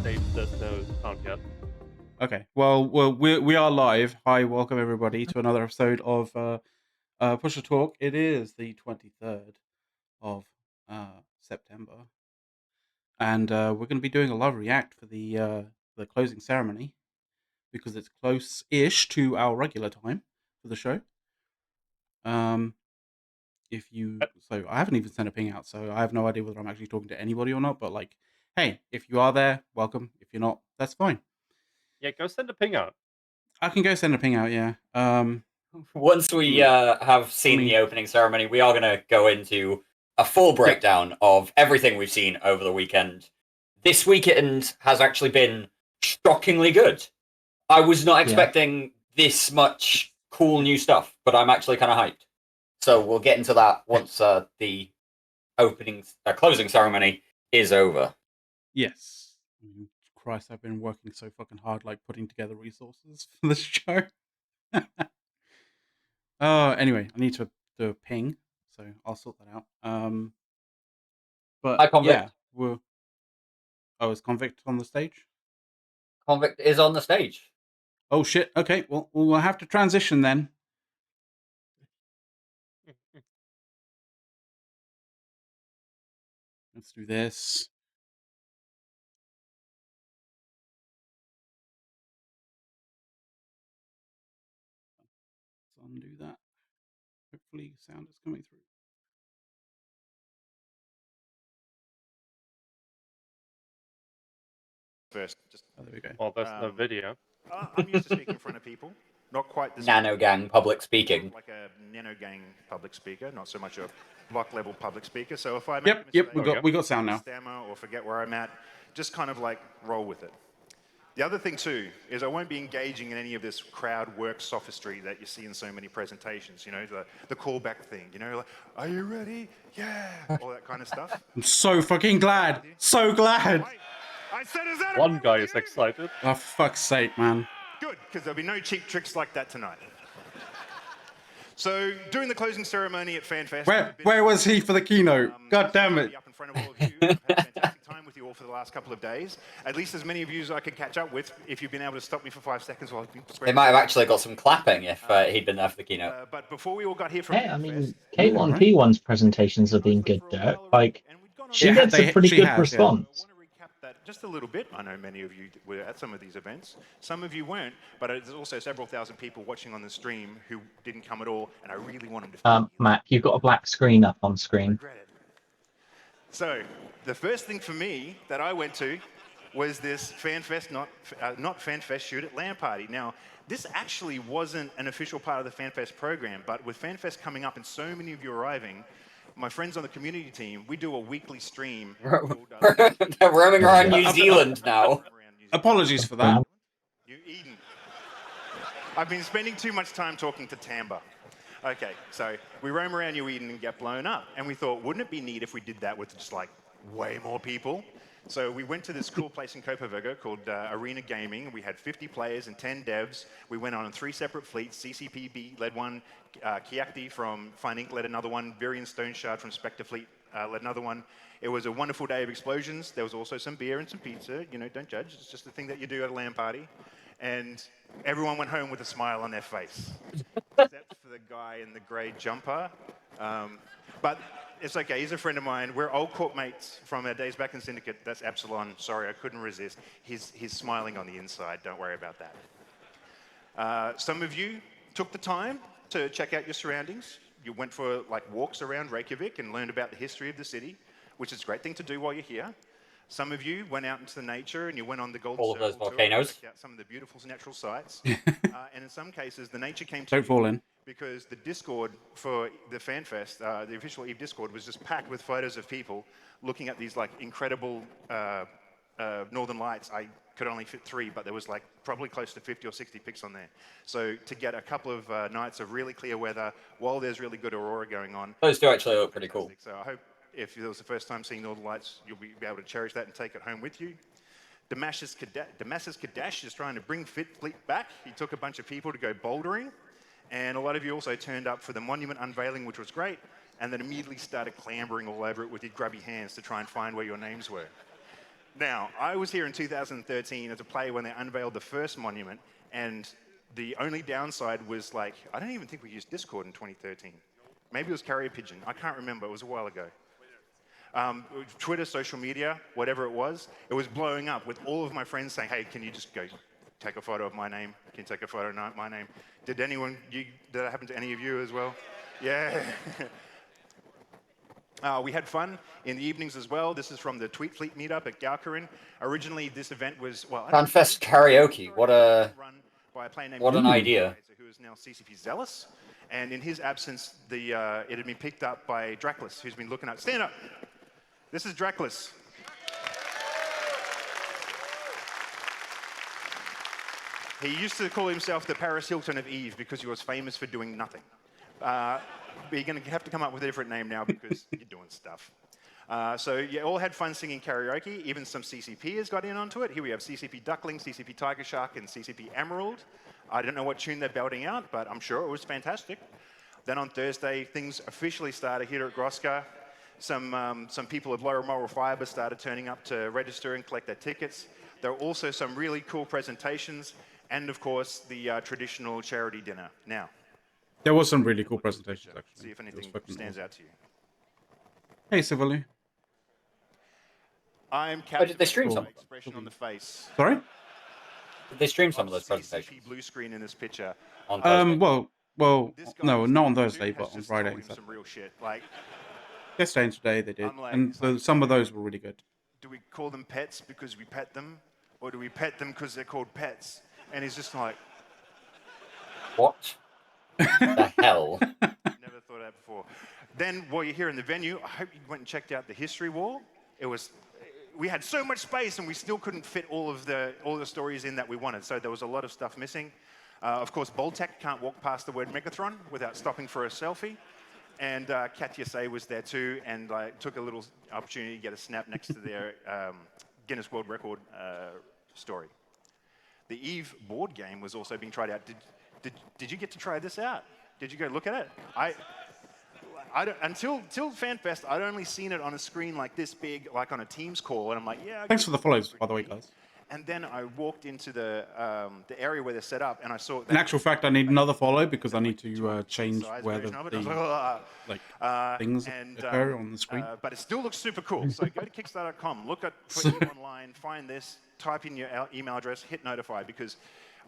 stage, there's no sound yet. Okay. Well, we are live. Hi, welcome everybody to another episode of Push to Talk. It is the 23rd of September, and we're going to be doing a live react for the closing ceremony because it's close-ish to our regular time for the show. So I haven't even sent a ping out, so I have no idea whether I'm actually talking to anybody or not. But like, hey, if you are there, welcome. If you're not, that's fine. Yeah, go send a ping out. I can go send a ping out. Yeah. Once we have seen the opening ceremony, we are going to go into a full breakdown of everything we've seen over the weekend. This weekend has actually been shockingly good. I was not expecting this much cool new stuff, but I'm actually kind of hyped. So we'll get into that once the closing ceremony is over. Yes. Christ, I've been working so fucking hard, like putting together resources for this show. Anyway, I need to do a ping, so I'll sort that out. But Hi, Convict. yeah, is Convict on the stage? Convict is on the stage. Oh shit. Okay, well we'll have to transition then. Let's do this. Let's undo that. Hopefully sound is coming through. First, just there we go. Well, there's no video. I'm used to speaking in front of people. Not quite this Nano gang public speaking. like a nano gang public speaker, not so much a block level public speaker. So if I make we got sound now. Stammer or forget where I'm at, just kind of like roll with it. The other thing too is I won't be engaging in any of this crowd work sophistry that you see in so many presentations. You know, the callback thing. You know, like, are you ready? Yeah, all that kind of stuff. I'm so fucking glad. So glad. I said, is that one guy is excited? Oh, for fuck's sake, man. Good, because there'll be no cheap tricks like that tonight. So, during the closing ceremony at FanFest... Where was he for the keynote? God damn it. Up in front of all of you. I've had a fantastic time with you all for the last couple of days. At least as many of you as I could catch up with, if you've been able to stop me for 5 seconds while I've been... They might have actually got some clapping if he'd been there for the keynote. But before we all got here from FanFest, I mean, K1P1's presentations have been good, Dirk. Like, she Yeah, gets a pretty good response. That just a little bit. I know many of you were at some of these events. Some of you weren't, but there's also several thousand people watching on the stream who didn't come at all, and I really want them to... Matt, you've got a black screen up on screen. So, the first thing for me that I went to was this FanFest, not FanFest Shoot at LAN party. Now, this actually wasn't an official part of the FanFest program, but with FanFest coming up and so many of you arriving, my friends on the community team, we do a weekly stream. They're roaming around New Zealand now. Apologies for that. New Eden. I've been spending too much time talking to Tamba. Okay, so we roam around New Eden and get blown up. And we thought, wouldn't it be neat if we did that with just like way more people? So we went to this cool place in Copenhagen called Arena Gaming. We had 50 players and 10 devs. We went on 3 separate fleets. CCPB led one, Kiakti from Fine Ink led another one, Virion Stoneshard from Spectre Fleet led another one. It was a wonderful day of explosions. There was also some beer and some pizza. You know, don't judge. It's just the thing that you do at a LAN party. And everyone went home with a smile on their face, except for the guy in the grey jumper. But it's okay, he's a friend of mine. We're old court mates from our days back in Syndicate. That's Epsilon. Sorry, I couldn't resist. He's smiling on the inside. Don't worry about that. Some of you took the time to check out your surroundings. You went for like walks around Reykjavik and learned about the history of the city, which is a great thing to do while you're here. Some of you went out into the nature and you went on the Golden All of those Circle volcanoes. to check out some of the beautiful natural sites. And in some cases, the nature came to Don't fall in. because the Discord for the FanFest, the official EVE Discord, was just packed with photos of people looking at these like incredible northern lights. I could only fit 3, but there was like probably close to 50 or 60 pics on there. So to get a couple of nights of really clear weather while there's really good aurora going on. Those do actually look pretty cool. So I hope if it was the first time seeing northern lights, you'll be able to cherish that and take it home with you. Damascus Kadash is trying to bring Fleet back. He took a bunch of people to go bouldering. And a lot of you also turned up for the monument unveiling, which was great, and then immediately started clambering all over it with your grubby hands to try and find where your names were. Now, I was here in 2013 as a player when they unveiled the first monument, and the only downside was like, I don't even think we used Discord in 2013. Maybe it was Carrier Pigeon. I can't remember. It was a while ago. Twitter, social media, whatever it was blowing up with all of my friends saying, hey, can you just go take a photo of my name? Can you take a photo of my name? Did did that happen to any of you as well? Yeah. We had fun in the evenings as well. This is from the Tweet Fleet meetup at Gaukerin. Originally, this event was, Fanfest karaoke. What an idea. Who is now CCP Zealous. And in his absence, it had been picked up by Draclus, who's been looking at. Stand up. This is Draclus. He used to call himself the Paris Hilton of Eve because he was famous for doing nothing. But you're going to have to come up with a different name now because you're doing stuff. So you all had fun singing karaoke. Even some CCPers got in onto it. Here we have CCP Duckling, CCP Tiger Shark, and CCP Emerald. I don't know what tune they're belting out, but I'm sure it was fantastic. Then on Thursday, things officially started here at Groska. Some people of lower moral fiber started turning up to register and collect their tickets. There were also some really cool presentations, and of course, the traditional charity dinner. Now, there was some really cool presentations, actually. See if anything stands out to you. Hey, Civilly. I'm did they stream some? Expression on the face. Sorry? Did they stream some of those presentations? Blue screen in this picture. On Thursday? Well, no, not on Thursday, but on Friday and some real shit. Like, yesterday and today they did, and some of those were really good. Do we call them pets because we pet them, or do we pet them because they're called pets? And he's just like, what the hell? Never thought of that before. Then, while you're here in the venue, I hope you went and checked out the history wall. We had so much space, and we still couldn't fit all the stories in that we wanted. So there was a lot of stuff missing. Of course, Boltec can't walk past the word Megathron without stopping for a selfie. And Katya Say was there too, and I took a little opportunity to get a snap next to their Guinness World Record story. The Eve board game was also being tried out. Did you get to try this out? Did you go look at it? Until FanFest, I'd only seen it on a screen like this big, like on a Teams call, and I'm like, yeah. Thanks for the follows, by the way, guys. And then I walked into the area where they're set up, and I saw. In actual fact, I need another follow because I need to change where the things occur on the screen. But it still looks super cool. So go to Kickstarter.com, look at put it online, find this, type in your email address, hit notify, because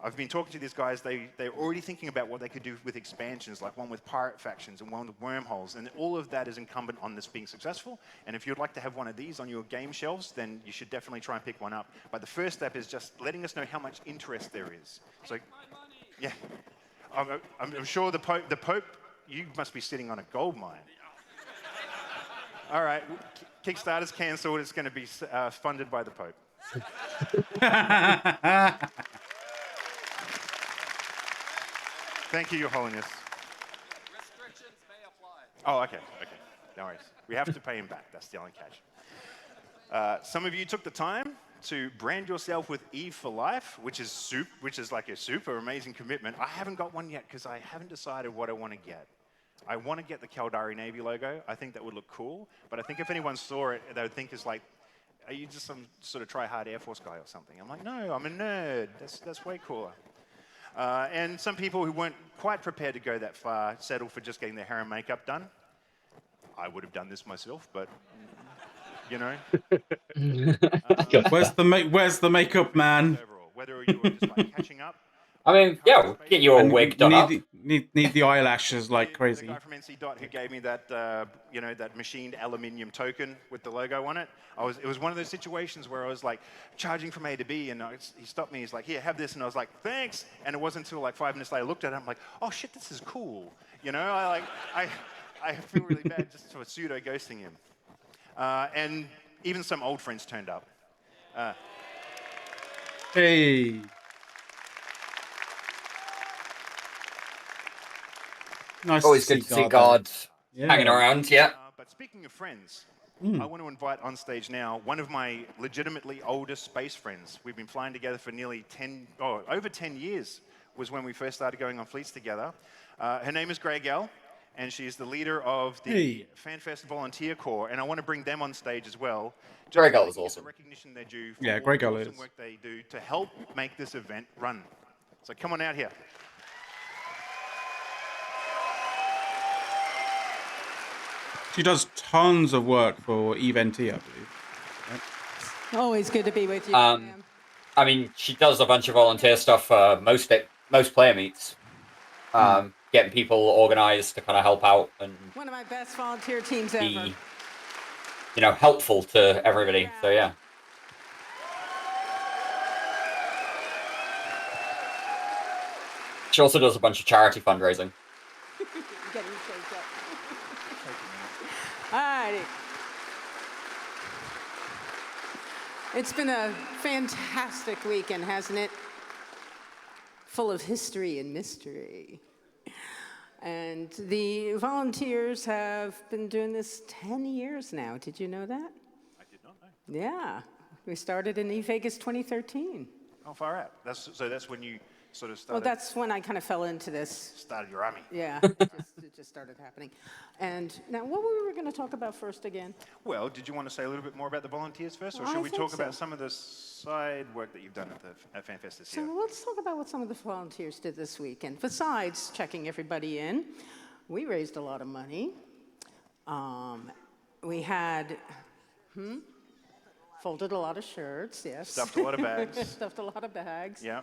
I've been talking to these guys. They're already thinking about what they could do with expansions, like one with pirate factions and one with wormholes, and all of that is incumbent on this being successful. And if you'd like to have one of these on your game shelves, then you should definitely try and pick one up. But the first step is just letting us know how much interest there is. So, yeah, I'm sure the Pope, you must be sitting on a gold mine. All right, Kickstarter's cancelled. It's going to be funded by the Pope. Thank you, Your Holiness. Restrictions may apply. Oh, okay. No worries. We have to pay him back. That's the only catch. Some of you took the time to brand yourself with Eve for Life, which is like a super amazing commitment. I haven't got one yet because I haven't decided what I want to get. I want to get the Caldari Navy logo. I think that would look cool. But I think if anyone saw it, they would think it's like, are you just some sort of try-hard Air Force guy or something? I'm like, no, I'm a nerd. That's way cooler. And some people who weren't quite prepared to go that far settled for just getting their hair and makeup done. I would have done this myself, but, you know. Where's the makeup, man? Whether you were just like catching up. I mean, yeah, we'll get you all wigged done up. Need the eyelashes like crazy. The guy from NC Dot who gave me that, that machined aluminium token with the logo on it. It was one of those situations where I was like charging from A to B, and he stopped me. He's like, "Here, have this," and I was like, "Thanks." And it wasn't until like 5 minutes later I looked at it. I'm like, "Oh shit, this is cool." You know, I feel really bad just for pseudo ghosting him. And even some old friends turned up. Hey. Nice. Always good to see God hanging around, yeah. But speaking of friends, I want to invite on stage now one of my legitimately oldest space friends. We've been flying together for nearly over 10 years was when we first started going on fleets together. Her name is Grey Gal, and she's the leader of the Hey. FanFest Volunteer Corps, and I want to bring them on stage as well. Grey Gull to is get awesome. The recognition they're due for Yeah, all Grey the Gull awesome is. work they do to help make this event run. So come on out here. She does tons of work for Event, I believe. Always good to be with you. Um, I mean, she does a bunch of volunteer stuff for most player meets, getting people organized to kind of help out and One of my best volunteer teams ever. be, helpful to everybody. So yeah. She also does a bunch of charity fundraising. Getting shaped up. All righty. It's been a fantastic weekend, hasn't it? Full of history and mystery. And the volunteers have been doing this 10 years now. Did you know that? I did not know. Yeah. We started in eVegas 2013. Oh, far out. So that's when you sort of Well, started, that's when I kind of fell into this. started your army. Yeah, it just started happening. And now, what were we going to talk about first again? Well, did you want to say a little bit more about the volunteers first, or Well, should I we think talk so. about some of the side work that you've done at FanFest this So year? let's talk about what some of the volunteers did this weekend. Besides checking everybody in, we raised a lot of money. We had, folded a lot of shirts, yes. Stuffed a lot of bags. Stuffed a lot of bags. Yeah.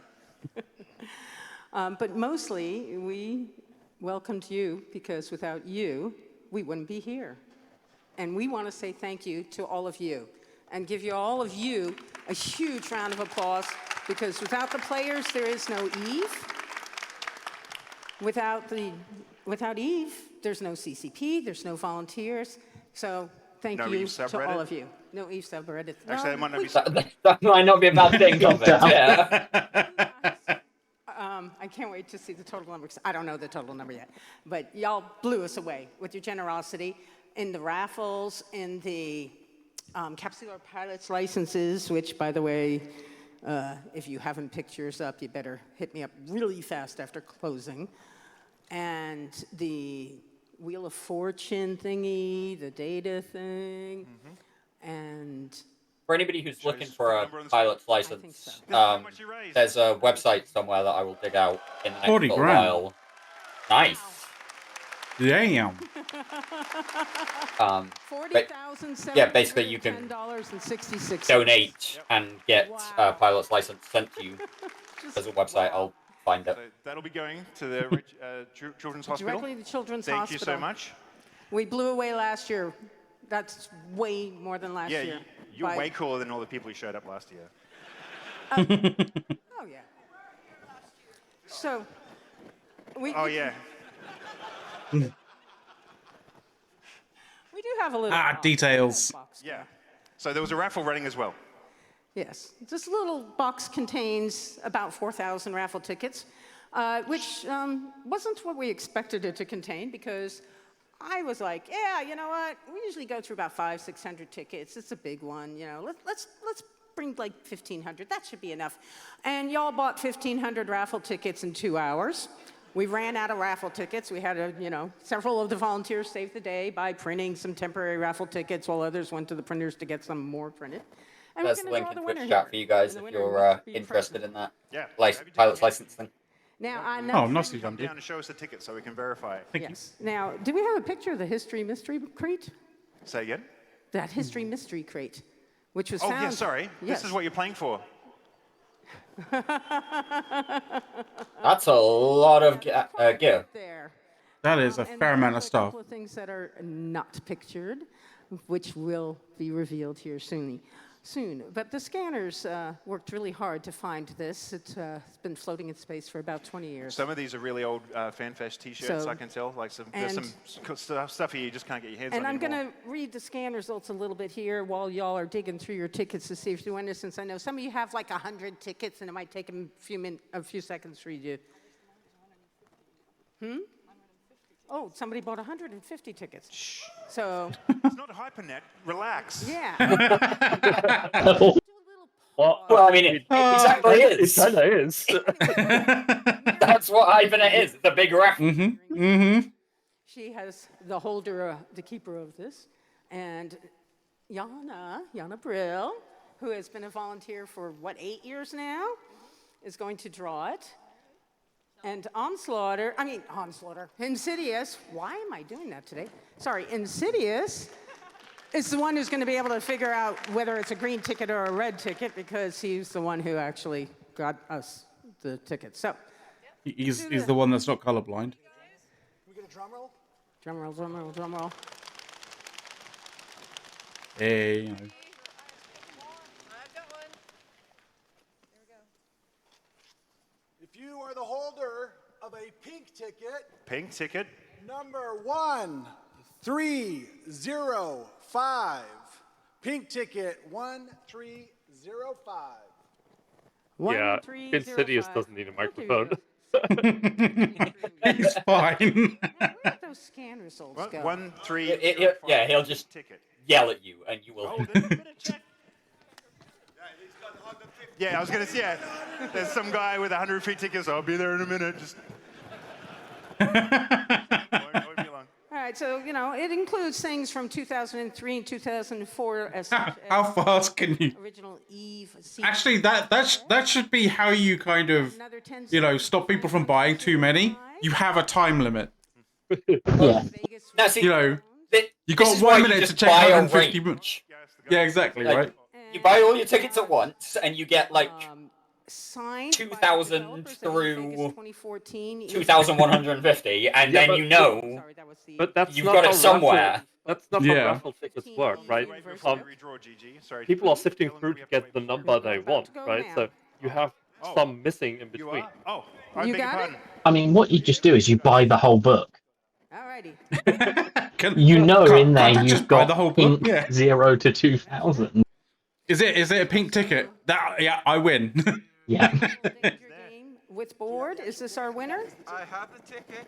But mostly, we welcomed you because without you, we wouldn't be here. And we want to say thank you to all of you and give you all of you a huge round of applause because without the players, there is no Eve. Without Eve, there's no CCP, there's no volunteers. So thank No you Eve to subreddit? all of you. No Eve subreddit. Actually, that might not be. That might not be a bad thing, Convict. Yeah. I can't wait to see the total number. 'Cause I don't know the total number yet. But y'all blew us away with your generosity in the raffles, in the capsular pilots licenses, which, by the way, if you haven't picked yours up, you better hit me up really fast after closing. And the Wheel of Fortune thingy, the data thing, and For anybody who's looking Shows for the a number on the pilot's screen. I think license, so. That's how much you raised. there's a website somewhere that I will dig out in the next 40 little grand. while. Nice. Damn. Basically you can $40,710.66. Donate and get a pilot's license sent to you. There's a website. I'll find it. So that'll be going to the Children's Hospital. Directly to Children's Thank Hospital. you so much. We blew away last year. That's way more than last Yeah, year. you're by- way cooler than all the people who showed up last year. Oh, yeah. So, Oh yeah. we do have a little details. box. Yeah. So there was a raffle running as well. Yes, this little box contains about 4,000 raffle tickets, which wasn't what we expected it to contain because I was like, yeah, you know what? We usually go through about 500-600 tickets. It's a big one, you know. Let's bring like 1,500. That should be enough. And y'all bought 1,500 raffle tickets in 2 hours. We ran out of raffle tickets. We had several of the volunteers saved the day by printing some temporary raffle tickets while others went to the printers to get some more printed. And we're There's the gonna link draw in the Twitch winner chat here. for you guys And the if winner you're must be interested present. in that Yeah. pilot's license thing. Now, I know. Oh, nicely Come done, dude. down and show us the ticket so we can verify it. Yes. Now, do we have a picture of the history mystery crate? Say again. That history mystery crate, which was Oh found. yeah, sorry. Yes. This is what you're playing for. That's a lot of gear. There. That is a And fair amount of there's a stuff. couple of things that are not pictured, which will be revealed here soon. But the scanners worked really hard to find this. It's been floating in space for about 20 years. Some of these are really old FanFest T-shirts. So- I can tell. Like there's some stuff here you just can't get your hands on And I'm anymore. going to read the scan results a little bit here while y'all are digging through your tickets to see if you win this, since I know some of you have like 100 tickets and it might take a few seconds for you to... Oh, somebody bought 150 tickets. Shh. So, It's not HyperNet. Relax. yeah. Well, Well, I mean, it exactly it is. kind of is. That's what HyperNet is. It's a big raffle. She has the holder, the keeper of this. And Jana Brill, who has been a volunteer for, 8 years now, is going to draw it. And Insidious, why am I doing that today? Sorry, Insidious is the one who's going to be able to figure out whether it's a green ticket or a red ticket because he's the one who actually got us the ticket. So He's the one that's not colorblind. Can we get a drum roll? drum roll, drum roll, drum roll. Hey, you know. I've got one. There we go. If you are the holder of a pink ticket, Pink ticket. number 1305. Pink ticket 1305. Yeah, 1305. Insidious doesn't need a We'll give microphone. you He's fine. Where did those scan results What? go? 1305. He'll just ticket. yell at you, and you will. Oh, there's a bit of check. Yeah, I was gonna say. Yeah, there's some guy with 100 free tickets. I'll be there in a minute. Just. won't be long. All right, so, it includes things from 2003 and 2004 as such How as fast can you? original Eve. Actually, that should be how you kind of, Another 10 stop people from buying too many. You have a time limit. Yeah. Vegas Now, see, You know, you you got 1 minute to check 150 minutes. Yeah, exactly, Like, right? You buy all your tickets at once, and you get like signed 2,000 by developers at through Vegas 2014. 2,150, and Yeah, then but- you know Sorry, that was the But that's you've not got how it somewhere. Raffle, that's not Yeah. how raffle tickets work, right? Wait, First before Um, we redraw, Gigi. Sorry. people are sifting Tell them through we to have get wait the for number they about want, to go right? now. So you have Oh. some missing in You between. are? Oh, I You beg your got it? pardon. I mean, what you just do is you buy the whole book. Alrighty. You know Can't- in there can't I you've just buy got the whole book? pink Yeah. 0 to 2000. Is it a pink ticket? Yeah, I win. Yeah. Danger game with board. Is this our winner? I have the ticket.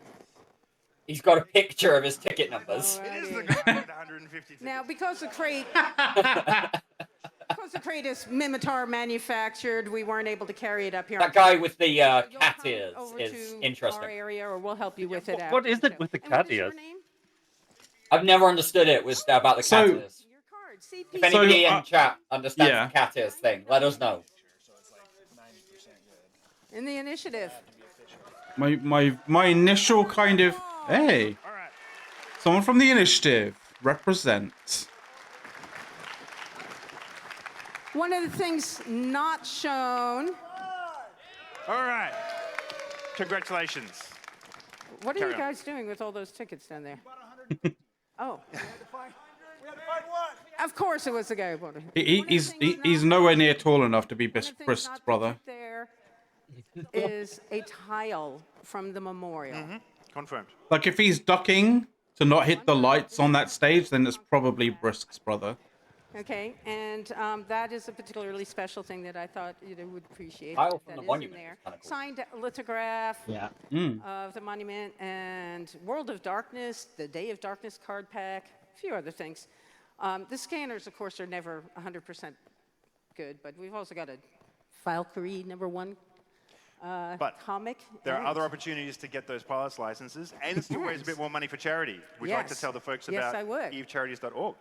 He's got a picture of his ticket numbers. It is the Alrighty. guy with 150 tickets. Now, because the crate is Mimitar manufactured, we weren't able to carry it up here. That guy with the You'll cat come ears over is to Our interesting. area, or we'll help you with it. What after is the it show. with the And what cat is your ears? name? I've never understood it was about the cat So- ears. Your card. CP. If anybody So, in chat understands yeah. the cat ears thing, let us know. In the initiative. My initial kind of, hey, All right. someone from the initiative represent. One of the things not shown. All right. Congratulations. What are Carry you on. guys doing with all those tickets down there? Oh, We had to find one. of course it was the guy who bought it. He's nowhere near tall enough to be One of the things Brisk's not brother. featured there is a tile from the memorial. Confirmed. Like if he's ducking to not hit the lights on that stage, then it's probably Brisk's brother. Okay, and that is a particularly special thing that I thought you would appreciate. Tile if from that the is in monument there. is kinda cool. Signed lithograph Yeah. of the monument and World of Darkness, the Day of Darkness card pack, a few other things. The scanners, of course, are never 100% good, but we've also got a Valkyrie #1 But comic. there are and- other opportunities to get those pilot's licenses and still raise a bit more money for charity. Would you like to Yes. tell the folks Yes, about I would. evecharities.org?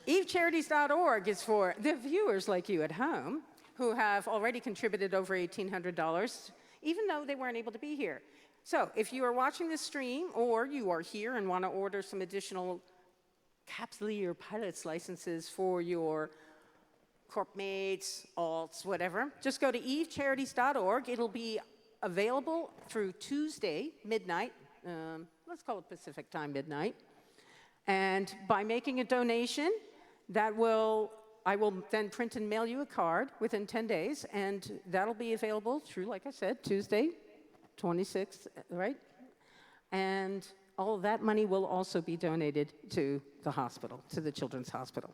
EveCharities.org is for the viewers like you at home who have already contributed over $1,800, even though they weren't able to be here. So if you are watching this stream or you are here and want to order some additional capsule or pilot's licenses for your corp mates, alts, whatever, just go to evecharities.org. It'll be available through Tuesday, midnight. Let's call it Pacific time, midnight. And by making a donation, I will then print and mail you a card within 10 days, and that'll be available through, like I said, Tuesday, 26th, right? And all of that money will also be donated to the hospital, to the Children's Hospital.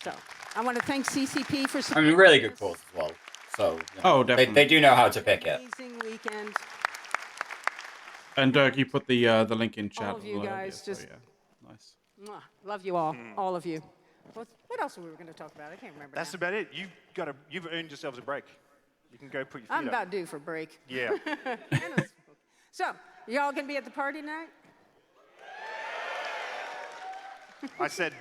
So I want to thank CCP for I supporting mean, really good this cause as well. So you know, Oh, they definitely. do know how to pick it. amazing weekend. And Dirk, you put the link in chat. All of you earlier, guys so just- yeah, nice. Mwah. Love you all of you. What else were we going to talk about? I can't remember. That's now. about it. You've earned yourselves a break. You can go put your feet I'm up. about due for break. Yeah. So, y'all gonna be at the party tonight? I said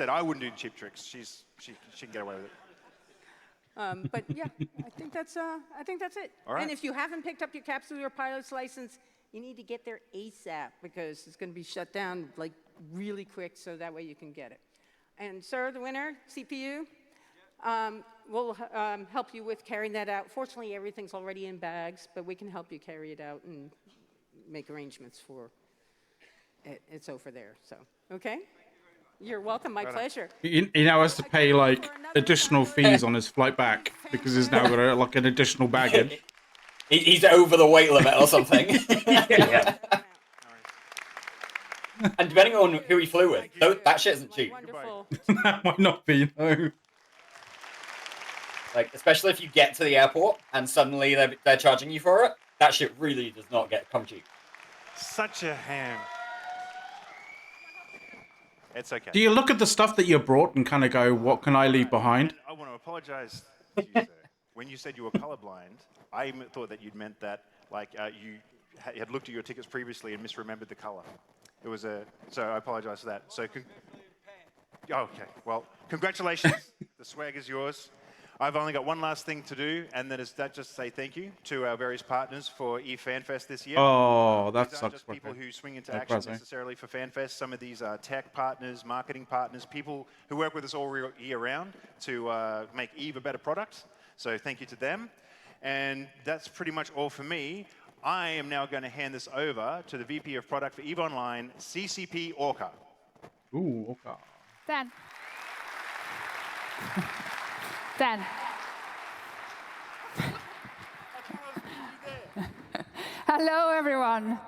I wouldn't do cheap tricks. She can get away with it. But yeah, I think that's it. All right. And if you haven't picked up your capsule or pilot's license, you need to get there ASAP because it's going to be shut down like really quick, so that way you can get it. And sir, the winner, CPU, we'll help you with carrying that out. Fortunately, everything's already in bags, but we can help you carry it out and make arrangements for it. It's over there. So, okay. You're welcome. My pleasure. He now has to pay like additional fees on his flight back because he's now got like an additional baggage. He's over the weight limit or something. Yeah. And depending on who he flew with, that shit isn't cheap. Wonderful. That might not be, no. Like, especially if you get to the airport and suddenly they're charging you for it, that shit really does not come cheap. Such a ham. It's okay. Do you look at the stuff that you brought and kind of go, what can I leave behind? I want to apologize to you, sir. When you said you were colorblind, I thought that you'd meant that, like, you had looked at your tickets previously and misremembered the color. It was so I apologize for that. So, okay, well, congratulations. The swag is yours. I've only got one last thing to do, and that is just say thank you to our various partners for FanFest this year. Oh, that These aren't sucks. just people who swing into Like action Brazil. necessarily for FanFest. Some of these are tech partners, marketing partners, people who work with us all year round to make EVE a better product. So thank you to them. And that's pretty much all for me. I am now going to hand this over to the VP of Product for EVE Online, CCP Orca. Ooh, okay. Dan. Dan. Hello, everyone.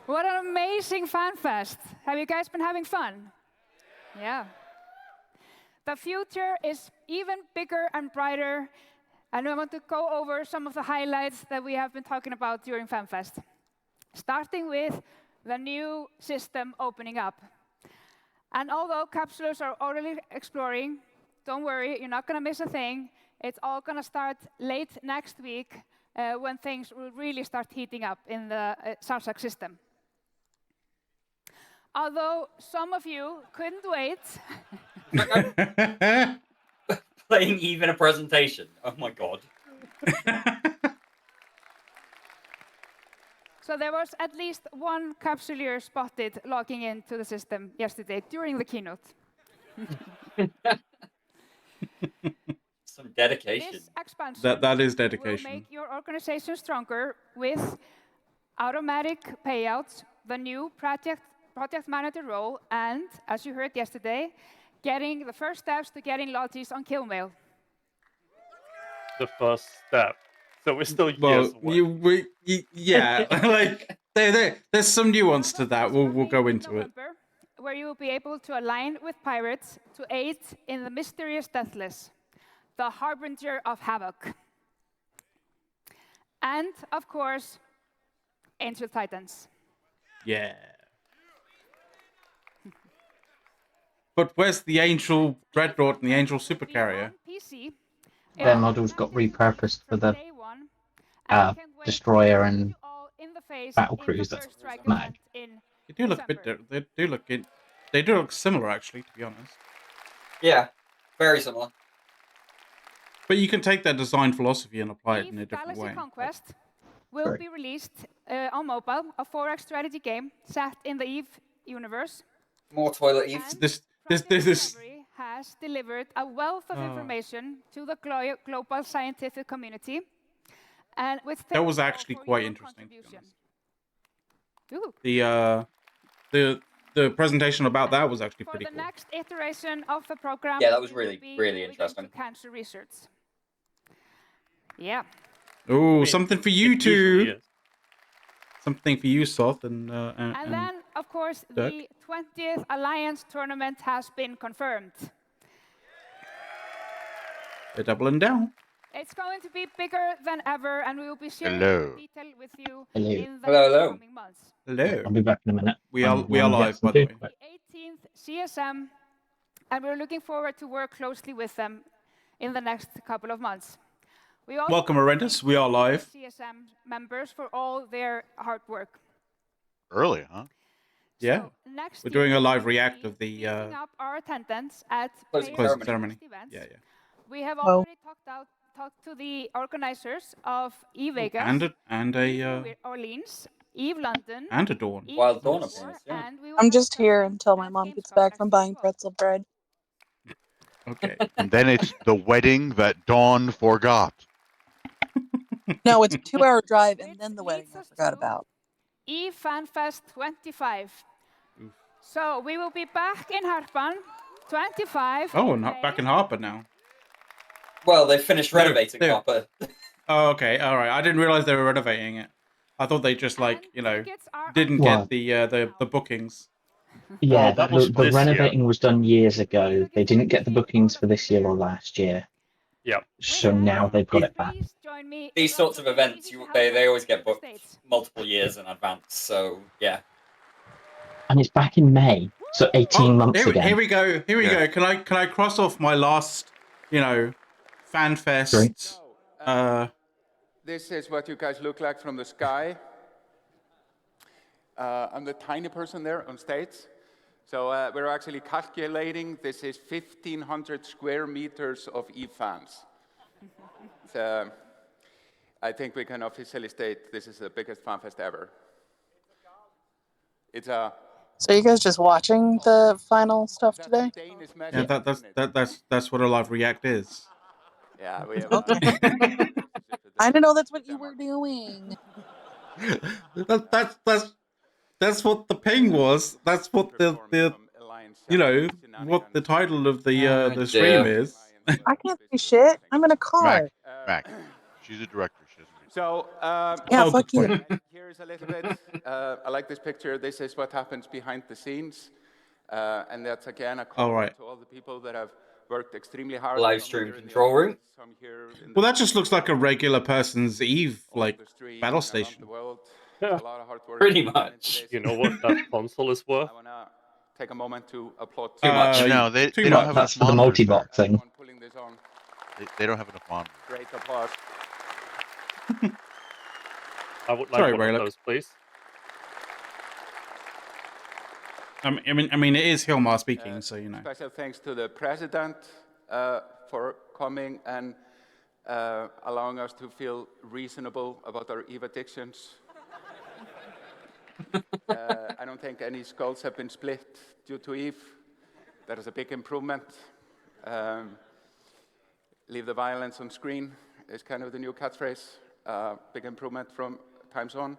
What an amazing FanFest. Have you guys been having fun? Yeah. The future is even bigger and brighter, and I want to go over some of the highlights that we have been talking about during FanFest. Starting with the new system opening up. And although capsulers are already exploring, don't worry, you're not going to miss a thing. It's all going to start late next week when things will really start heating up in the Sarsak system. Although some of you couldn't wait. Playing even a presentation. Oh my god. So there was at least one capsuleer spotted logging into the system yesterday during the keynote. Some dedication. This expansion That is will dedication. make your organization stronger with automatic payouts, the new project manager role, and, as you heard yesterday, getting the first steps to getting lodges on Killmail. The first step. So we're still Well, years away. yeah, like there's some nuance to that. We'll go into it. November, where you will be able to align with pirates to aid in the mysterious Deathless, the harbinger of havoc. And, of course, Angel Titans. Yeah. But where's the Angel Dreadnought and the Angel Supercarrier? PC, Their models got repurposed for the destroyer and battle cruise. That's mad. They do look a bit. They do look similar, actually, to be honest. Yeah, very similar. But you can take that design philosophy and apply it in a different Galaxy way. Conquest will be released on mobile, a 4X strategy game set in the EVE universe. More toilet Eve. This Discovery has delivered a wealth of information to the global scientific community, and which that was actually quite interesting. Ooh. The presentation about that was actually For pretty the cool. next iteration of the program, Yeah, that was we will really, be really moving interesting. into cancer research. Yeah. Oh, something for you It usually two. is. Something for you, Soth, and then, of course, Dirk. the 20th Alliance tournament has been confirmed. they're doubling down. It's going to be bigger than ever, and we will be sharing Hello. more detail with you Hello. in the Hello. coming months. Hello. I'll be back in a minute. We are live, by the way. The 18th CSM, and we're looking forward to work closely with them in the next couple of months. We also Welcome, Horrendous. We are live. CSM members for all their hard work. Early, huh? Yeah. Next We're doing a year, live we will react be of the beefing up our attendance at Closing player closing ceremony. ceremony. events. Yeah, yeah. We have Oh. already talked to the organizers of Vegas, And a New Orleans, Eve London, and a Dawn. Eve Wild Dawn Singapore, appears, yeah. and we will I'm have just some here friends until my at mom gets GameStop back next from year as buying well. pretzel bread. Okay. And then it's the wedding that Dawn forgot. No, it's a 2-hour drive and Which then the wedding leads I us forgot to about. Eve Fanfest 25. So we will be back in Harpan 25. Oh, in not May. back in Harper now. Well, they finished renovating They're- Harper. Oh, okay. All right. I didn't realize they were renovating it. I thought they just And tickets are didn't Well- get the bookings. Yeah, Oh, that was the this year. renovating was done years ago. They didn't get the bookings for this year or last year. Yep. So now they've got it back. Please join me. These It sorts will of be events, easy to help they us always get in the booked States. multiple years in advance. So yeah. And it's back in May. So 18 months here again. we go. Here we Yeah. go. Can I cross off my last, FanFest? This is what you guys look like from the sky. I'm the tiny person there on stage. So we're actually calculating this is 1,500 square meters of e-fans. So, I think we can officially state this is the biggest FanFest ever. It's a... So you guys just watching the final stuff today? Yeah, that's what a live react is. Yeah, we have... Okay. I didn't know that's what you were doing. That's what the ping was. That's what the what the title of the stream is. I can't see shit. I'm in a car. Mac, she's a director. She doesn't read. So, Yeah, fuck you. Here's a little bit. I like this picture. This is what happens behind the scenes. And that's, again, a compliment to all the people that have worked extremely hard. Live stream control room. Well, that just looks like a regular person's Eve, battle station. Yeah. A lot of hard work. Pretty much. You know what that console is worth? I want to take a moment to applaud Too much. No, they too don't much. have That's enough for the monitors multi-bot there. thing. pulling this on. They don't have enough monitors. Great applause. I would like Sorry, one Raylock. of those, please. I mean, it is Hilmar speaking, so Special thanks to the president for coming and allowing us to feel reasonable about our Eve addictions. I don't think any skulls have been split due to Eve. That is a big improvement. Leave the violence on screen is kind of the new catchphrase. Big improvement from times on.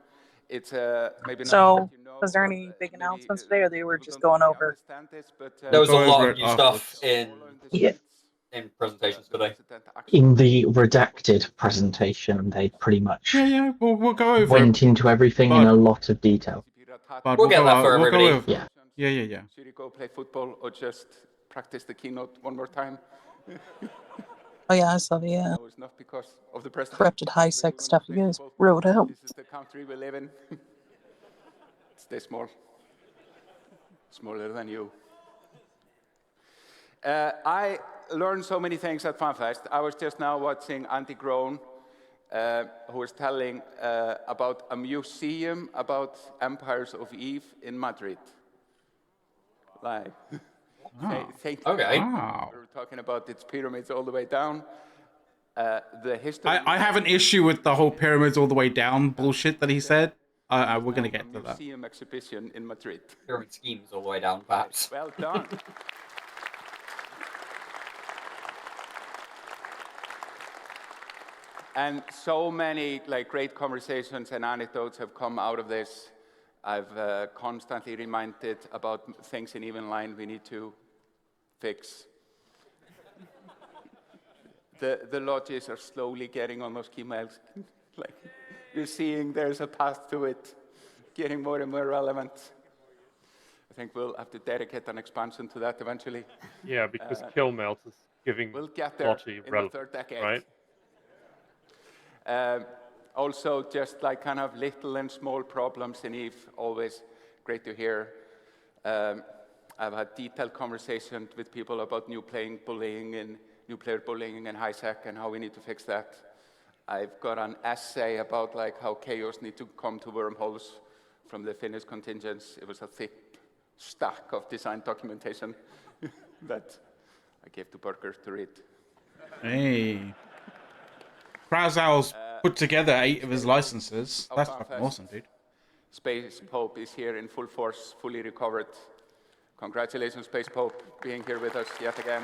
It's maybe So, not. was there any big announcements today, or they were just going over? There was a Go lot over of it new stuff afterwards. in presentations today. In the redacted presentation, they pretty much yeah. We'll go over went it. into everything in a lot of detail. But We'll get that for we'll go everybody. over. Yeah. Yeah. Should you go play football or just practice the keynote one more time? Oh yeah, I saw the No, it's not because of the president. corrupted high sex stuff you guys wrote out. This is the country we live in. It's this small. Smaller than you. I learned so many things at FanFest. I was just now watching Andy Groen, who was telling about a museum about Empires of Eve in Madrid. Like, thank you. Okay. Wow. We were talking about its pyramids all the way down. The history. I have an issue with the whole pyramids all the way down bullshit that he said. We're gonna get to that. Museum exhibition in Madrid. Pyramid schemes all the way down, perhaps. Well done. And so many great conversations and anecdotes have come out of this. I've constantly reminded about things in even line we need to fix. The lodges are slowly getting on those emails. You're seeing there's a path to it, getting more and more relevant. I think we'll have to dedicate an expansion to that eventually. Yeah, because Killmelt is giving We'll get there Lottie in the relevant, third decade. right? Also, just kind of little and small problems in Eve, always great to hear. I've had detailed conversations with people about new player bullying and HiSec and how we need to fix that. I've got an essay about how chaos need to come to wormholes from the Finnish contingents. It was a thick stack of design documentation that I gave to Burger to read. Hey. Krausal's put together 8 of his licenses. That's fucking awesome, dude. Space Pope is here in full force, fully recovered. Congratulations, Space Pope, being here with us yet again.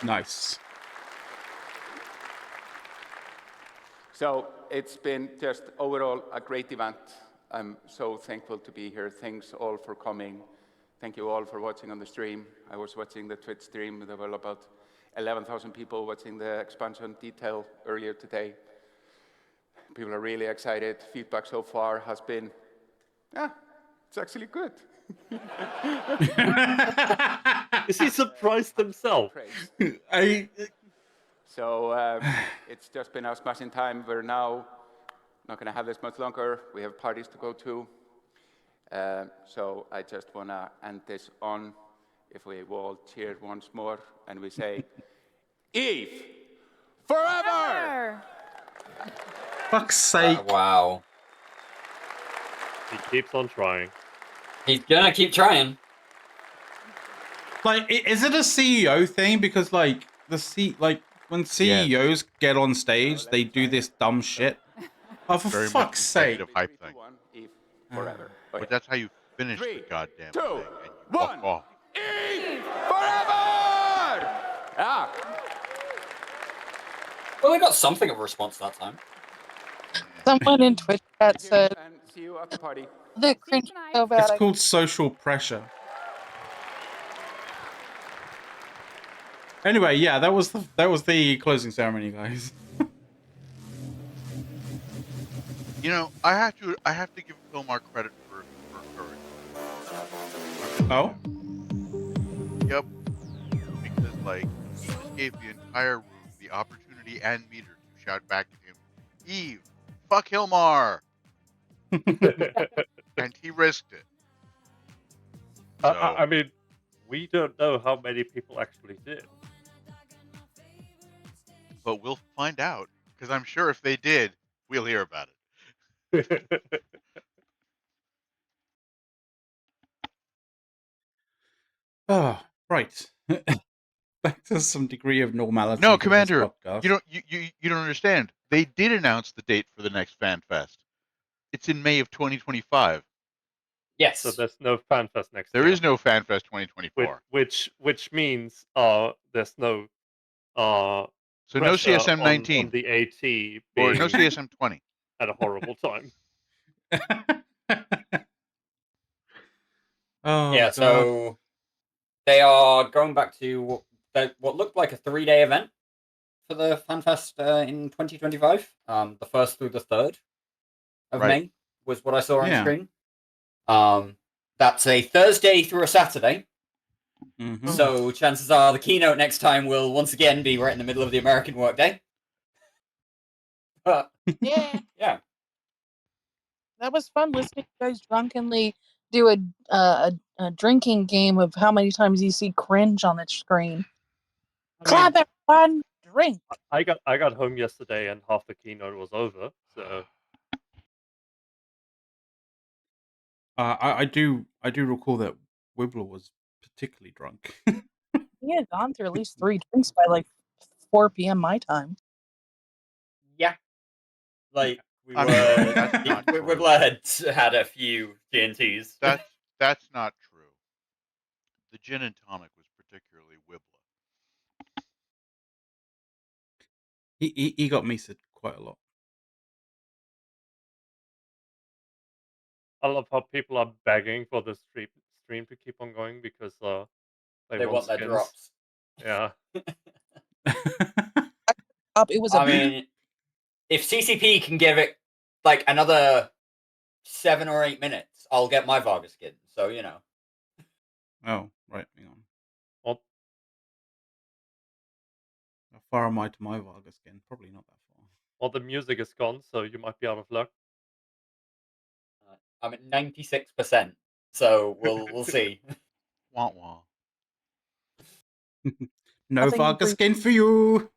Nice. So it's been just overall a great event. I'm so thankful to be here. Thanks all for coming. Thank you all for watching on the stream. I was watching the Twitch stream. There were about 11,000 people watching the expansion detail earlier today. People are really excited. Feedback so far has been, it's actually good. Is he surprised himself? So it's just been a smashing time. We're now not going to have this much longer. We have parties to go to. So I just want to end this on, if we all cheer once more, and we say, Eve, forever! Fuck's sake. Wow. He keeps on trying. He's gonna keep trying. Like, is it a CEO thing? Because, like, when CEOs get on stage, they do this dumb shit. Oh, for Very fuck's sake. Hype thing. Forever. But that's how you finish the goddamn thing. And you 1. walk off. Eve, forever! Ah. Well, we got something of a response that time. Someone in Twitch chat said And see you at the party. the cringe so bad. It's called social pressure. Anyway, yeah, that was the closing ceremony, guys. You know, I have to give Philmar credit for courage. Oh? Yep. Because like he just gave the entire room the opportunity and meter to shout back at him, Eve, fuck Hilmar. And he risked it. So, I mean, we don't know how many people actually did. but we'll find out, because I'm sure if they did, we'll hear about it. Oh, right. Back to some degree of normality. No, for this Commander, podcast. you don't understand. They did announce the date for the next FanFest. It's in May of 2025. Yes. So there's no FanFest next There year. is no FanFest 2024. Which means there's no So no pressure CSM 19 on the AT being or no CSM 20 at a horrible time. Oh, yeah, God. so they are going back to what looked like a 3-day event for the FanFest in 2025. The 1st through the 3rd of May was what I saw on screen. That's a Thursday through a Saturday. Mm-hmm. So chances are the keynote next time will once again be right in the middle of the American workday. But Yeah. yeah. That was fun listening to you guys drunkenly do a drinking game of how many times you see cringe on the screen. Clap, everyone! Drink. I got home yesterday and half the keynote was over. So I do recall that Wibbler was particularly drunk. He had gone through at least 3 drinks by like 4 p.m. my time. Yeah. Like we I were mean, that's not true. Wibbler had a few G&Ts. That's not true. The gin and tonic was particularly Wibbler. He got meted quite a lot. I love how people are begging for the stream to keep on going because they want their skins. drops. Yeah. It was I mean, if CCP can give it like another 7 or 8 minutes, I'll get my Varga skin. So, you know. Oh, right. Hang on. Well, how far am I to my Varga skin? Probably not that far. Well, the music is gone, so you might be out of luck. I'm at 96%. So we'll see. Wah wah. No Varga skin for you.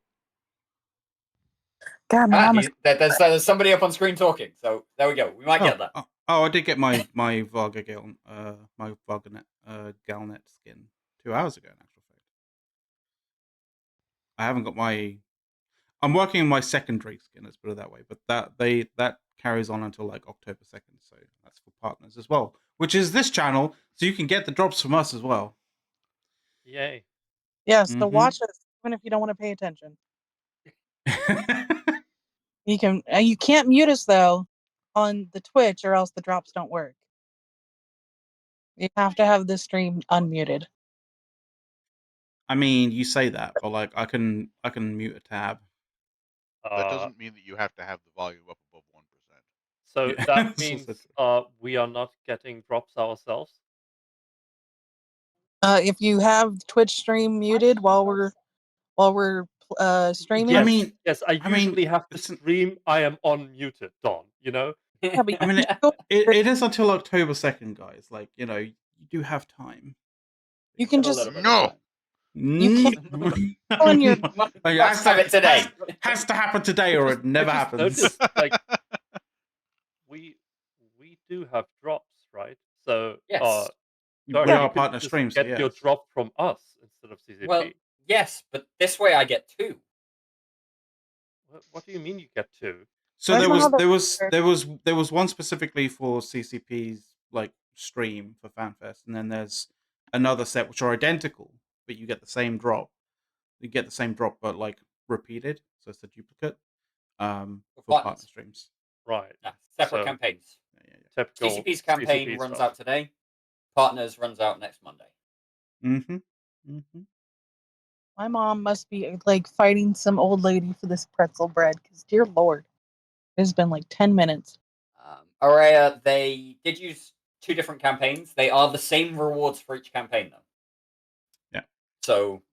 God, man, there's somebody up on screen talking. So there we go. We might get that. Oh, I did get my Varga my Varganet Galnet skin 2 hours ago. In actual fact, I haven't got my. I'm working on my secondary skin. Let's put it that way. But that carries on until like October 2nd. So that's for partners as well, which is this channel. So you can get the drops from us as well. Yay! Yes, so watch us even if you don't want to pay attention. You can't mute us though on the Twitch, or else the drops don't work. You have to have the stream unmuted. I mean, you say that, but like I can mute a tab. That doesn't mean that you have to have the volume up above 1%. So Yeah, that that's means also we are not getting drops ourselves. If you have Twitch stream muted while we're streaming. Yes, yes. I usually have to stream. I am unmuted, Don. You know. Yeah, but I mean, it is until October 2nd, guys. Like, you know, you do have time. You can just No. You can't on your. Like, Must have it today. Has to happen today, or it never happens. Notice, like, we do have drops, right? So Yes. We Dark, are you could partner just streams, so get your yes. drop from us instead of CCP. Well, yes, but this way I get 2. What do you mean you get 2? So there was one specifically for CCP's like stream for FanFest, and then there's another set which are identical, but you get the same drop. You get the same drop, but like repeated, so it's a duplicate for partner streams. Right. Separate campaigns. Typical CCP's campaign CCP runs stuff. out today. Partners runs out next Monday. My mom must be like fighting some old lady for this pretzel bread, because dear lord, it's been like 10 minutes. Araya, they did use 2 different campaigns. They are the same rewards for each campaign, though. Yeah. So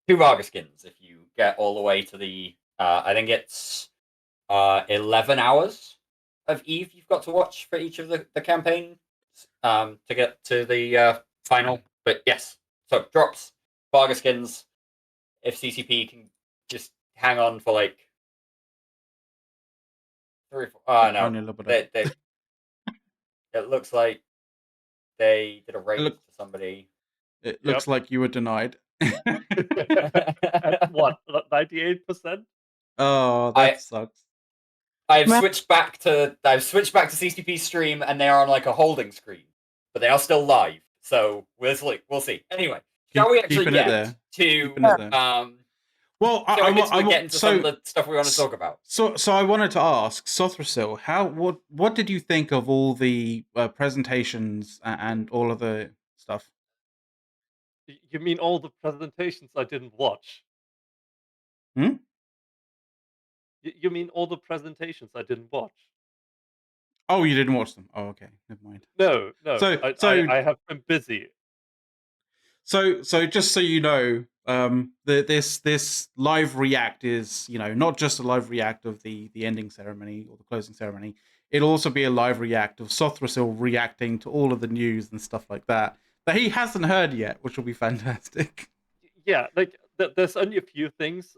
2 Varga skins if you get all the way to the I think it's 11 hours of Eve you've got to watch for each of the campaigns to get to the final. But yes, so drops, Varga skins. If CCP can just hang on for like 3 or 4. Oh no, Only a little bit. it looks like they did a raid to somebody. It looks like you were denied. At what? 98%? Oh, that sucks. I've switched back to CCP stream, and they are on like a holding screen, but they are still live. So we'll see. Anyway, shall we actually get to Well, get into some of the stuff we want to talk about? So I wanted to ask Sothrasil, what did you think of all the presentations and all of the stuff? You mean all the presentations I didn't watch? Hmm? You mean all the presentations I didn't watch? Oh, you didn't watch them. Oh, okay, never mind. No. I have been busy. So just so you know, this live react is, you know, not just a live react of the ending ceremony or the closing ceremony. It'll also be a live react of Sothrasil reacting to all of the news and stuff like that he hasn't heard yet, which will be fantastic. Yeah, like there's only a few things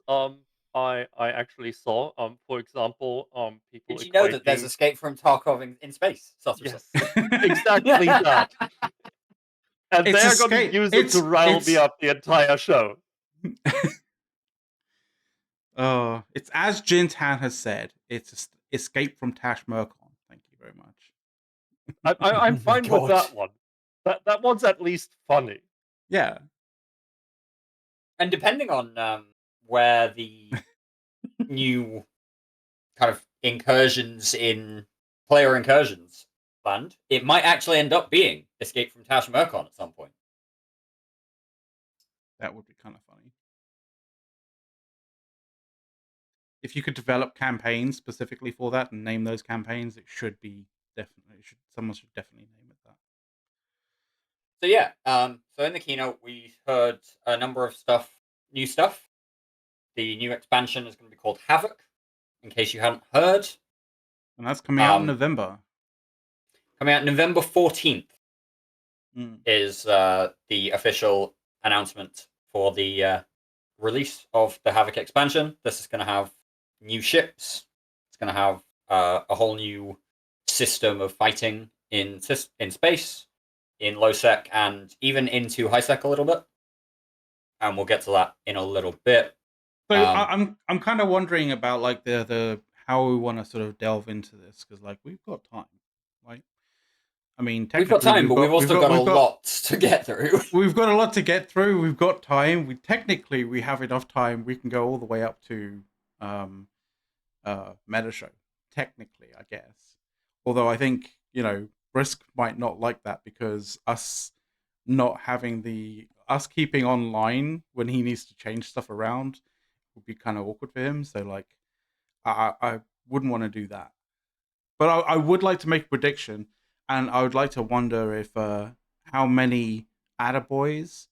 I actually saw. For example, people. Did you know that there's Escape from Tarkov in space? Sothrasil? Yes, exactly that. And they're going to use it to rile me up the entire show. It's as Jintan has said. It's Escape from Tash Murkon. Thank you very much. I'm fine with that one. That one's at least funny. Yeah. And depending on where the new kind of player incursions land, it might actually end up being Escape from Tash Murkon at some point. That would be kind of funny. If you could develop campaigns specifically for that and name those campaigns, it should be someone should definitely name it that. So yeah, so in the keynote we heard a number of new stuff. The new expansion is going to be called Havoc, in case you hadn't heard. And that's coming out in November. Coming out November 14th is the official announcement for the release of the Havoc expansion. This is going to have new ships. It's going to have a whole new system of fighting in space, in low sec, and even into high sec a little bit. And we'll get to that in a little bit. So I'm kind of wondering about like the how we want to sort of delve into this, because like we've got time, right? I mean, we've got time, but we've also got a lot to get through. We've got a lot to get through. We've got time. We have enough time. We can go all the way up to meta show, technically, I guess. Although I think, you know, Brisk might not like that, because us not having us keeping online when he needs to change stuff around would be kind of awkward for him. So like, I wouldn't want to do that. But I would like to make a prediction, and I would like to wonder if how many attaboys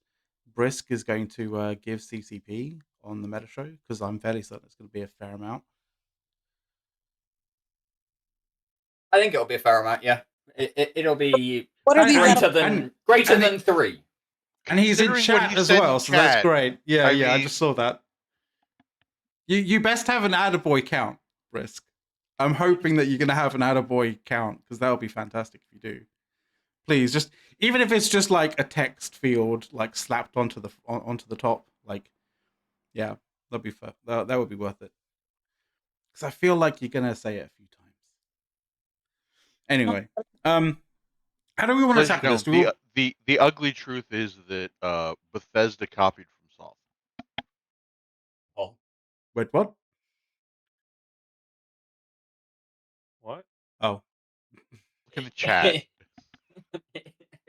Brisk is going to give CCP on the meta show, because I'm fairly certain it's going to be a fair amount. I think it'll be a fair amount, yeah. It'll be greater than 3. And he's in chat as well, so that's great. Yeah, I just saw that. You best have an attaboy count, Brisk. I'm hoping that you're going to have an attaboy count, because that'll be fantastic if you do. Please, just even if it's just like a text field like slapped onto the top, like, yeah, that'd be fair. That would be worth it. Because I feel like you're going to say it a few times. Anyway, how do we want to tackle this? The ugly truth is that Bethesda copied from Soft. Oh, wait, what? What? Oh, look in the chat.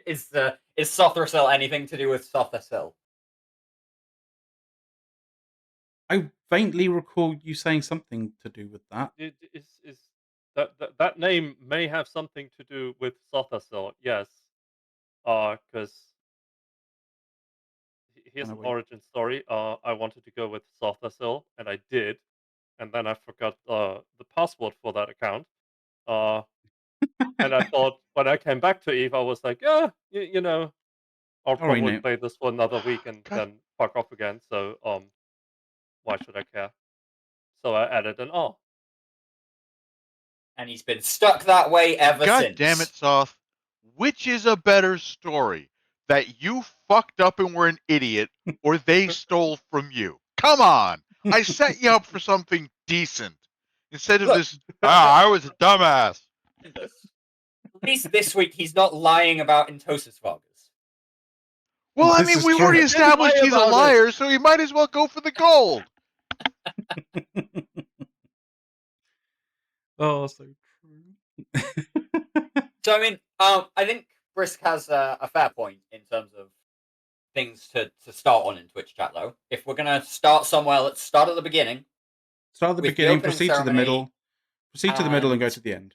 Is SoftSL anything to do with SoftSL? I faintly recall you saying something to do with that. That name may have something to do with SoftSL, yes. Because here's an origin story. I wanted to go with SoftSL, and I did, and then I forgot the password for that account. And I thought when I came back to Eve, I was like, yeah, you know, I'll probably play this for another week and then fuck off again. So why should I care? So I added an R. And he's been stuck that way ever since. God damn it, Soft. Which is a better story? That you fucked up and were an idiot, or they stole from you? Come on! I set you up for something decent. Instead of this, I was a dumbass. At least this week he's not lying about Intosys Vargas. Well, I mean, we've already established he's a liar, so he might as well go for the gold. Oh, so true. So, I mean, I think Brisk has a fair point in terms of things to start on in Twitch chat, though. If we're going to start somewhere, let's start at the beginning. Start at the beginning, proceed to the middle. Proceed to the middle and go to the end.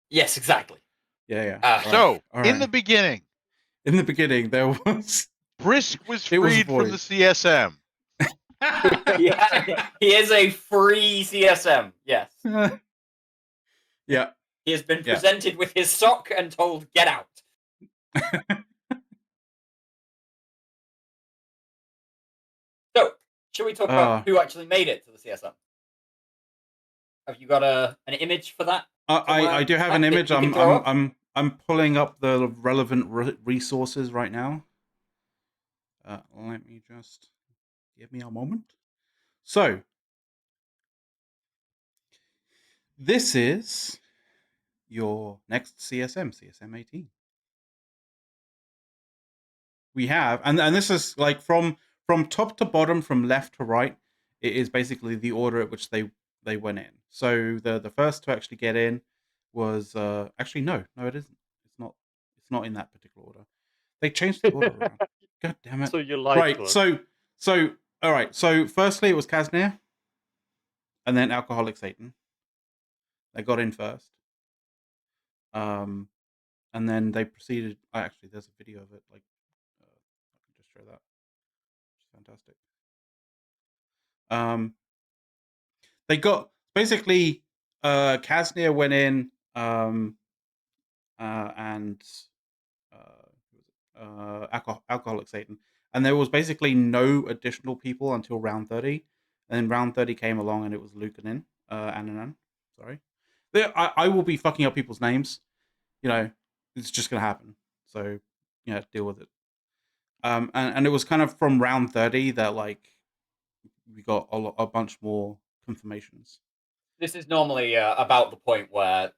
Yes, exactly. Yeah. In the beginning. In the beginning, there was... Brisk was freed from the CSM. Yeah, he is a free CSM, yes. Yeah. He has been presented with his sock and told, get out. So, should we talk about who actually made it to the CSM? Have you got an image for that? I do have an image. I'm pulling up the relevant resources right now. Let me just give me a moment. So, this is your next CSM 18. We have, and this is like from top to bottom, from left to right. It is basically the order at which they went in. So the first to actually get in was actually no, it isn't. It's not in that particular order. They changed the order around. God damn it! So you like right? So all right. So firstly, it was Kaznia, and then Alcoholic Satan. They got in first. And then they proceeded. Actually, there's a video of it. Like, I can just show that. It's fantastic. They got basically Kaznia went in, and Alcoholic Satan, and there was basically no additional people until round 30. And then round 30 came along, and it was Lukanen, Ananan. Sorry, I will be fucking up people's names. You know, it's just gonna happen. So yeah, deal with it. And it was kind of from round 30 that like we got a bunch more confirmations. This is normally about the point where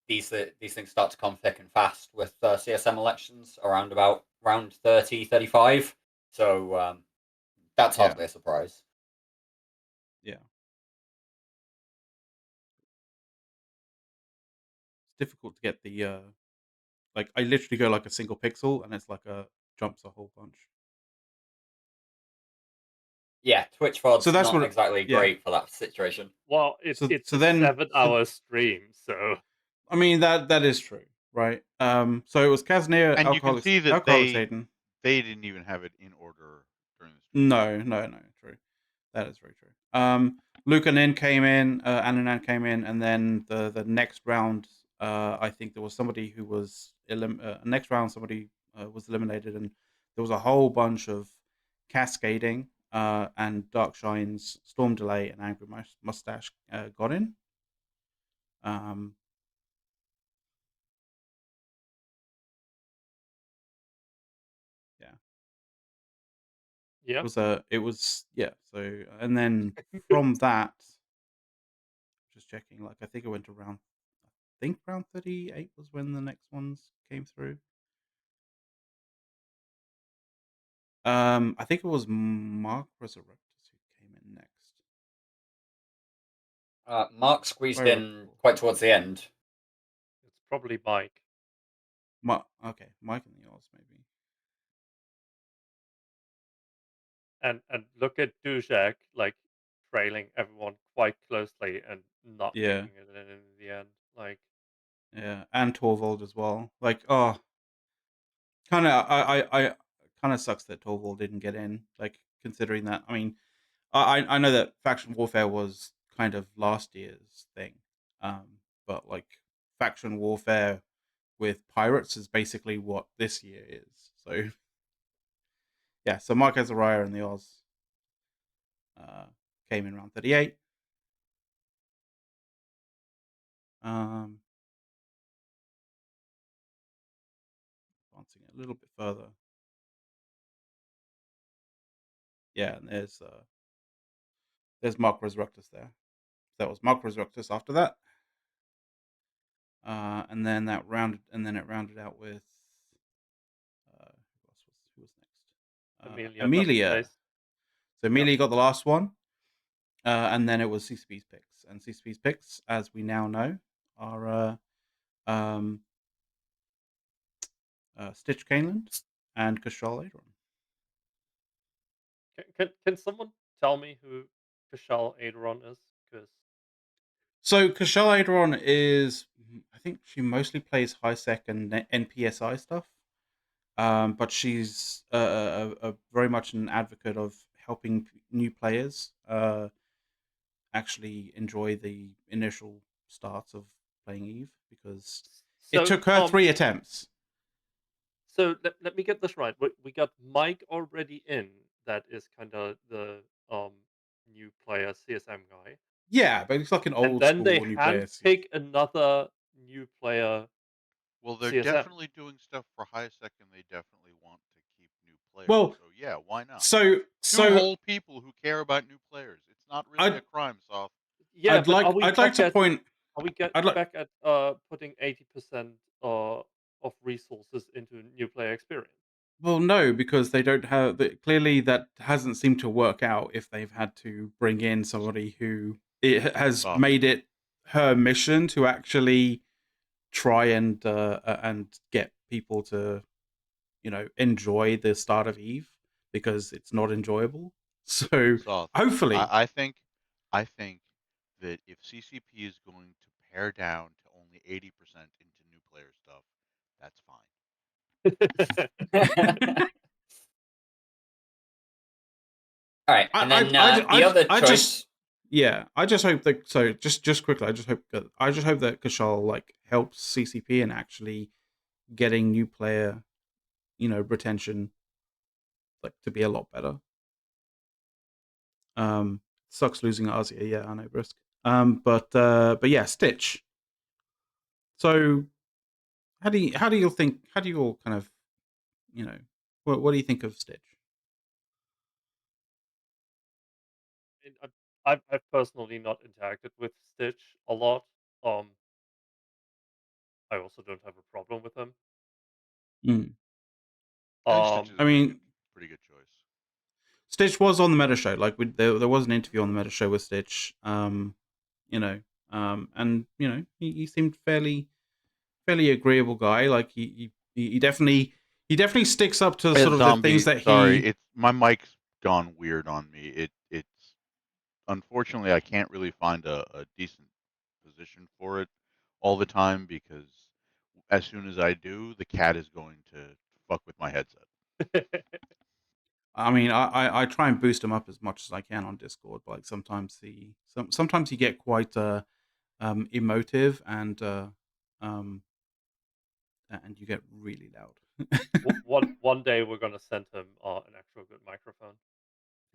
these things start to come thick and fast with CSM elections around about round 30, 35. So that's hardly a surprise. Yeah. It's difficult to get the like I literally go like a single pixel and it's like jumps a whole bunch. Yeah, Twitch VOD's So that's not what exactly great for that situation. Well, it's a 7-hour stream, so I mean that is true, right? So it was Casimir, And you can see that Hayden. they didn't even have it in order during the stream. No, true. That is very true. Luke and Nin came in, Ananan came in, and then the next round, I think there was somebody who was next round somebody was eliminated, and there was a whole bunch of cascading and Dark Shines, Storm Delay, and Angry Mustache got in. Yeah. It was so and then from that, just checking, like I think it went to round 38 was when the next ones came through. I think it was Mark Resurrectus who came in next. Mark squeezed in quite towards the end. It's probably Mike. Okay, Mike and the Oz maybe. And look at Duzak like trailing everyone quite closely and not making it in the end. Like and Torvald as well. Like I kind of sucks that Torvald didn't get in. Like considering that, I mean, I know that faction warfare was kind of last year's thing, but like faction warfare with pirates is basically what this year is. So yeah, so Mark Azariah and the Oz came in round 38. Advancing it a little bit further. Yeah, and there's Mark Resurrectus there. That was Mark Resurrectus after that. And then it rounded out with who was next? Amelia. So Amelia got the last one. And then it was CCP's picks. And CCP's picks, as we now know, are Stitch Caneland and Kashal Adron. Can someone tell me who Kashal Adron is? So Kashal Adron is, I think she mostly plays high sec and NPSI stuff, but she's very much an advocate of helping new players actually enjoy the initial starts of playing Eve because it took her 3 attempts. So let me get this right. We got Mike already in. That is kind of the new player CSM guy. Yeah, but it's like an old school new player. And then they pick another new player. Well, they're CSM. definitely doing stuff for high sec, and they definitely want to keep new players. Well, so yeah, why not? So two whole people who care about new players. It's not really a crime, Soft. Yeah, I'd like to point. Are we back at putting 80% of resources into new player experience? Well, no, because they don't have. Clearly, that hasn't seemed to work out if they've had to bring in somebody who it has made it her mission to actually try and get people to, enjoy the start of Eve because it's not enjoyable. So hopefully, I think that if CCP is going to pare down to only 80% into new player stuff, that's fine. All right, and then the other choice. I just hope that. So just quickly, I just hope that Kashal like helps CCP in actually getting new player, retention, like to be a lot better. Sucks losing Azia. Yeah, I know, Brisk. But yeah, Stitch. So How do you think? How do you all kind of, what do you think of Stitch? I've personally not interacted with Stitch a lot. I also don't have a problem with him. Mm. Stitch is I mean, pretty good choice. Stitch was on the Meta Show. Like there was an interview on the Meta Show with Stitch. And he seemed fairly agreeable guy. Like he definitely sticks up to sort of the things that sorry, he. it's my mic's gone weird on me. It's unfortunately I can't really find a decent position for it all the time because as soon as I do, the cat is going to fuck with my headset. I mean, I try and boost him up as much as I can on Discord. But like sometimes he get quite emotive and you get really loud. One day we're gonna send him an actual good microphone.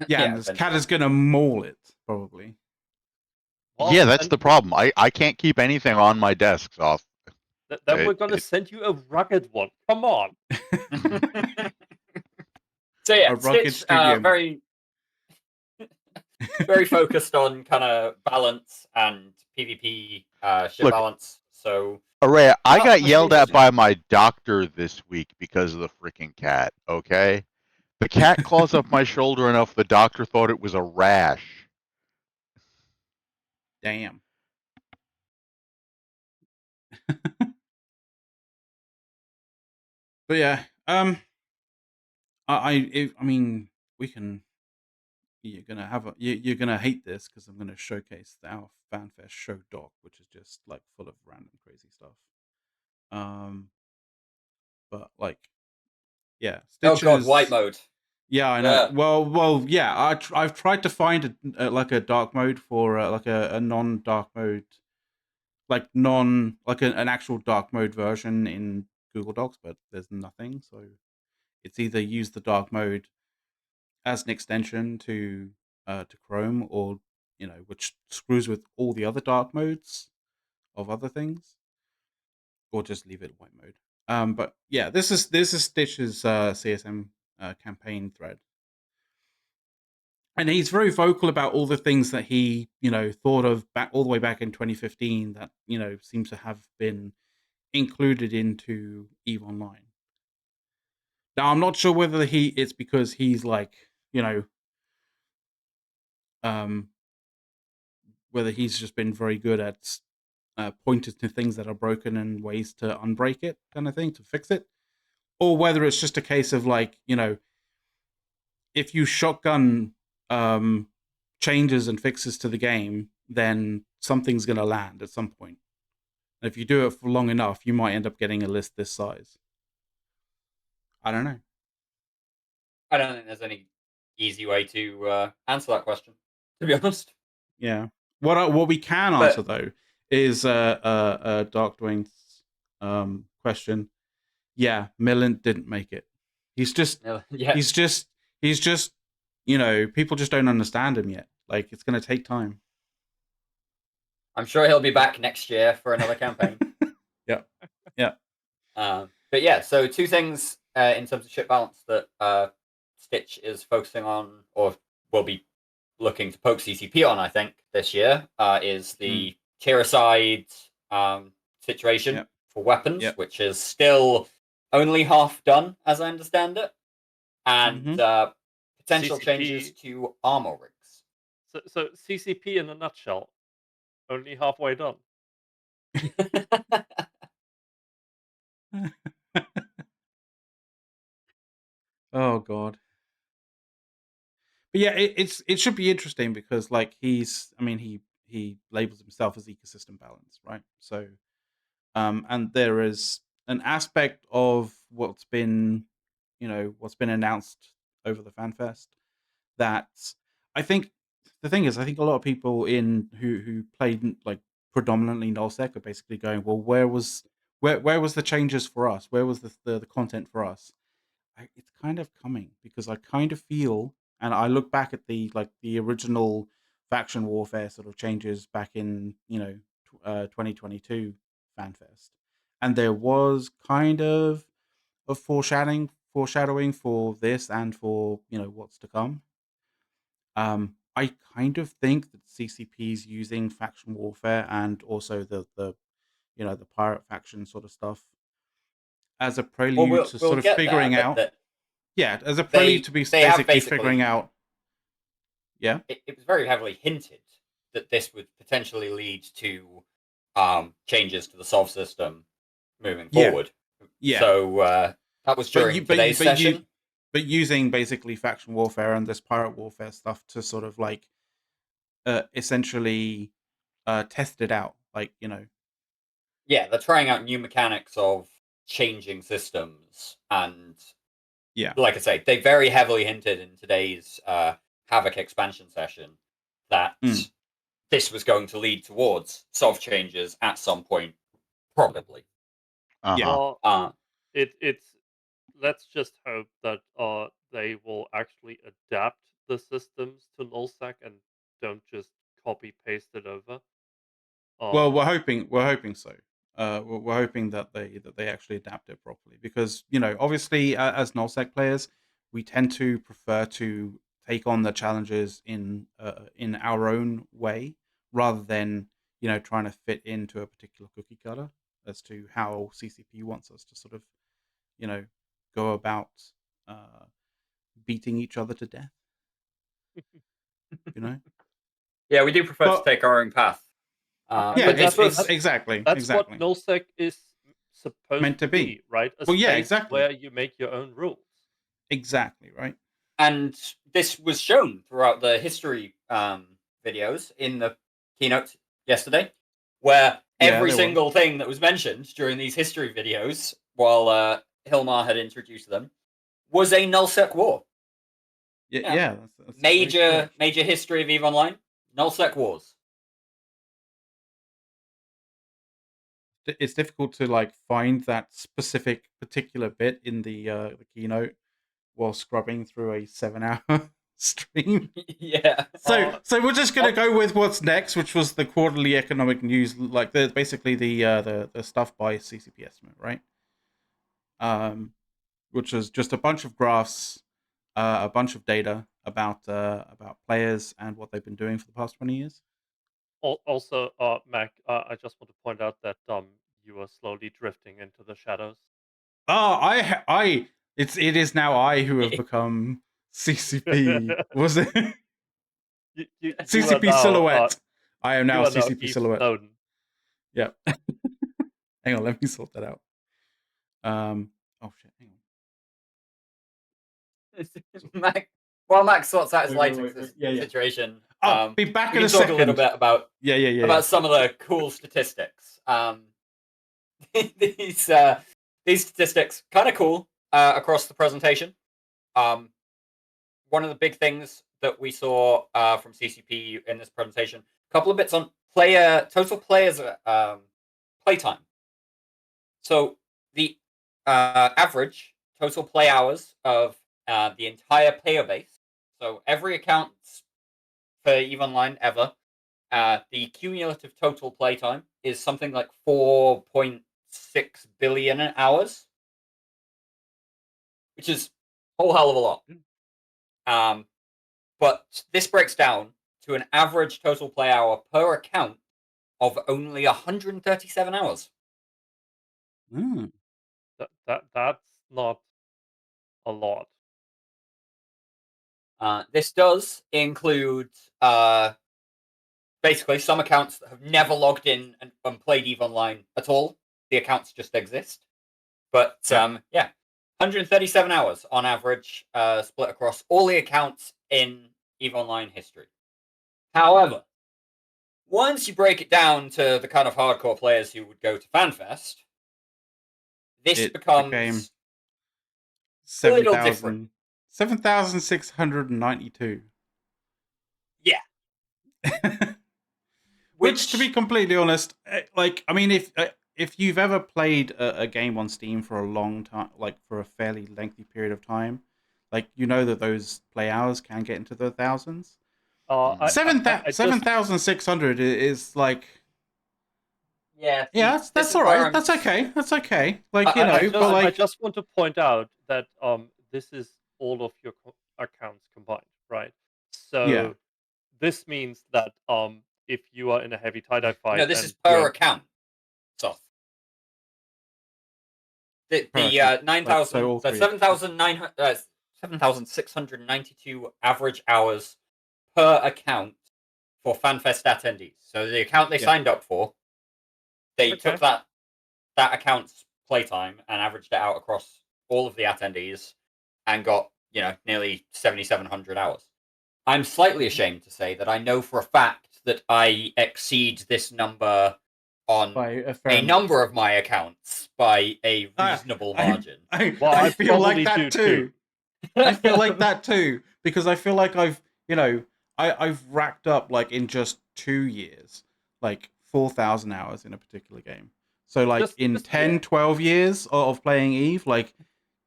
Yeah, and this cat is gonna maul it probably. Well, yeah, that's the problem. I can't keep anything on my desks off. Then we're gonna send you a rugged one. Come on. So yeah, A rugged Stitch studio mic. very very focused on kind of balance and PvP ship Look, balance. So Araya, I got that's yelled at interesting. by my doctor this week because of the freaking cat. Okay, the cat claws up my shoulder enough. The doctor thought it was a rash. Damn. But yeah, I mean, we can. You're gonna hate this because I'm gonna showcase our FanFest show doc, which is just like full of random crazy stuff. But like, yeah, Stitch Oh god, is, white mode. Yeah, I know. Well, yeah. I've tried to find like a dark mode for like a non-dark mode, like an actual dark mode version in Google Docs, but there's nothing. So it's either use the dark mode as an extension to Chrome, or which screws with all the other dark modes of other things, or just leave it white mode. But yeah, this is Stitch's CSM campaign thread, and he's very vocal about all the things that he thought of back all the way back in 2015 that seems to have been included into EVE Online. Now I'm not sure whether it's because he's like whether he's just been very good at pointing to things that are broken and ways to unbreak it, kind of thing, to fix it, or whether it's just a case of like if you shotgun changes and fixes to the game, then something's going to land at some point. And if you do it for long enough, you might end up getting a list this size. I don't know. I don't think there's any easy way to answer that question, to be honest. Yeah. What we can answer though is Dark Dwayne's question. Yeah, Millen didn't make it. He's just people just don't understand him yet. Like, it's going to take time. I'm sure he'll be back next year for another campaign. Yeah. But yeah, so two things in terms of ship balance that Stitch is focusing on, or will be looking to poke CCP on, I think, this year, is the tier-aside situation for weapons, which is still only half done, as I understand it, and potential CCP changes to armor rigs. So CCP in a nutshell, only halfway done. Oh god. But yeah, it should be interesting because like he labels himself as ecosystem balance, right? So and there is an aspect of what's been announced over the FanFest that I think the thing is, I think a lot of people who played like predominantly nullsec are basically going, well, where was the changes for us? Where was the content for us? It's kind of coming because I kind of feel, and I look back at the original faction warfare sort of changes back in 2022 FanFest, and there was kind of a foreshadowing for this and for what's to come. I kind of think that CCP's using faction warfare and also the the pirate faction sort of stuff as a prelude Well, to we'll sort of get there, figuring out. but Yeah, as a prelude to be they have basically figuring out. Yeah, it was very heavily hinted that this would potentially lead to changes to the solve system moving forward. Yeah. So that was during today's session. But using basically faction warfare and this pirate warfare stuff to sort of like essentially test it out, like Yeah, they're trying out new mechanics of changing systems, and like I say, they very heavily hinted in today's Havoc expansion session that this was going to lead towards solve changes at some point, probably. Well, it's let's just hope that they will actually adapt the systems to nullsec and don't just copy paste it over. Well, we're hoping so. We're hoping that they actually adapt it properly because obviously as nullsec players, we tend to prefer to take on the challenges in our own way rather than trying to fit into a particular cookie cutter as to how CCP wants us to sort of go about beating each other to death. Yeah, we do prefer to take our own path. Yeah, exactly. That's what nullsec is supposed meant to be, right? A well, yeah, space exactly. where you make your own rules. Exactly, right. And this was shown throughout the history videos in the keynote yesterday, where every single thing that was mentioned during these history videos, while Hilmar had introduced them, was a nullsec war. Yeah. That's major history of EVE Online, nullsec wars. It's difficult to like find that particular bit in the keynote while scrubbing through a 7-hour stream. Yeah. So we're just gonna go with what's next, which was the quarterly economic news, like basically the stuff by CCP estimate, right? Which was just a bunch of graphs, a bunch of data about players and what they've been doing for the past 20 years. Also, Mac, I just want to point out that you are slowly drifting into the shadows. Oh, it is now I who have become CCP. Was it CCP Silhouette? I am now CCP Silhouette. Snowden. Yep. Hang on, let me sort that out. Oh shit, hang on. While Max sorts out his lighting situation, I'll be back in a second. Talk a little bit about about some of the cool statistics. These statistics kind of cool across the presentation. One of the big things that we saw from CCP in this presentation, a couple of bits on total players playtime. So the average total play hours of the entire player base. So every account for EVE Online ever, the cumulative total playtime is something like 4.6 billion hours, which is a whole hell of a lot. But this breaks down to an average total play hour per account of only 137 hours. That's not a lot. This does include basically some accounts that have never logged in and played EVE Online at all. The accounts just exist. But 137 hours on average, split across all the accounts in EVE Online history. However, once you break it down to the kind of hardcore players who would go to FanFest, this becomes 7,692. Yeah. Which, to be completely honest, like, I mean, if you've ever played a game on Steam for a long time, like for a fairly lengthy period of time, like you know that those play hours can get into the thousands. 7,600 is like, Yeah, Yeah, this that's is all where right. I'm- That's okay. That's okay. Like I just want to point out that this is all of your accounts combined, right? So Yeah. this means that if you are in a heavy tie-dye fight, No, this is and per you're account. So the Per account. 9,000, all the three. 7,692 average hours per account for FanFest attendees. So the account they signed up for, they took that account's playtime and averaged it out across all of the attendees and got, nearly 7,700 hours. I'm slightly ashamed to say that I know for a fact that I exceed this number on a number of my accounts by a reasonable margin. I feel like that too. I feel like that too, because I feel like I've racked up, like, in just 2 years, like 4,000 hours in a particular game. So like in 10, 12 years of playing Eve, like,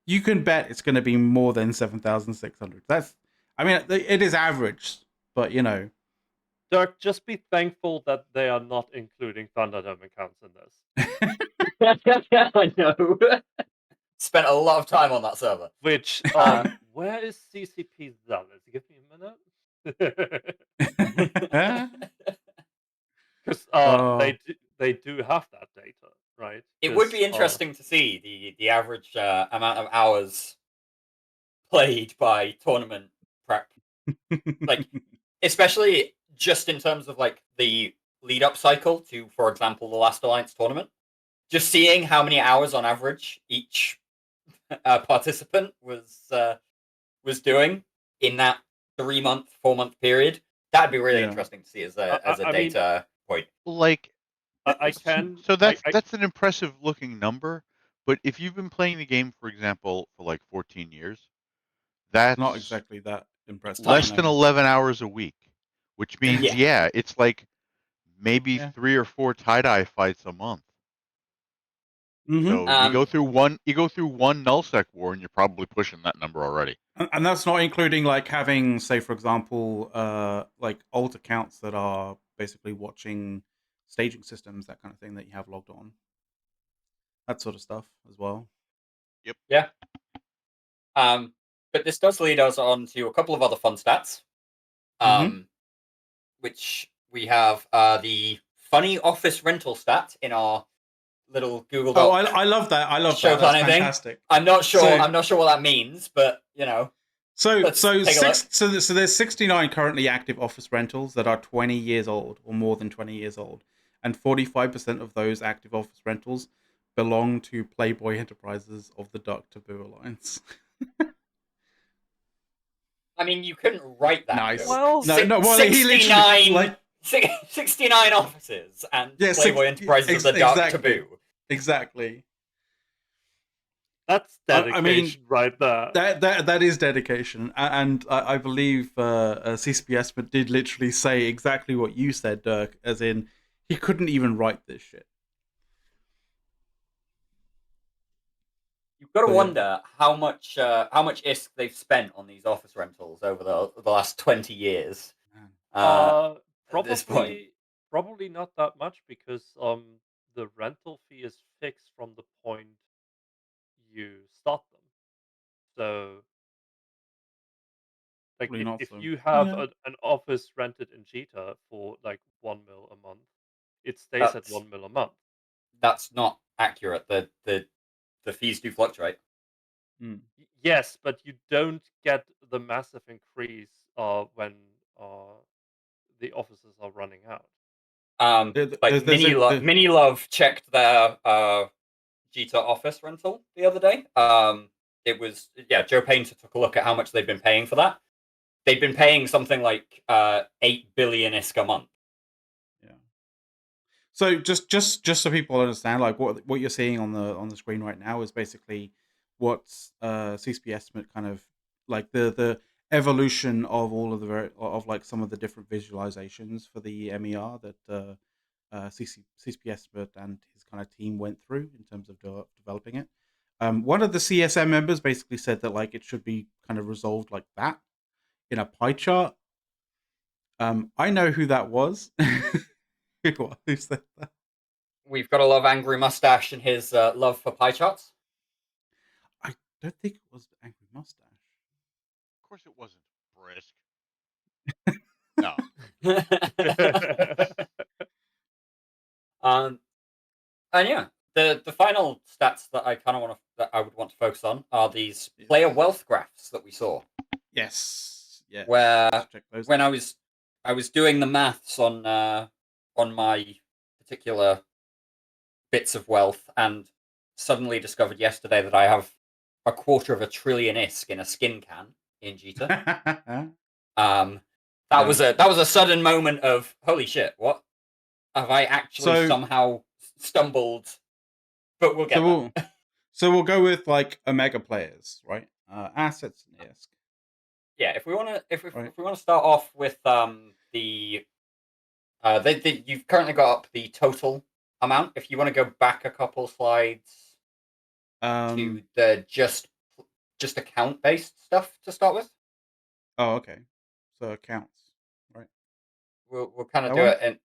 you can bet it's going to be more than 7,600. It is average, but Dirk, just be thankful that they are not including Thunderdome accounts in this. I know. Spent a lot of time on that server. Which, where is CCP Zealous? Give me a minute. Because they do have that data, right? It would be interesting to see the average amount of hours played by tournament prep, like, especially just in terms of like the lead up cycle to, for example, the Last Alliance tournament. Just seeing how many hours on average each participant was doing in that 3-month, 4-month period. That'd be really interesting to see as a data point. Like, I can. So that's an impressive looking number, but if you've been playing the game, for example, for like 14 years, that's not exactly that impressive. Less than 11 hours a week, which means Yeah. it's like maybe 3 or 4 tie-dye fights a month. So you go through one nullsec war, and you're probably pushing that number already. And that's not including, like, having, say, for example, like alt accounts that are basically watching staging systems, that kind of thing that you have logged on. That sort of stuff as well. Yep. Yeah. But this does lead us on to a couple of other fun stats. Which we have the funny office rental stat in our little Google Doc. Oh, I love that. I love show that. That's planning fantastic. thing. I'm not sure what that means, but So let's take a look. so there's 69 currently active office rentals that are 20 years old or more than 20 years old, and 45% of those active office rentals belong to Playboy Enterprises of the Dark Taboo Alliance. I mean, you couldn't write that. Nice. Well, he literally, like, 69 offices and Playboy Enterprises of the Dark Taboo. Exactly. That's dedication right there. That is dedication, and I believe CCPS did literally say exactly what you said, Dirk, as in he couldn't even write this shit. You've got to wonder how much ISK they've spent on these office rentals over the last 20 years. At this point. Probably not that much, because the rental fee is fixed from the point you start them. So, like, if you have an office rented in Jita for like 1 mil a month, it stays at 1 mil a month. That's not accurate. The fees do fluctuate. Yes, but you don't get the massive increase when the offices are running out. Like Mini Love checked their Jita office rental the other day. It was Joe Painter took a look at how much they've been paying for that. They've been paying something like 8 billion ISK a month. Yeah. So just so people understand, like, what you're seeing on the screen right now is basically what CCP estimate kind of like the evolution of all of like some of the different visualizations for the MER that CCP estimate and his kind of team went through in terms of developing it. One of the CSM members basically said that, like, it should be kind of resolved like that in a pie chart. I know who that was. Who said that? We've got to love Angry Mustache and his love for pie charts. I don't think it was Angry Mustache. Of course, it wasn't Brisk. No. And yeah, the final stats that I would want to focus on are these player wealth graphs that we saw. Yes. Yeah. Where when I was doing the maths on my particular bits of wealth, and suddenly discovered yesterday that I have 250 billion ISK in a skin can in Jita. That was a sudden moment of holy shit, what have I actually somehow stumbled? But we'll get there. So we'll go with like Omega players, right? Assets and ISK. Yeah, if we want to start off with you've currently got up the total amount. If you want to go back a couple slides to the just account based stuff to start with. Oh, okay. So accounts, right? We'll kind of do it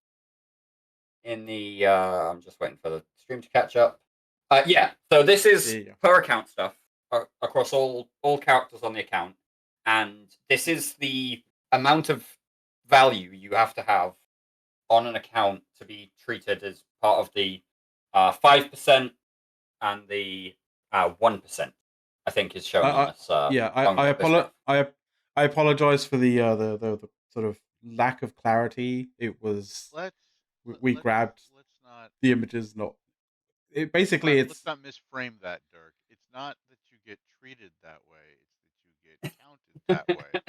in the. I'm just waiting for the stream to catch up. Yeah. So this is per account stuff across all characters on the account, and this is the amount of value you have to have on an account to be treated as part of the 5% and the 1%. I think is shown on this. I apologize for the sort of lack of clarity. It was we grabbed the images, not it. Basically, let's not misframe that, Dirk. It's not that you get treated that way; it's that you get counted that way.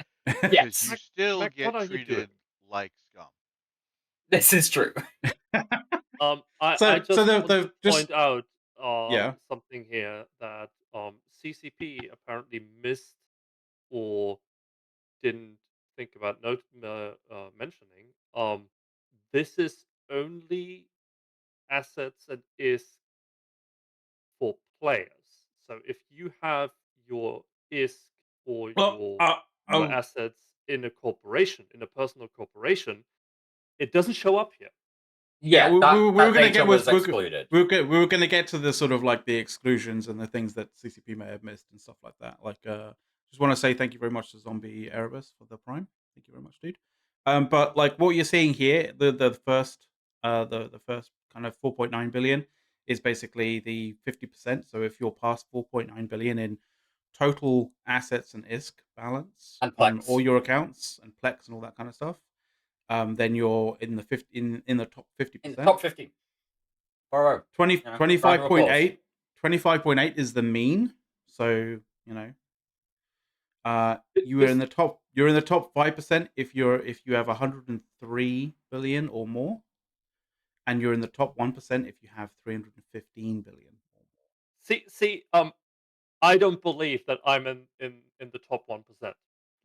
Because you still get treated like scum. This is true. I just want to point out something here that CCP apparently missed or didn't think about mentioning. This is only assets and is for players. So if you have your ISK or your assets in a corporation, in a personal corporation, it doesn't show up here. Yeah, we were going to get excluded. We were going to get to the sort of like the exclusions and the things that CCP may have missed and stuff like that. Like, just want to say thank you very much to Zombie Erebus for the Prime. Thank you very much, dude. But like what you're seeing here, the first kind of 4.9 billion is basically the 50%. So if you're past 4.9 billion in total assets and ISK balance on all your accounts and Plex and all that kind of stuff. Then you're in the in the top 50%. In the top 50. 25.8. 25.8 is the mean. So, you know, you're in the top 5% if you have 103 billion or more. And you're in the top 1% if you have 315 billion or more. See, I don't believe that I'm in the top 1%.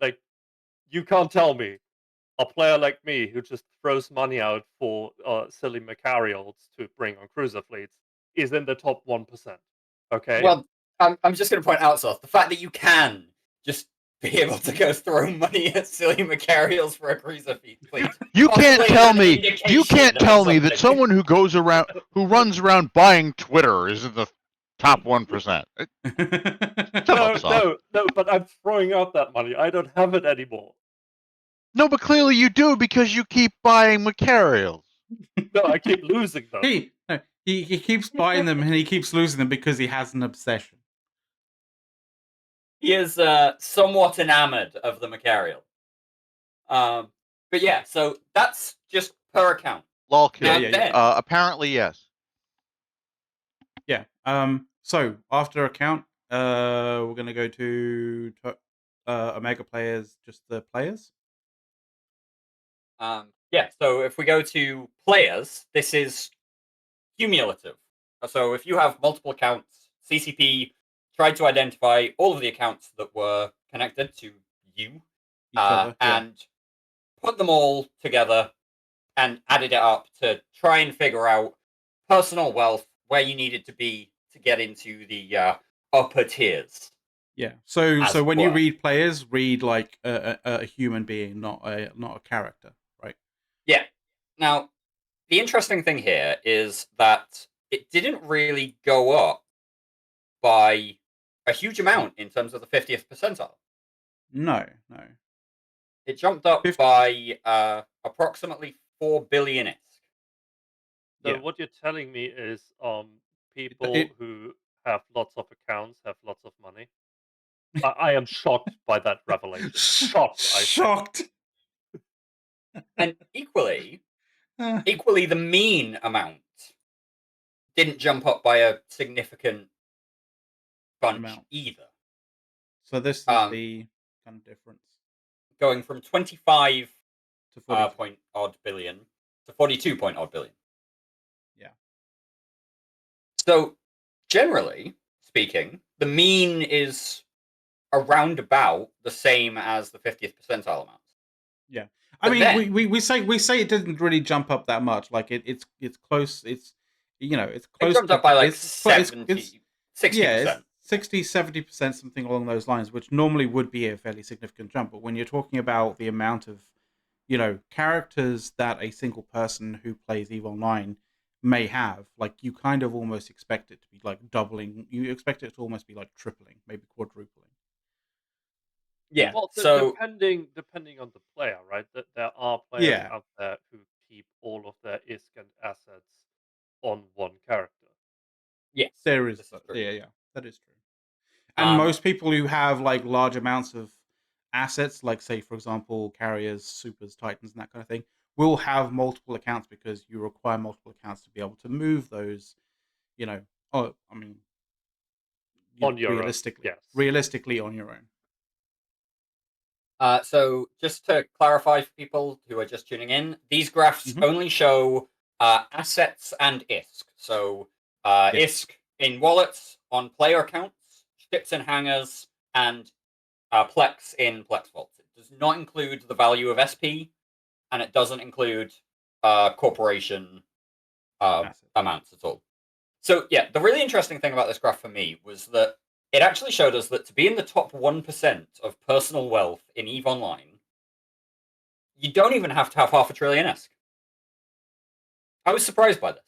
Like, you can't tell me a player like me who just throws money out for silly Macarials to bring on cruiser fleets is in the top 1%. Okay. Well, I'm just going to point out, Soth, the fact that you can just be able to go throw money at silly Macarials for a cruiser fleet. You can't tell me that someone who runs around buying Twitter is in the top 1%. No, but I'm throwing out that money. I don't have it anymore. No, but clearly you do because you keep buying Macarials. No, I keep losing them. He keeps buying them and he keeps losing them because he has an obsession. He is somewhat enamored of the Macarial. But yeah, so that's just per account. Lol, apparently, yes. Yeah. So after account, we're gonna go to Omega players, just the players. Yeah. So if we go to players, this is cumulative. So if you have multiple accounts, CCP tried to identify all of the accounts that were connected to you, and put them all together and added it up to try and figure out personal wealth where you needed to be to get into the upper tiers. Yeah. So when you read players, read like a human being, not a character, right? Yeah. Now, the interesting thing here is that it didn't really go up by a huge amount in terms of the 50th percentile. No. It jumped up by approximately 4 billion. So what you're telling me is people who have lots of accounts have lots of money. I am shocked by that revelation. Shocked, I say. Shocked. And equally, the mean amount didn't jump up by a significant bunch either. So this is the kind of difference. Going from 25 to 42. point odd billion to 42 point odd billion. Yeah. So generally speaking, the mean is around about the same as the 50th percentile amount. Yeah. I mean, we say it didn't really jump up that much. Like it's close. It's it's close. It jumped up by like 60%. Yeah, 60, 70%, something along those lines, which normally would be a fairly significant jump. But when you're talking about the amount of characters that a single person who plays EVE Online may have, like you kind of almost expect it to be like doubling. You expect it to almost be like tripling, maybe quadrupling. Yeah. Well, so depending on the player, right? That there are players out there who keep all of their ISK and assets on one character. Yes, there is. Yeah, that is true. And most people who have like large amounts of assets, like say for example carriers, supers, titans, and that kind of thing, will have multiple accounts because you require multiple accounts to be able to move those. On your realistically, own, yes. Realistically on your own. So just to clarify for people who are just tuning in, these graphs only show assets and ISK. So ISK in wallets, on player accounts, ships in hangars, and Plex in Plex vaults. It does not include the value of SP, and it doesn't include corporation amounts at all. So yeah, the really interesting thing about this graph for me was that it actually showed us that to be in the top 1% of personal wealth in EVE Online, you don't even have to have half a trillion ISK. I was surprised by this.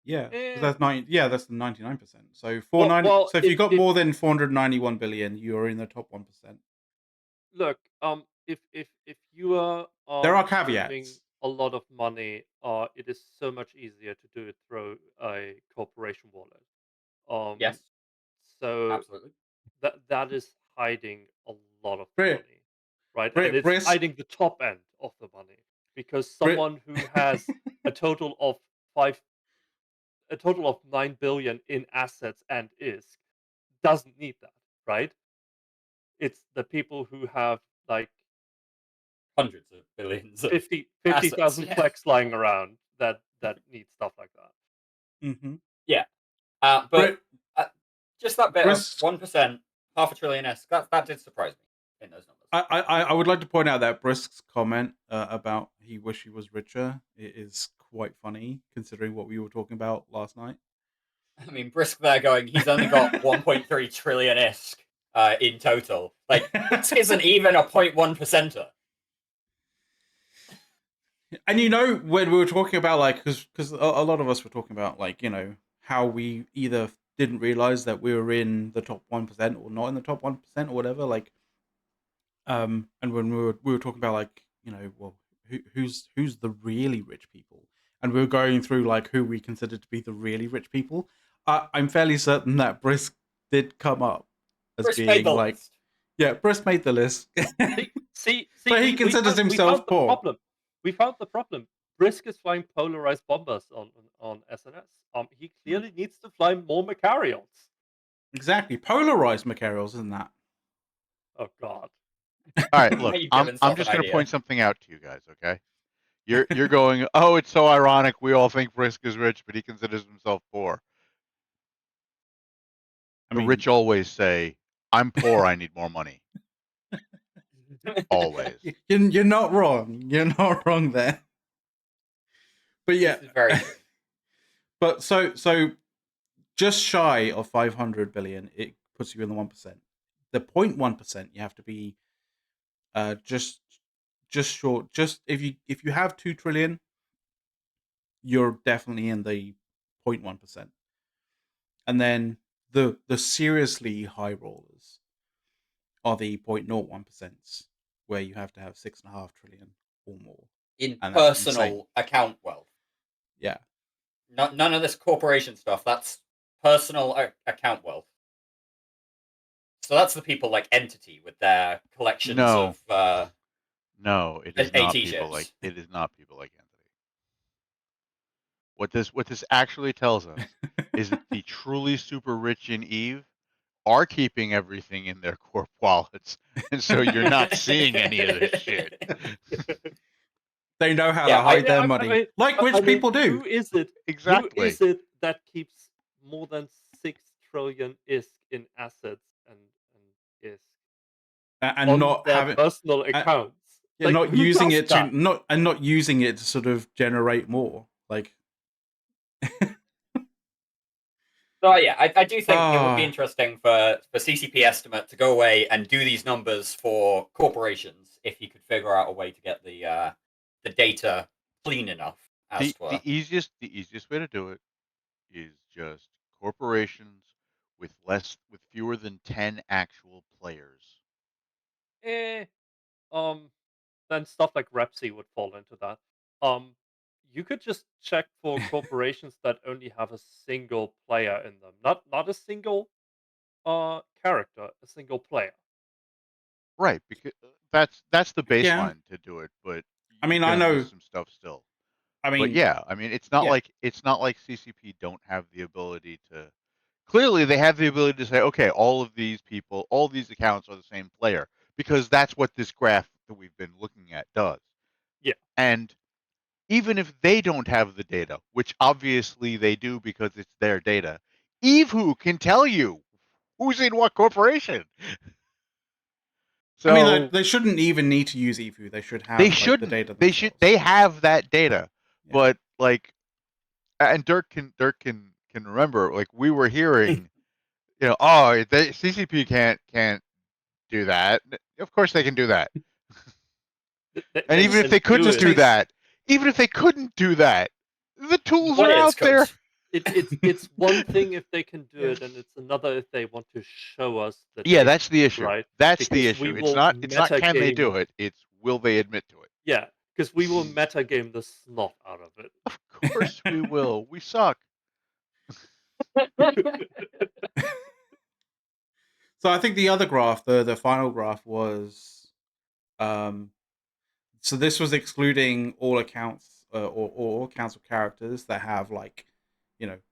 Yeah, that's that's the 99%. So so if you got more than 491 billion, you are in the top 1%. Look, if you are there are caveats. A lot of money, it is so much easier to do it through a corporation wallet. Yes. So absolutely. That is hiding a lot of Brit, money, right? Brit, and it's hiding the top end of the money because someone who has a total of 9 billion in assets and ISK doesn't need that, right? It's the people who have like hundreds of billions of 50,000 Plex lying around that need stuff like that. Yeah. But just that bit of 1%, half a trillion ISK, that did surprise me in those numbers. I would like to point out that Brisk's comment about he wish he was richer is quite funny considering what we were talking about last night. I mean, Brisk there going, he's only got 1.3 trillion ISK in total. Like, this isn't even a 0.1%er. And when we were talking about like, because a lot of us were talking about like, how we either didn't realize that we were in the top 1% or not in the top 1% or whatever, like, and when we were talking about like, well, who's the really rich people, and we were going through like who we considered to be the really rich people. I'm fairly certain that Brisk did come up as Brisk being made the like, list. Yeah, Brisk made the list. See, but he considers himself poor. We found the problem. Brisk is flying polarized bombers on SNS. He clearly needs to fly more Macarials. Exactly, polarized Macarials, isn't that? Oh God. All right, look, I'm just going to point something out to you guys, okay? You're going, oh, it's so ironic. We all think Brisk is rich, but he considers himself poor. The rich always say, I'm poor, I need more money. Always. You're not wrong. You're not wrong there. But yeah. This is very true. But so just shy of 500 billion, it puts you in the 1%. The 0.1%, you have to be just just short. Just if you have 2 trillion, you're definitely in the 0.1%. And then the seriously high rollers are the 0.01%, where you have to have 6.5 trillion or more. In And that's insane. personal account wealth. Yeah. None of this corporation stuff. That's personal account wealth. So that's the people like Entity with their collections of no, it is not AT people like ships. it is not people like Entity. What this actually tells us is that the truly super rich in Eve are keeping everything in their corp wallets, and so you're not seeing any of this shit. They know how to hide their money, like rich people do. Who is it? Exactly. Who is it that keeps more than 6 trillion ISK in assets and ISK and on not their having personal accounts? Yeah, Like, not who using does it that? to not using it to sort of generate more. Like, So yeah, I do think it would be interesting for CCP Estimate to go away and do these numbers for corporations if you could figure out a way to get the data clean enough. The easiest way to do it is just corporations with fewer than 10 actual players. Then stuff like Repsy would fall into that. You could just check for corporations that only have a single player in them, not a single character, a single player. Right, because that's the baseline to do it, but I mean, you're I gonna know. miss some stuff still. I mean, but yeah, I mean, it's not like CCP don't have the ability to. Clearly, they have the ability to say, okay, all of these people, all these accounts are the same player, because that's what this graph that we've been looking at does. Yeah. And even if they don't have the data, which obviously they do because it's their data, EveWho can tell you who's in what corporation. So, I mean, they shouldn't even need to use EVU. They should have the data themselves. They have that data, but like, and Dirk can remember, like, we were hearing, CCP can't do that. Of course they can do that. And even if they couldn't do that, the tools are out there. It's one thing if they can do it, and it's another if they want to show us that. Yeah, that's the issue. Right? That's the issue. It's not can they do it? It's will they admit to it? Yeah, because we will metagame the snot out of it. Of course we will. We suck. So I think the other graph, the final graph was, so this was excluding all accounts or accounts of characters that have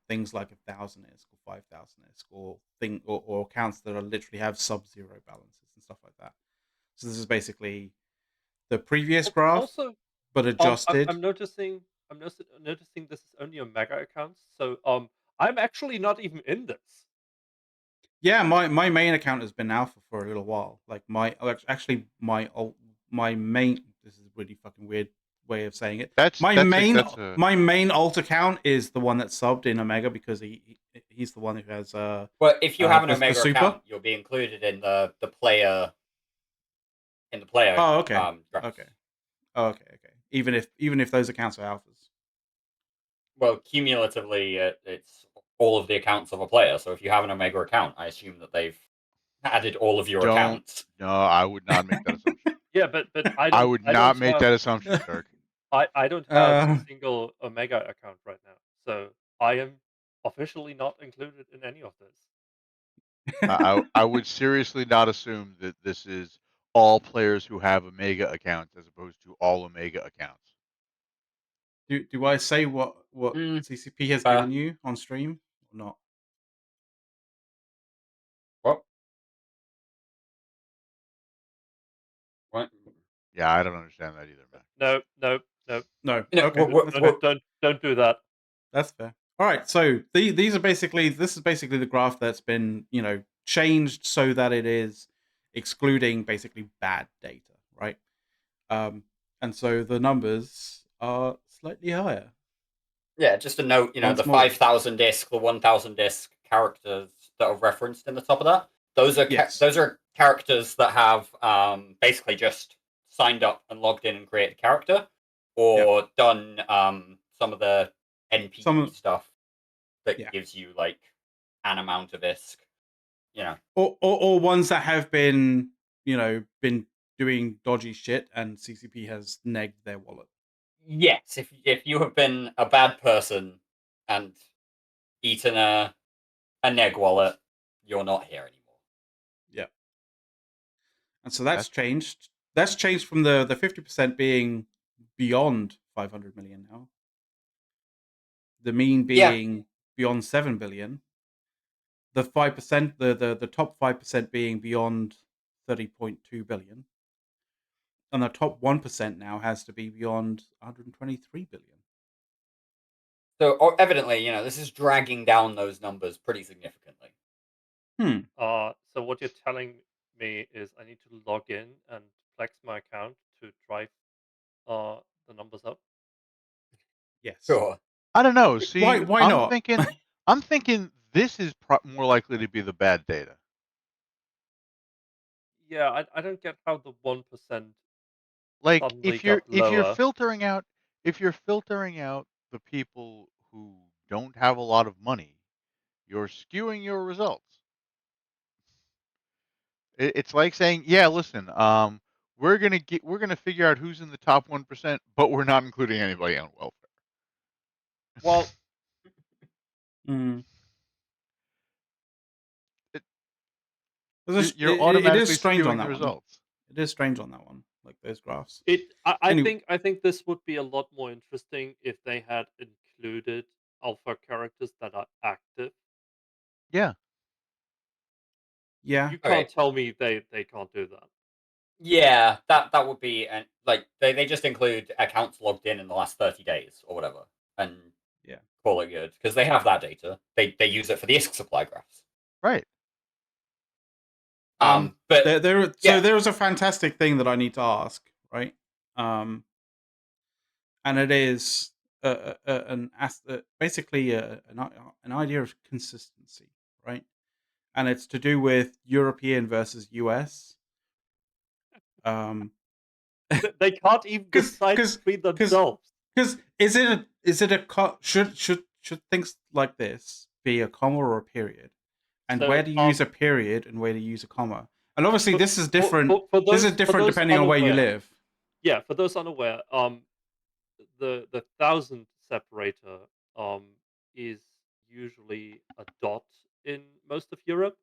things like 1,000 ISK or 5,000 ISK or accounts that are literally have sub-zero balances and stuff like that. So this is basically the previous graph, also, but adjusted. I'm noticing this is only on mega accounts. So I'm actually not even in this. Yeah, my main account has been alpha for a little while. Like my main. This is a really fucking weird way of saying it. My main alt account is the one that's subbed in Omega because he's the one who has. Well, if you have an Omega account, you'll be included in the player. In the player. Oh, okay. Okay. Even if those accounts are alphas. Well, cumulatively, it's all of the accounts of a player. So if you have an Omega account, I assume that they've added all of your accounts. No, I would not make that assumption. Yeah, but I would not make that assumption, Dirk. I don't have a single Omega account right now, so I am officially not included in any of this. I would seriously not assume that this is all players who have Omega accounts as opposed to all Omega accounts. Do I say what CCP has given you on stream or not? What? Yeah, I don't understand that either, man. No. Okay. Don't do that. That's fair. All right. So this is basically the graph that's been changed so that it is excluding basically bad data, right? And so the numbers are slightly higher. Yeah, just a note, the 5,000 ISK, the 1,000 ISK characters that are referenced in the top of that. Those are characters that have basically just signed up and logged in and created a character, or done some of the NPC stuff that gives you like an amount of ISK, you know, or ones that have been doing dodgy shit and CCP has negged their wallet. Yes, if you have been a bad person and eaten a neg wallet, you're not here anymore. Yeah. And so that's changed. That's changed from the 50% being beyond 500 million now. The mean being beyond 7 billion. The 5%, the top 5% being beyond 30.2 billion. And the top 1% now has to be beyond 123 billion. So evidently, this is dragging down those numbers pretty significantly. So what you're telling me is I need to log in and flex my account to drive the numbers up? Yes. Sure. I don't know. See, why I'm not? I'm thinking this is more likely to be the bad data. Yeah, I don't get how the 1% Like suddenly if you're got lower. filtering out the people who don't have a lot of money, you're skewing your results. It's like saying, yeah, listen, we're gonna figure out who's in the top 1%, but we're not including anybody on welfare. Well, You're it automatically is strange on skewing that the one. results. It is strange on that one, like those graphs. I think this would be a lot more interesting if they had included alpha characters that are active. Yeah. Yeah. You can't tell me they can't do that. Yeah, that would be like they just include accounts logged in the last 30 days or whatever, and call it good because they have that data. They use it for the ISK supply graphs. Right. But so there was a fantastic thing that I need to ask, right? And it is basically an idea of consistency, right? And it's to do with European versus US. They can't even decide between themselves. Because should things like this be a comma or a period? And So, where do you use a period and where do you use a comma? And obviously this is different. This is different depending on where you live. Yeah, for those unaware, the 1000 separator is usually a dot in most of Europe.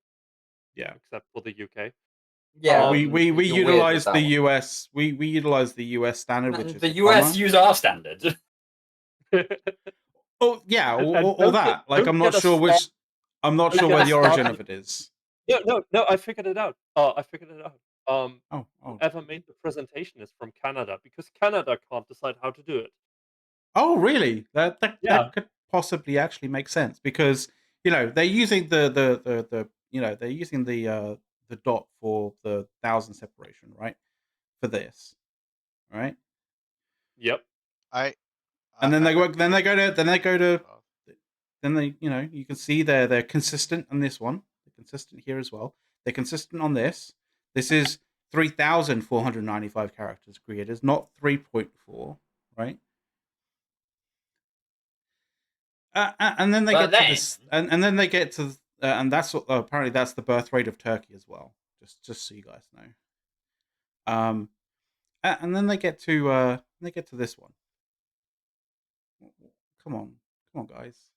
Yeah, except for the UK. Yeah, we utilize the US. We utilize the US standard, which is the US use our standard. Oh yeah, all that. Like I'm not sure which. I'm not sure where the origin of it is. No. I figured it out. Whoever made the presentation is from Canada because Canada can't decide how to do it. Oh really? That could possibly actually make sense because they're using the they're using the dot for the 1000 separation, right? For this, right? Yep. And then they you can see they're consistent on this one. They're consistent here as well. They're consistent on this. This is 3,495 characters creators, not 3.4, right? And then they get to this, and then they get to, and that's apparently that's the birth rate of Turkey as well. Just so you guys know. And then they get to this one. Come on, guys.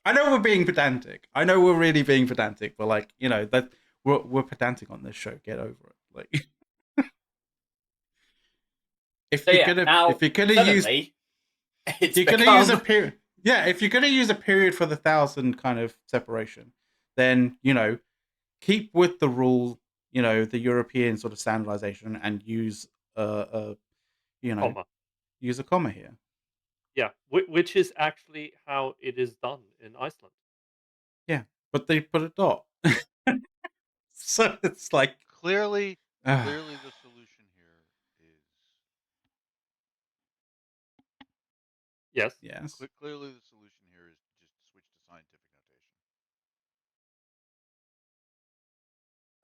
I know we're being pedantic. I know we're really being pedantic, but like that we're pedantic on this show. Get over it. Like if you're gonna use a period, if you're gonna use a period for the 1000 kind of separation, then keep with the rule, the European sort of standardization, and use comma. Use a comma here. Yeah, which is actually how it is done in Iceland. Yeah, but they put a dot. So it's like clearly the solution here is yes. Clearly the solution here is just to switch to scientific notation.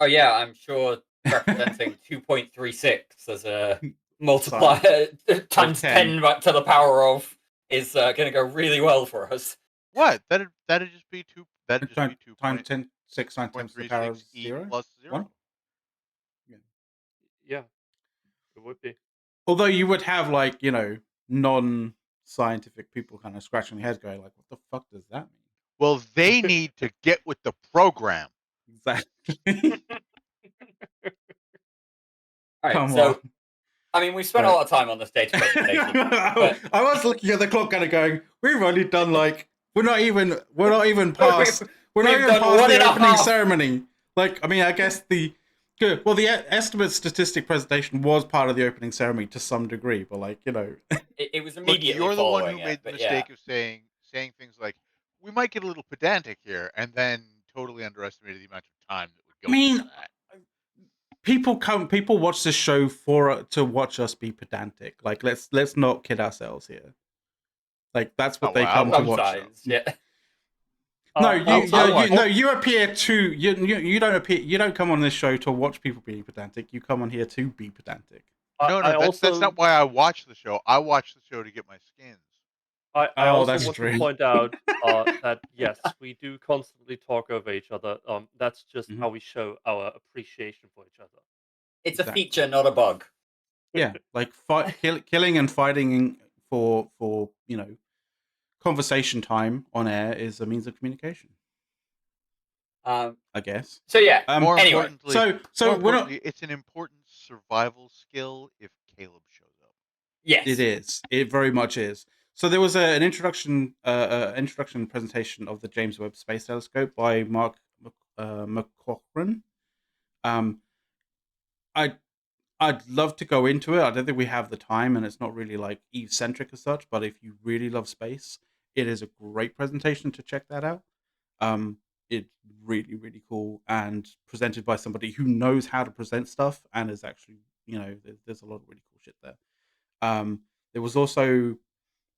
Oh yeah, I'm sure representing 2.36 as a multiplier times 10 back to the power of is going to go really well for us. What? That'd just be 2. That'd just be 2 times 10, 6 times 10 to the power of 0 plus 0. 1. Yeah, it would be. Although you would have like non-scientific people kind of scratching their heads, going like, "What the fuck does that mean?" Well, they need to get with the program. Exactly. All right, Come so on. I mean, we spent a lot of time on this data presentation. But I was looking at the clock, kind of going, "We've only done like we're not even past the opening ceremony." Like, I mean, I guess the estimate statistic presentation was part of the opening ceremony to some degree, but like it was immediately. Look, you're the one who it, made the mistake of saying things like, "We might get a little pedantic here," and then totally underestimated the amount of time that would go into that. People watch this show to watch us be pedantic. Like, let's not kid ourselves here. Like, that's what they come to watch. Yeah. No, you appear to you don't come on this show to watch people being pedantic. You come on here to be pedantic. No, that's not why I watch the show. I watch the show to get my skins. I also want to point out that yes, we do constantly talk over each other. That's just how we show our appreciation for each other. It's a feature, not a bug. Yeah, like killing and fighting for conversation time on air is a means of communication. I guess. So yeah. More anyway, importantly, it's an important survival skill if Caleb shows up. Yes, it is. It very much is. So there was an introduction presentation of the James Webb Space Telescope by Mark McCaughrean. I'd love to go into it. I don't think we have the time, and it's not really like Eve-centric as such. But if you really love space, it is a great presentation to check that out. It's really, really cool and presented by somebody who knows how to present stuff and is actually, there's a lot of really cool shit there. There was also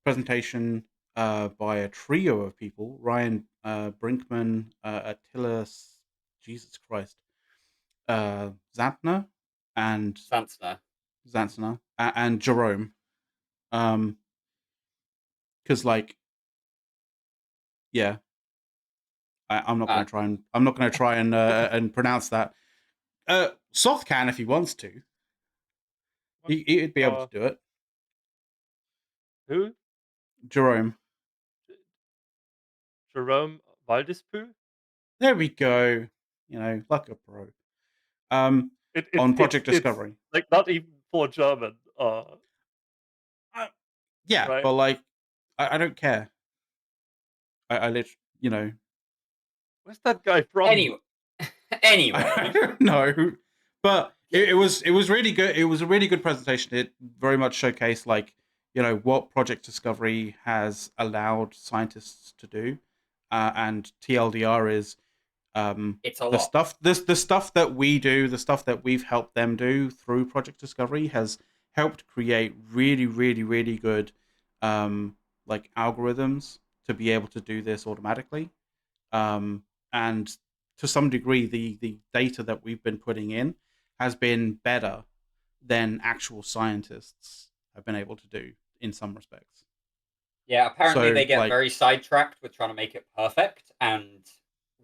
presentation by a trio of people: Ryan Brinkman, Attila, Jesus Christ, Zantner, and Zantzner, and Jerome. Because I'm not going to try and pronounce that. Soth can if he wants to. He'd be able to do it. Who? Jerome Waldispu? There we go. Like a pro. On Project Discovery. It's, like, not even for German. Yeah, right? But like, I don't care. I literally, Where's that guy from? Anyway. I don't know. But it was really good. It was a really good presentation. It very much showcased what Project Discovery has allowed scientists to do. And TLDR is it's a the lot. The stuff that we do, the stuff that we've helped them do through Project Discovery has helped create really, really, really good algorithms to be able to do this automatically. And to some degree, the data that we've been putting in has been better than actual scientists have been able to do in some respects. Yeah, apparently they get very sidetracked with trying to make it perfect, and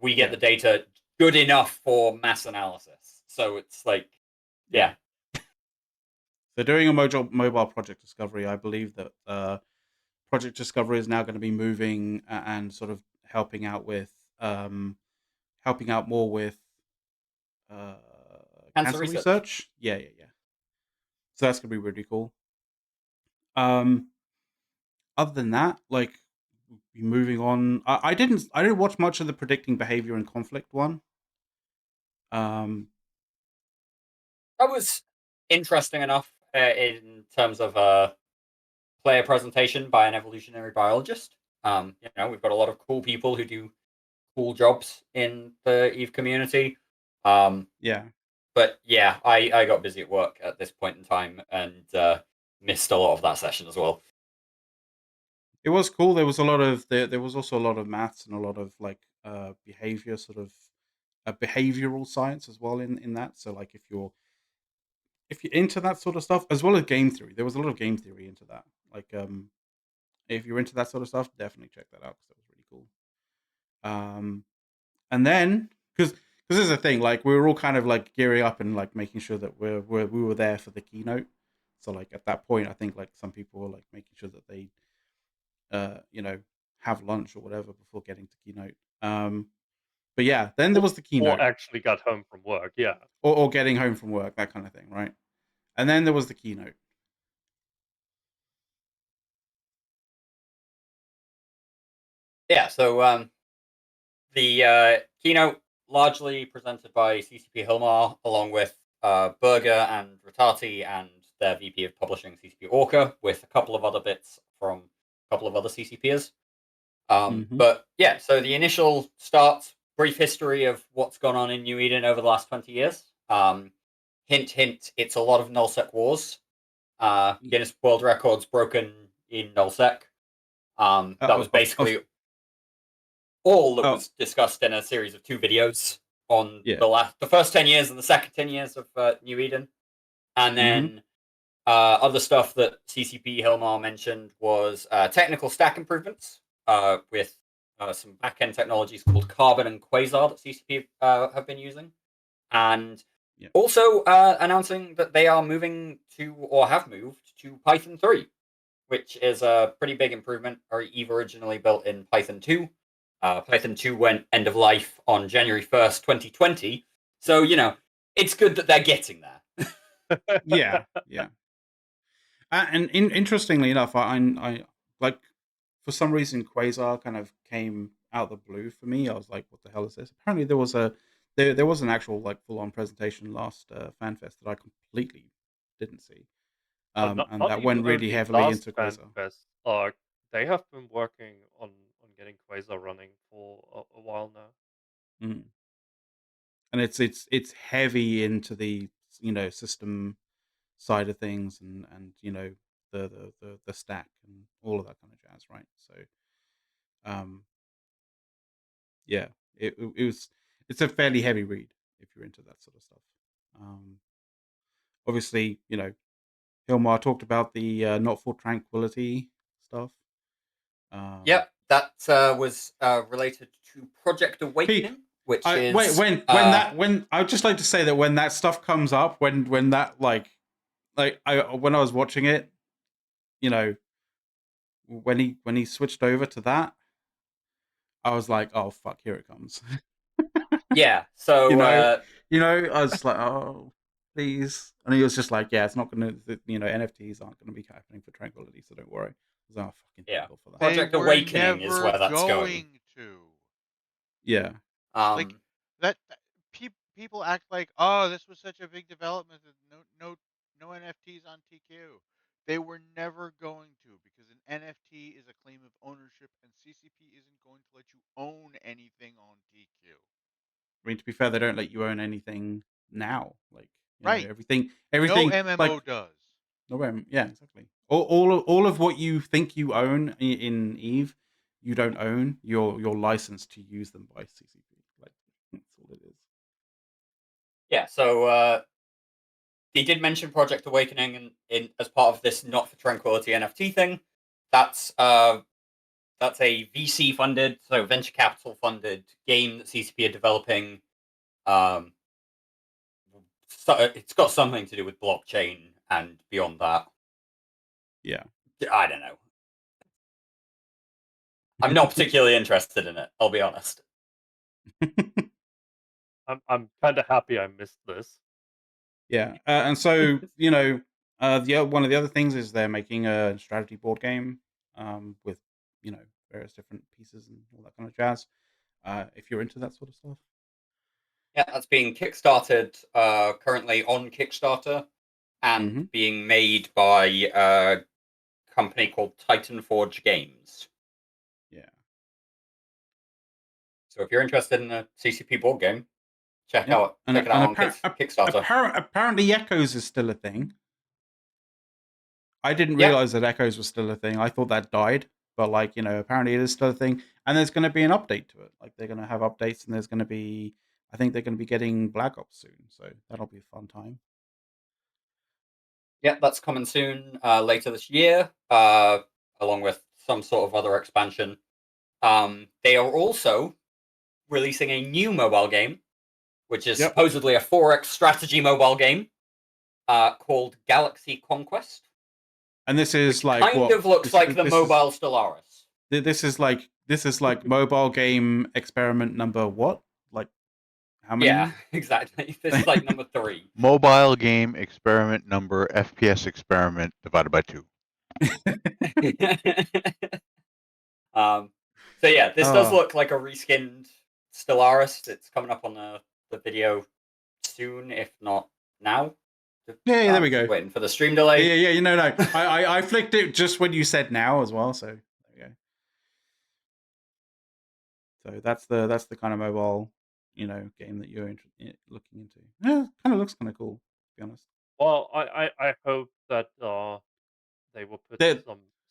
we get the data good enough for mass analysis. So it's yeah. So doing a mobile Project Discovery, I believe that Project Discovery is now going to be moving and sort of helping out more with cancer research. Yeah. So that's going to be really cool. Other than that, moving on, I didn't watch much of the predicting behavior and conflict one. That was interesting enough in terms of a player presentation by an evolutionary biologist. We've got a lot of cool people who do cool jobs in the EVE community. Yeah. But yeah, I got busy at work at this point in time and missed a lot of that session as well. It was cool. There was also a lot of maths and a lot of behavior sort of a behavioral science as well in that. So like if you're into that sort of stuff, as well as game theory, there was a lot of game theory into that. Like if you're into that sort of stuff, definitely check that out because that was really cool. And then because this is the thing, like we were all kind of like gearing up and like making sure that we were there for the keynote. So like at that point, I think like some people were like making sure that they have lunch or whatever before getting to keynote. But yeah, then there was the keynote. Or actually got home from work, yeah. Or getting home from work, that kind of thing, right? And then there was the keynote. Yeah, so the keynote largely presented by CCP Hilmar, along with Berger and Ratati and their VP of Publishing, CCP Orca, with a couple of other bits from a couple of other CCPers. But yeah, so the initial start, brief history of what's gone on in New Eden over the last 20 years. Hint, hint, it's a lot of nullsec wars. Guinness World Records broken in nullsec. That was basically all that was discussed in a series of 2 videos on the first 10 years and the second 10 years of New Eden. And then other stuff that CCP Hilmar mentioned was technical stack improvements with some back-end technologies called Carbon and Quasar that CCP have been using. And also announcing that they are moving to, or have moved to, Python 3, which is a pretty big improvement. Eve originally built in Python 2. Python 2 went end of life on January 1st, 2020. So, it's good that they're getting there. yeah. And interestingly enough, I like, for some reason, Quasar kind of came out of the blue for me. I was like, what the hell is this? Apparently there was there was an actual like full-on presentation last FanFest that I completely didn't see. And that went really heavily into Quasar. FanFest, they have been working on getting Quasar running for a while now. And it's heavy into the system side of things and the stack and all of that kind of jazz, right? So yeah, it's a fairly heavy read if you're into that sort of stuff. Obviously, Hilmar talked about the Not for Tranquility stuff. Yep, that was related to Project Awakening, which is when I'd just like to say that when that stuff comes up, when that when I was watching it, when he switched over to that, I was like, oh fuck, here it comes. Yeah, so I was just like, oh please, and he was just like, yeah, it's not gonna, NFTs aren't gonna be happening for Tranquility, so don't worry. I was like, oh, fucking thankful for that. Project Awakening is where that's going. Yeah. Like that people act like, oh, this was such a big development that no NFTs on TQ. They were never going to, because an NFT is a claim of ownership, and CCP isn't going to let you own anything on TQ. I mean, to be fair, they don't let you own anything now. Like, right, everything. No MMO does. No, yeah, exactly. All of what you think you own in Eve, you don't own. You're licensed to use them by CCP. Like, that's all it is. Yeah. So he did mention Project Awakening in as part of this Not for Tranquility NFT thing. That's a VC funded, so venture capital funded game that CCP are developing. So it's got something to do with blockchain and beyond that. Yeah. I don't know. I'm not particularly interested in it, I'll be honest. I'm kind of happy I missed this. Yeah, and so one of the other things is they're making a strategy board game with various different pieces and all that kind of jazz. If you're into that sort of stuff. Yeah, that's being kickstarted currently on Kickstarter and being made by a company called Titan Forge Games. Yeah. So if you're interested in a CCP board game, check it out on Kickstarter. Apparently Echoes is still a thing. I didn't realize that Echoes was still a thing. I thought that died, but apparently it is still a thing. And there's going to be an update to it. Like, they're going to have updates, and there's going to be I think they're going to be getting Black Ops soon, so that'll be a fun time. Yeah, that's coming soon, later this year, along with some sort of other expansion. They are also releasing a new mobile game, which is supposedly a 4X strategy mobile game, called Galaxy Conquest. And this is like kind what of looks like the mobile Stellaris. This is like mobile game experiment number what? Like how many? Yeah, exactly. This is like number 3. Mobile game experiment number FPS experiment divided by 2. So yeah, this does look like a reskinned Stellaris. It's coming up on the video soon, if not now. Yeah, there we go. Waiting for the stream delay. Yeah. No. I flicked it just when you said now as well. So there we go. So that's the kind of mobile, game that you're looking into. Yeah, kind of looks kind of cool, to be honest. Well, I hope that they will put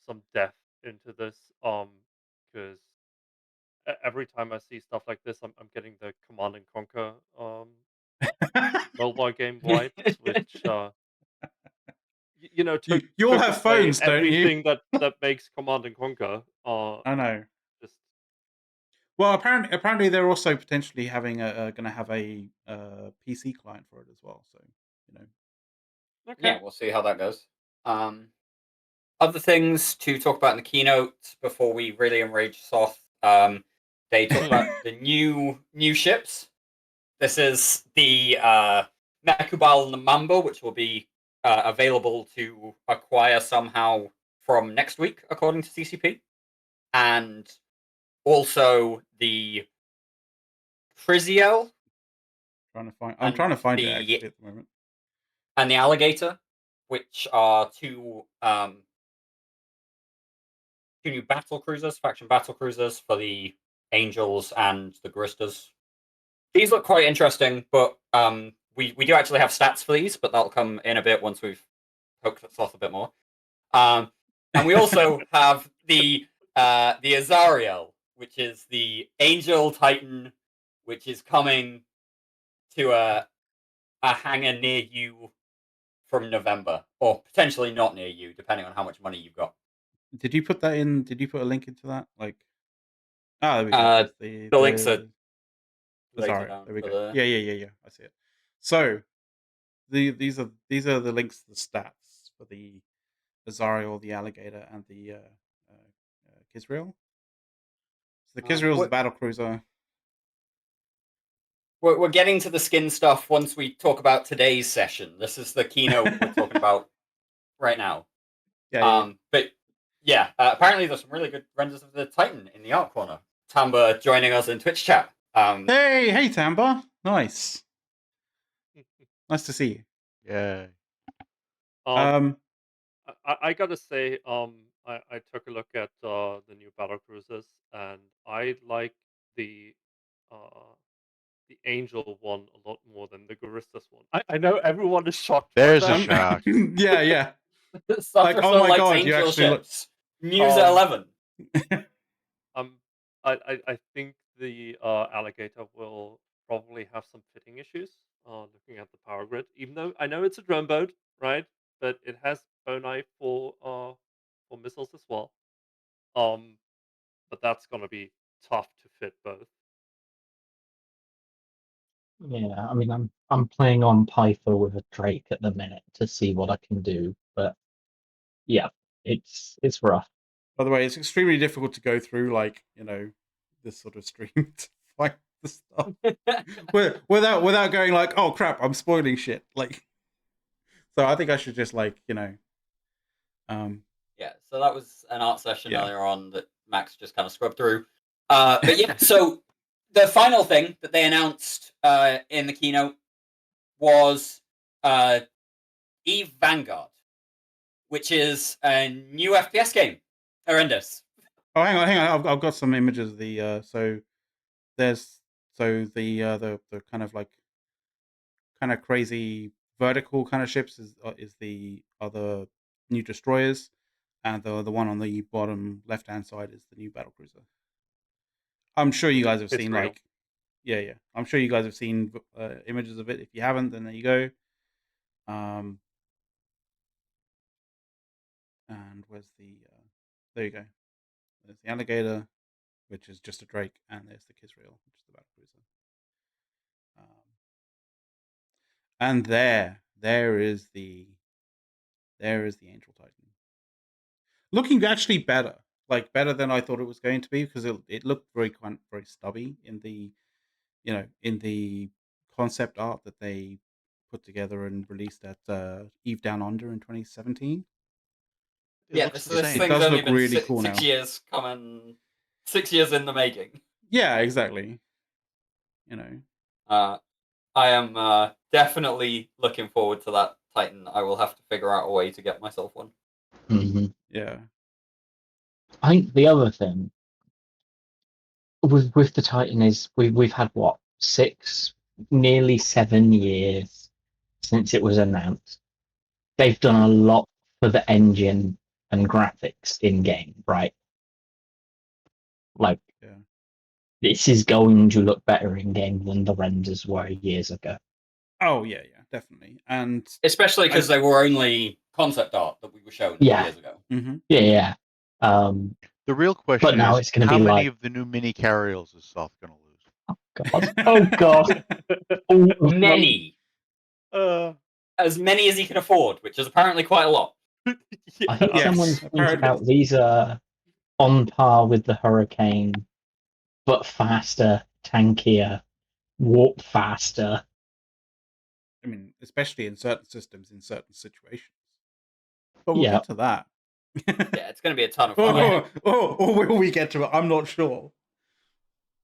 some depth into this, because every time I see stuff like this, I'm getting the Command and Conquer mobile game vibes, which you all took have away phones, don't you? everything that makes Command and Conquer. I know. Just Well, apparently they're also potentially having going to have a PC client for it as well. So Okay. Yeah, we'll see how that goes. Other things to talk about in the keynote before we really enrage Soth. They talk about the new ships. This is the Mekubal Namambo, which will be available to acquire somehow from next week, according to CCP, and also the Friziel. I'm trying to find it actually at the moment. And the Alligator, which are two new battle cruisers, faction battle cruisers for the Angels and the Guristas. These look quite interesting, but we do actually have stats for these, but that'll come in a bit once we've poked at Sloth a bit more. And we also have the Azariel, which is the Angel Titan, which is coming to a hangar near you from November, or potentially not near you, depending on how much money you've got. Did you put that in? Did you put a link into that? Like, there we go. The links are sorry. There we go. Yeah. I see it. So these are the links to the stats for the Azariel, the Alligator, and the Kisrael. So the Kisrael is the battle cruiser. We're getting to the skin stuff once we talk about today's session. This is the keynote we're talking about right now. Yeah. But yeah, apparently there's some really good renders of the Titan in the art corner. Tamba joining us in Twitch chat. Hey, Tamba. Nice. Nice to see you. Yeah. I gotta say, I took a look at the new battle cruisers, and I like the Angel one a lot more than the Guristas one. I know everyone is shocked. There's a shock. Yeah. Like, oh my god, you actually ships. News at 11. I think the Alligator will probably have some fitting issues. Looking at the power grid, even though I know it's a drone boat, right? But it has boni for missiles as well. But that's gonna be tough to fit both. Yeah, I mean, I'm playing on Python with a Drake at the minute to see what I can do, but yeah, it's rough. By the way, it's extremely difficult to go through, like, this sort of stream to find the stuff without going like, oh crap, I'm spoiling shit. Like, so I think I should just Yeah, so that was an art session earlier on that Max just kind of scrubbed through. But yeah, so the final thing that they announced in the keynote was Eve Vanguard, which is a new FPS game. Horrendous. Oh, hang on. I've got some images of the the kind of kind of crazy vertical kind of ships is the other new destroyers, and the one on the bottom left hand side is the new battle cruiser. I'm sure you guys have seen real. Yeah. I'm sure you guys have seen images of it. If you haven't, then there you go. And where's the? There you go. There's the alligator, which is just a drake, and there's the Kisrael, which is the battle cruiser. And there is the Angel Titan. Looking actually better, like better than I thought it was going to be, because it looked very stubby in the, in the concept art that they put together and released at Eve Down Under in 2017. Yeah, this thing's only been really cool 6 now. years coming, 6 years in the making. Yeah, exactly. I am definitely looking forward to that Titan. I will have to figure out a way to get myself one. Mm-hmm. Yeah. I think the other thing with the Titan is we've had what, nearly 7 years since it was announced. They've done a lot for the engine and graphics in game, right? Like, this is going to look better in game than the renders were years ago. Oh yeah, definitely, and especially because they were only concept art that we were shown years ago. Mm-hmm. Yeah. The real question but now is, it's going to how be many like, of the new mini carriers is South going to lose? Oh god. Many. As many as he can afford, which is apparently quite a lot. I think someone's pointed out these are on par with the Hurricane, but faster, tankier, warp faster. I mean, especially in certain systems, in certain situations. But we'll get to that. Yeah, it's going to be a ton of fun. Or will we get to it? I'm not sure.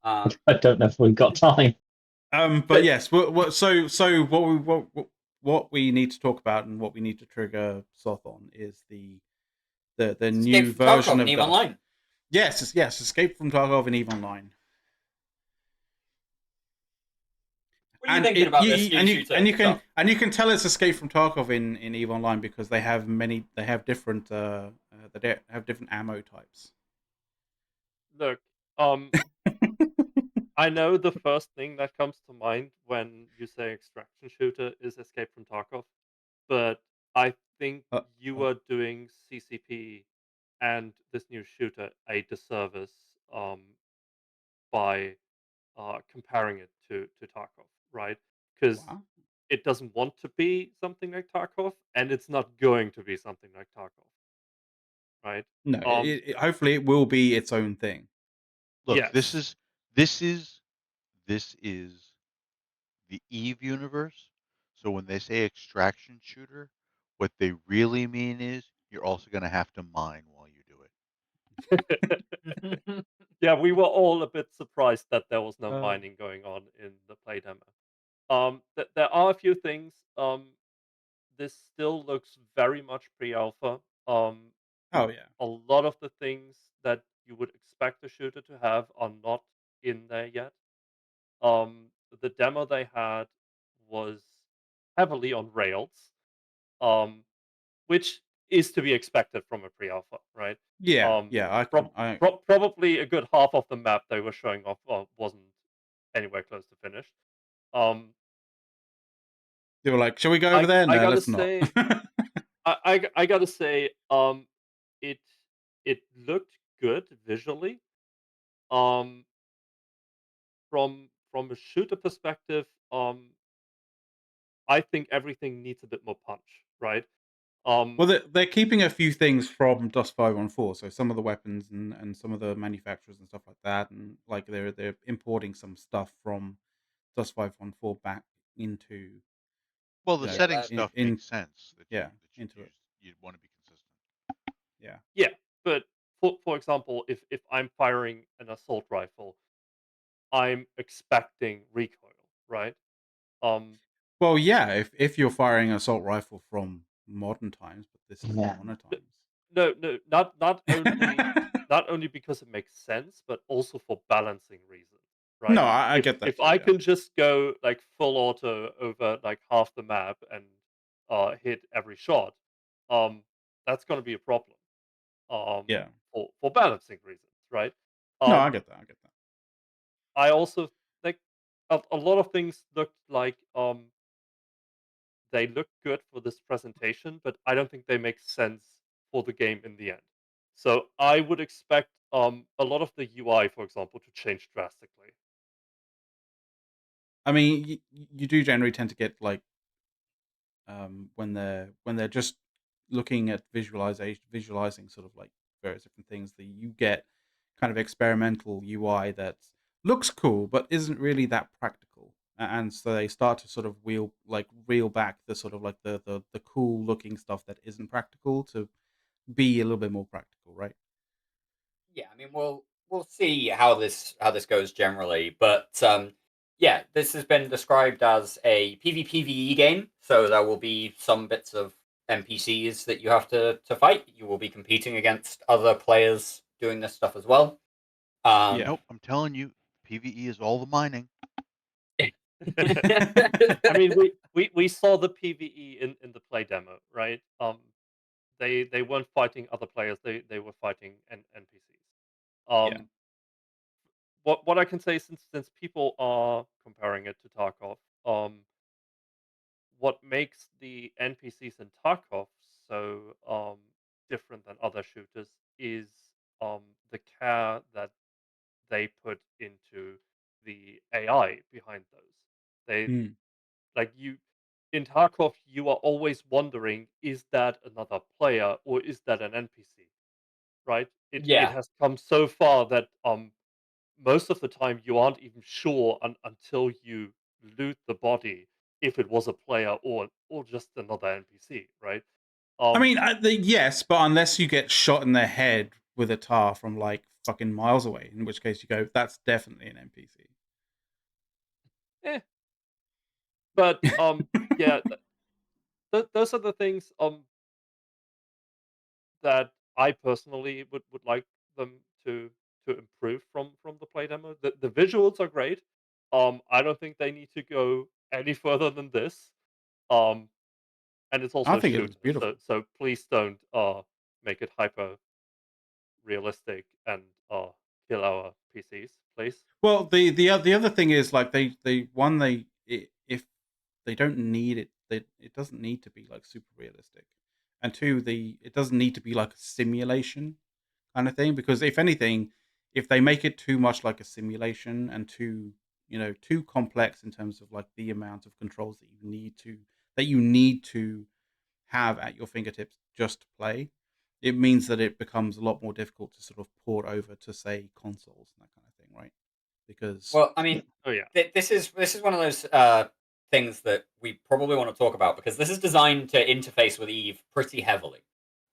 I don't know if we've got time. But yes, so what we need to talk about and what we need to trigger Soth on is the new version of EVE Online. Yes, Escape from Tarkov and EVE Online. What are you thinking about this new shooter? And you can tell it's Escape from Tarkov in EVE Online because they have different different ammo types. Look, I know the first thing that comes to mind when you say extraction shooter is Escape from Tarkov, but I think you are doing CCP and this new shooter a disservice by comparing it to Tarkov, right? Because it doesn't want to be something like Tarkov, and it's not going to be something like Tarkov, right? No, hopefully it will be its own thing. Look, yes. this is the EVE universe. So when they say extraction shooter, what they really mean is you're also going to have to mine while you do it. Yeah, we were all a bit surprised that there was no mining going on in the play demo. There are a few things. This still looks very much pre-alpha. Oh yeah. A lot of the things that you would expect a shooter to have are not in there yet. The demo they had was heavily on Rails, which is to be expected from a pre-alpha, right? Yeah, Probably a good half of the map they were showing off wasn't anywhere close to finished. They were like, "Shall we go over there?" No, let's not. I gotta say, it looked good visually. From a shooter perspective, I think everything needs a bit more punch, right? Well, they're keeping a few things from Dust 514, so some of the weapons and some of the manufacturers and stuff like that, and like they're importing some stuff from Dust 514 back into. Well, the setting stuff makes sense. Into it. You'd want to be consistent. Yeah. Yeah, but for example, if I'm firing an assault rifle, I'm expecting recoil, right? Well, yeah, if you're firing an assault rifle from modern times, but this is modern times. No, not only because it makes sense, but also for balancing reasons, right? No, I get that. If I can just go like full auto over like half the map and hit every shot, that's going to be a problem. For balancing reasons, right? No, I get that. I also like a lot of things looked like they look good for this presentation, but I don't think they make sense for the game in the end. So I would expect a lot of the UI, for example, to change drastically. I mean, you do generally tend to get like when they're just looking at visualizing sort of like various different things, that you get kind of experimental UI that looks cool but isn't really that practical. And so they start to sort of reel back the sort of like the cool looking stuff that isn't practical to be a little bit more practical, right? Yeah, I mean, we'll see how this goes generally, but yeah, this has been described as a PvPvE game, so there will be some bits of NPCs that you have to fight. You will be competing against other players doing this stuff as well. Nope, I'm telling you, PvE is all the mining. I mean, we saw the PvE in the play demo, right? They weren't fighting other players; they were fighting NPCs. Yeah. What I can say, since people are comparing it to Tarkov, what makes the NPCs in Tarkov so different than other shooters is the care that they put into the AI behind those. They Mm. like you in Tarkov, you are always wondering, is that another player or is that an NPC? Right? It Yeah. has come so far that most of the time you aren't even sure until you loot the body if it was a player or just another NPC, right? I mean, yes, but unless you get shot in the head with a tar from like fucking miles away, in which case you go, that's definitely an NPC. Eh. But yeah, those are the things that I personally would like them to improve from the play demo. The visuals are great. I don't think they need to go any further than this. And it's I also a think it looks shooter, beautiful. so please don't make it hyper realistic and kill our PCs, please. Well, the other thing is like if they don't need it, it doesn't need to be like super realistic, and two, it doesn't need to be like a simulation kind of thing, because if anything, if they make it too much like a simulation and too complex in terms of like the amount of controls that you need to have at your fingertips just to play, it means that it becomes a lot more difficult to sort of port over to, say, consoles and that kind of thing, right? Because Well, I mean, oh yeah, this is one of those things that we probably want to talk about because this is designed to interface with Eve pretty heavily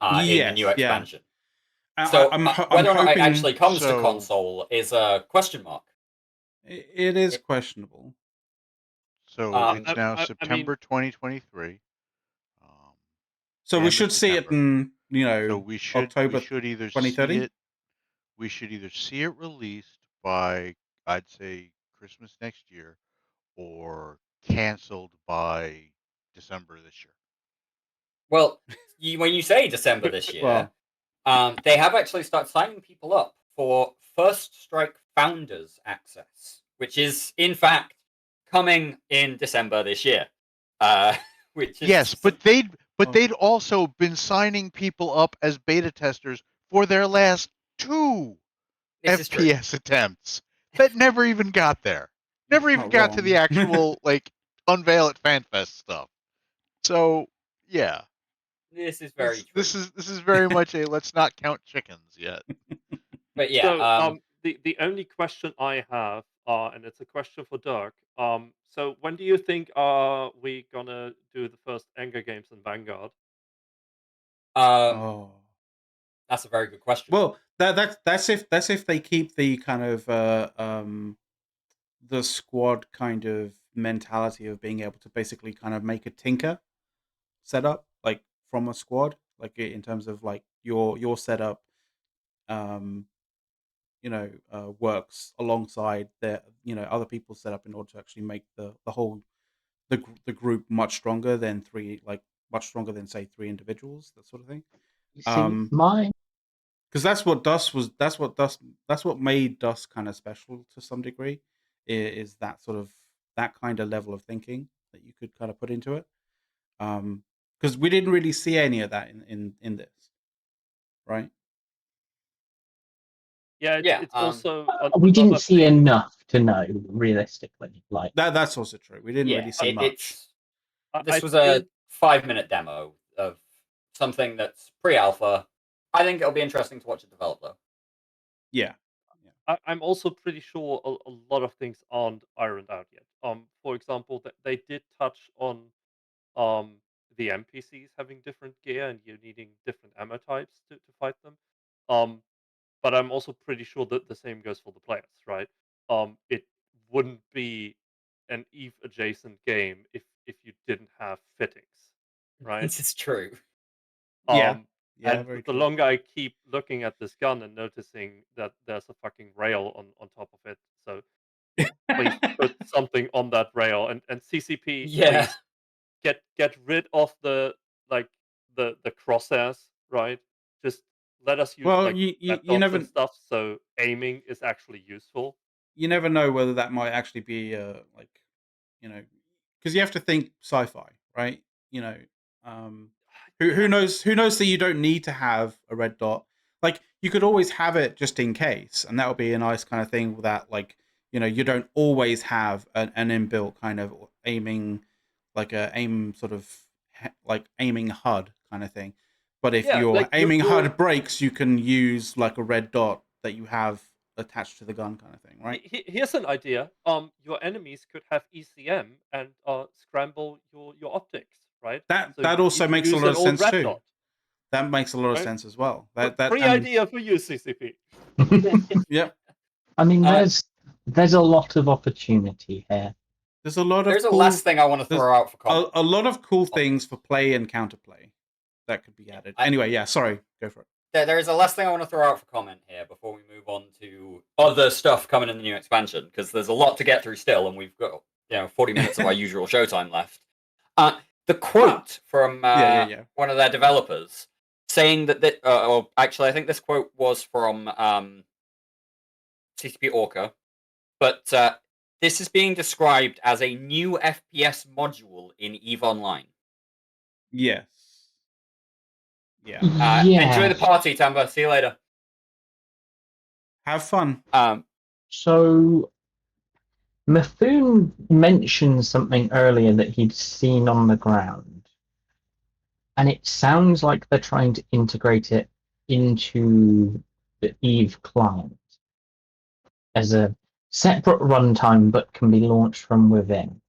in the new yes, yeah, expansion. So I'm whether or not it hoping actually comes to So- console is a question mark. it is questionable. So it's now I mean, September 2023. So we end of should see it September. in So we October should either 2030. see it. We should either see it released by, I'd say, Christmas next year, or canceled by December this year. Well, when you say December this year, they have actually started signing people up for First Strike Founders Access, which is in fact coming in December this year. Which is Yes, but they'd also been signing people up as beta testers for their last 2 This is true. FPS attempts that never even got there. Never even not got to the wrong. actual like unveil at FanFest stuff. So yeah, This is very true. this is very much a let's not count chickens yet. But yeah, so the only question I have, and it's a question for Dirk. So when do you think are we gonna do the first Anger games in Vanguard? Oh, that's a very good question. well, that's if they keep the kind of the squad kind of mentality of being able to basically kind of make a tinker setup like from a squad, like in terms of like your setup um works alongside their other people's setup in order to actually make the whole the group much stronger than much stronger than say 3 individuals, that sort of thing. You see, mine. Because that's what made Dust kind of special to some degree, is that sort of that kind of level of thinking that you could kind of put into it. Because we didn't really see any of that in this, right? Yeah, it's also we didn't another see thing. enough to know realistically. Like that's also true. We didn't really see much. This was a 5-minute demo of something that's pre-alpha. I think it'll be interesting to watch it develop, though. Yeah. I'm also pretty sure a lot of things aren't ironed out yet. For example, that they did touch on the NPCs having different gear and you needing different ammo types to fight them. But I'm also pretty sure that the same goes for the players, right? It wouldn't be an Eve adjacent game if you didn't have fittings, right? This is true. Yeah. And very the true. longer I keep looking at this gun and noticing that there's a fucking rail on top of it, so please put something on that rail. And CCP, Yeah. please get rid of the the crosshairs, right? Just let us use Well, like you red you dots never and stuff, so aiming is actually useful. you never know whether that might actually be like, you know, because you have to think sci-fi, right? You know, who knows that you don't need to have a red dot. Like you could always have it just in case, and that would be a nice kind of thing that, like, you know, you don't always have an inbuilt kind of aiming, like a aim sort of like aiming HUD kind of thing. But if Yeah, your like aiming HUD breaks, you can use like a red dot that you have attached to the gun kind of thing, right? Here's an idea. Your enemies could have ECM and scramble your optics, right? That So that also makes a use lot an of old sense red too. dot, That makes a lot of right? sense as well. Free idea for you, CCP. Yep. I mean, there's a lot of opportunity here. There's a lot of There's cool, a last thing I want to throw out for comment. a lot of cool things for play and counterplay that could be added. Anyway, yeah, sorry, go for it. There is a last thing I want to throw out for comment here before we move on to other stuff coming in the new expansion, because there's a lot to get through still, and we've got 40 minutes of our usual showtime left. The quote from one of their developers saying that, or actually, I think this quote was from CCP Orca, but this is being described as a new FPS module in EVE Online. Yes. Yeah. Enjoy the party, Tamba. See you later. Have fun. So Mifune mentioned something earlier that he'd seen on the ground, and it sounds like they're trying to integrate it into the EVE client as a separate runtime, but can be launched from within.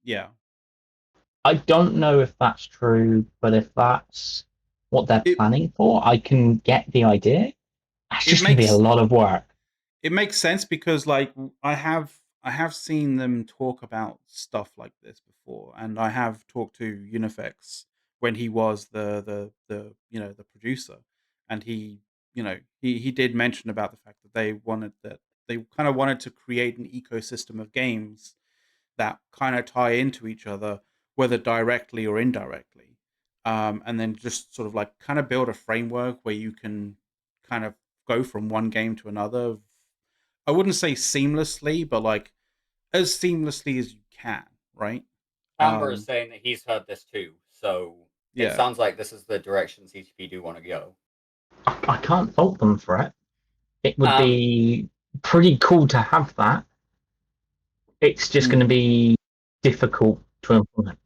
Yeah. I don't know if that's true, but if that's what they're planning for, I can get the idea. It's just going to be a lot of work. It makes sense because, like, I have seen them talk about stuff like this before, and I have talked to Unifex when he was the producer, and he did mention about the fact that they kind of wanted to create an ecosystem of games that kind of tie into each other, whether directly or indirectly, and then just sort of like kind of build a framework where you can kind of go from one game to another. I wouldn't say seamlessly, but like as seamlessly as you can, right? Amber is saying that he's heard this too, so it sounds like this is the direction CCP do want to go. I can't fault them for it. It would be pretty cool to have that. It's just going to be difficult to implement.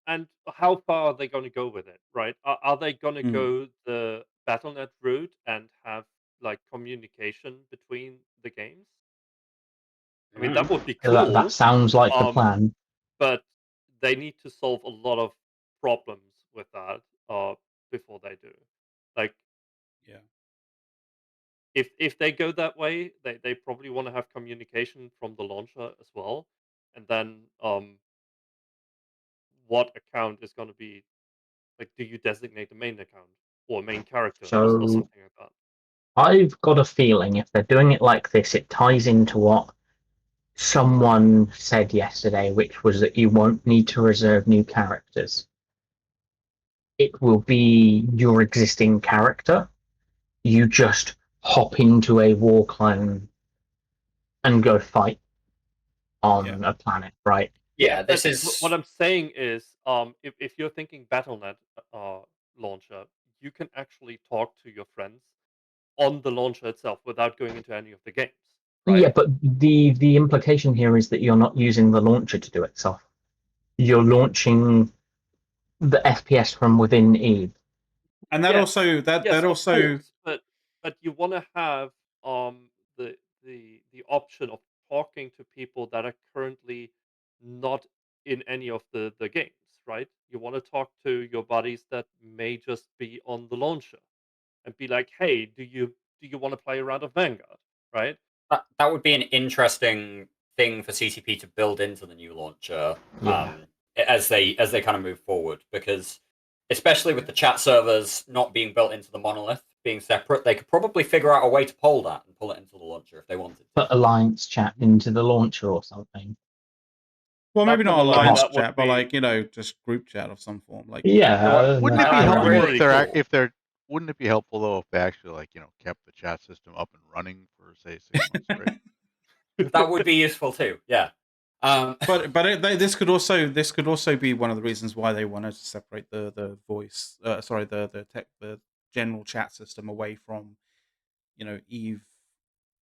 And how far are they going to go with it, right? Are they going to go the BattleNet route and have like communication between the games? I mean, that would be cool. That sounds like the plan. But they need to solve a lot of problems with that before they do. Like, if they go that way, they probably want to have communication from the launcher as well, and then what account is going to be like? Do you designate the main account or main character or something like that? I've got a feeling if they're doing it like this, it ties into what someone said yesterday, which was that you won't need to reserve new characters. It will be your existing character. You just hop into a war clone and go fight. on a planet, right? Yeah, this is what I'm saying is, if you're thinking BattleNet launcher, you can actually talk to your friends on the launcher itself without going into any of the games. Right? Yeah, but the implication here is that you're not using the launcher to do it yourself. You're launching the FPS from within Eve. And that Yes, also that yes, that of also course, but you want to have the the option of talking to people that are currently not in any of the games, right? You want to talk to your buddies that may just be on the launcher and be like, "Hey, do you want to play a round of Vanguard?" Right? that would be an interesting thing for CCP to build into the new launcher Yeah. as they kind of move forward, because especially with the chat servers not being built into the monolith, being separate, they could probably figure out a way to poll that and pull it into the launcher if they wanted to. Put Alliance chat into the launcher or something. well, maybe not Definitely, alliance that would chat, but be- like just group chat of some form. Like Yeah. Wouldn't it be that'd be helpful really if cool. wouldn't it be helpful though if they actually like kept the chat system up and running for say 6 months straight? That would be useful too. Yeah. This could also be one of the reasons why they wanted to separate the voice, the general chat system away from, Eve,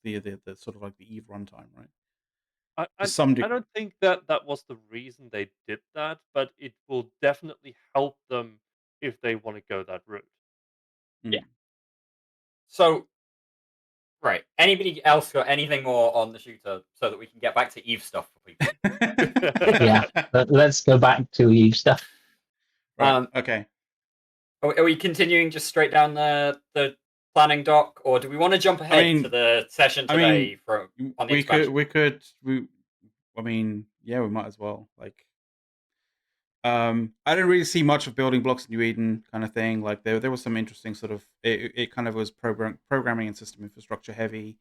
the sort of like the Eve runtime, right? To some I degree. don't think that was the reason they did that, but it will definitely help them if they want to go that route. Yeah. So, right. Anybody else got anything more on the shooter so that we can get back to Eve stuff for people? Yeah. Let's go back to Eve stuff. Right. Okay. Are we continuing just straight down the planning doc, or do we want to jump ahead to the session today on the expansion? I mean, yeah, we might as well. Like, I didn't really see much of building blocks in New Eden kind of thing. Like there was some interesting sort of it kind of was programming and system infrastructure heavy.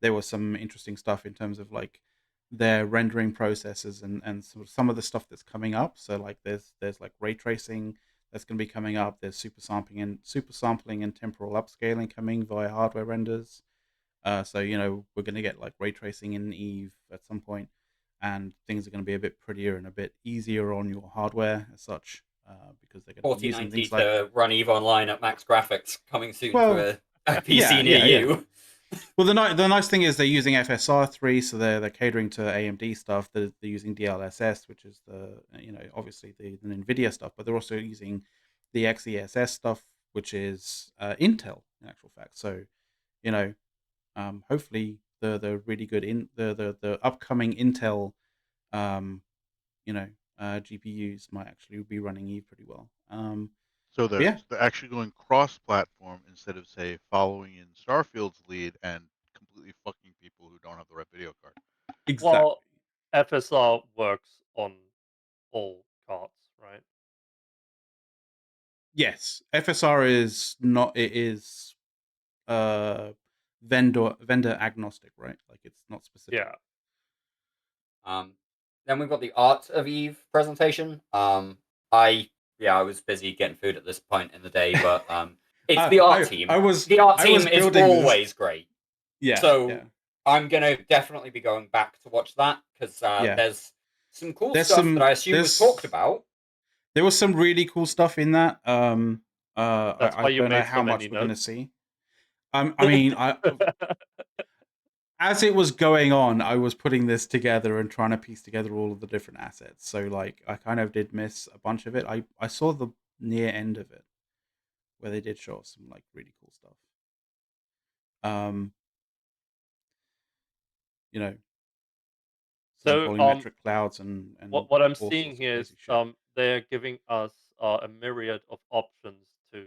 There was some interesting stuff in terms of like their rendering processes and sort of some of the stuff that's coming up. So like there's like ray tracing that's going to be coming up. There's super sampling and temporal upscaling coming via hardware renders. So we're going to get like ray tracing in Eve at some point, and things are going to be a bit prettier and a bit easier on your hardware as such, because they're going to be using 4090 things like to run Eve Online at max graphics coming soon to a PC near you. Well, the nice thing is they're using FSR3, so they're catering to AMD stuff. They're using DLSS, which is the obviously the NVIDIA stuff, but they're also using the XeSS stuff, which is Intel in actual fact. So hopefully the really good the upcoming Intel GPUs might actually be running Eve pretty well. So they're actually going cross-platform instead of say following in Starfield's lead and completely fucking people who don't have the right video card. Exactly. Well, FSR works on all cards, right? Yes, FSR is not. It is vendor agnostic, right? Like it's not specific. Yeah. Then we've got the Art of Eve presentation. I was busy getting food at this point in the day, but it's the art team. The art team is always great. Yeah. So I'm gonna definitely be going back to watch that because there's some cool stuff that I assume was talked about. There was some really cool stuff in that. I don't know how much we're going to see. I mean, as it was going on, I was putting this together and trying to piece together all of the different assets. So, like, I kind of did miss a bunch of it. I saw the near end of it, where they did show some like really cool stuff. So volumetric clouds and what I'm seeing here is they're giving us a myriad of options to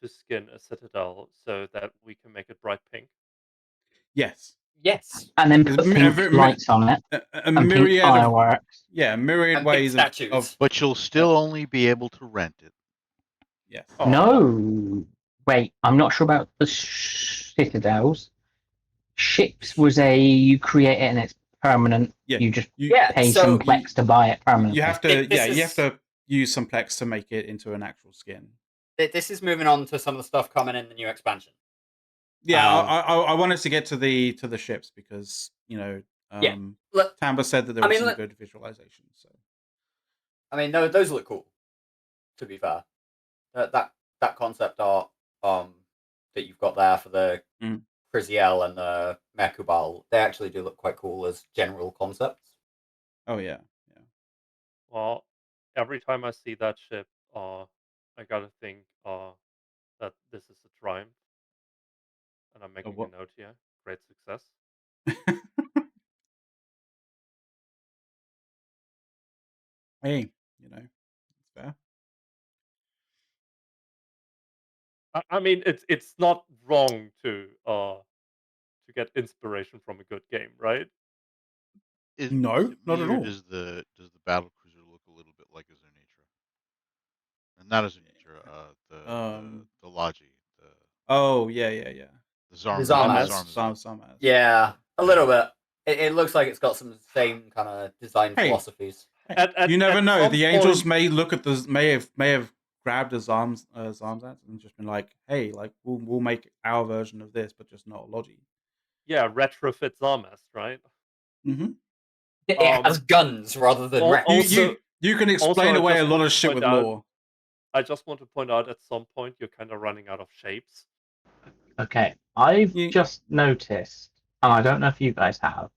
skin a citadel so that we can make it bright pink. Yes. And then put pink lights on it. A myriad pink fireworks. Myriad ways of. But you'll still only be able to rent it. Yes. No. Wait, I'm not sure about the citadels. Ships was you create it and it's permanent. Yeah. You just pay some plex to buy it permanently. You have to you have to use some plex to make it into an actual skin. This is moving on to some of the stuff coming in the new expansion. Yeah, I wanted to get to the ships because Tamba said that there was some good visualization. So, I mean, those look cool. To be fair, that concept art that you've got there for the Friziel and the Merkubal, they actually do look quite cool as general concepts. Oh yeah. Well, every time I see that ship, I gotta think that this is a triumph, and I'm making a note here. Great success. Hey, it's fair. I mean, it's not wrong to get inspiration from a good game, right? No, not at all. Does the battle cruiser look a little bit like a Zernitra? And not a Zernitra, the Logi. Oh yeah. The Zarmaz. Yeah, a little bit. It looks like it's got some same kind of design philosophies. You never know. The Angels may look at the may have grabbed his arms and just been like, hey, like we'll make our version of this, but just not Logi. Yeah, retrofit Zarmaz, right? Mm-hmm. It has guns rather than you can explain away a lot of shit with lore. I just want to point out at some point you're kind of running out of shapes. Okay, I've just noticed, and I don't know if you guys have,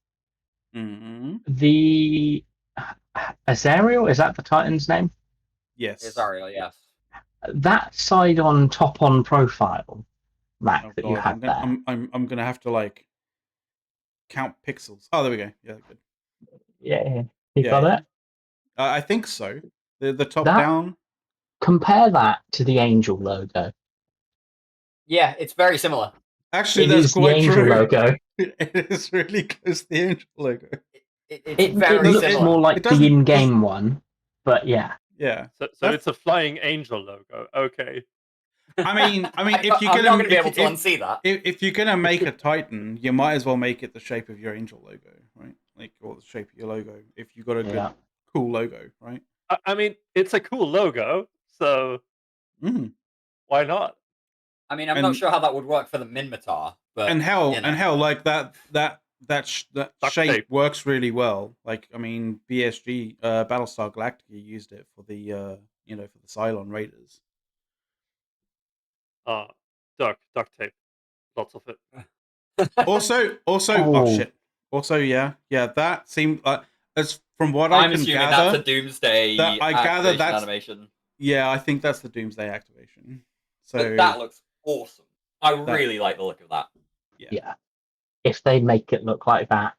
the Azariel, is that the Titan's name? Yes. Azariel, yes. That side on top on profile, Mac, that you had there. I'm gonna have to like count pixels. Oh, there we go. Yeah, good. Yeah, you got it. I think so. The top down. Compare that to the Angel logo. Yeah, it's very similar. Actually, that's quite the Angel true. Logo. It is really close to the Angel logo. It's very looks similar. more like the in-game one, but yeah. Yeah. So it's a flying angel logo. Okay. I mean, if you're I'm not going to be able to unsee that. If you're gonna make a Titan, you might as well make it the shape of your Angel logo, right? Like, or the shape of your logo. If you've got a good, cool logo, right? I mean, it's a cool logo, so why not? I mean, I'm not sure how that would work for the Minmatar, but and hell, like that shape works really well. Like, I mean, BSG, Battlestar Galactica used it for the for the Cylon Raiders. Duct tape, lots of it. Also, oh shit. Also, yeah, that seemed as from what I can assuming gather, that's a Doomsday. I gather that's animation. Yeah, I think that's the Doomsday activation. So but that looks awesome. I really like the look of that. Yeah. If they make it look like that,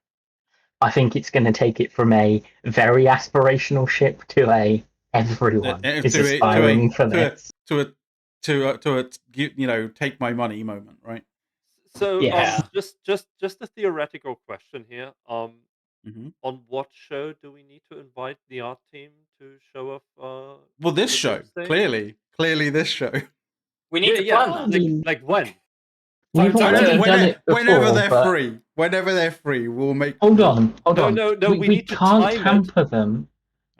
I think it's going to take it from a very aspirational ship to a everyone is aspiring for this. To a take my money moment, right? So just a theoretical question here. On what show do we need to invite the art team to show off? Well, this show clearly this show. We need to plan that. Like when? Whenever they're free, we'll make. Hold on. No, we can't hamper them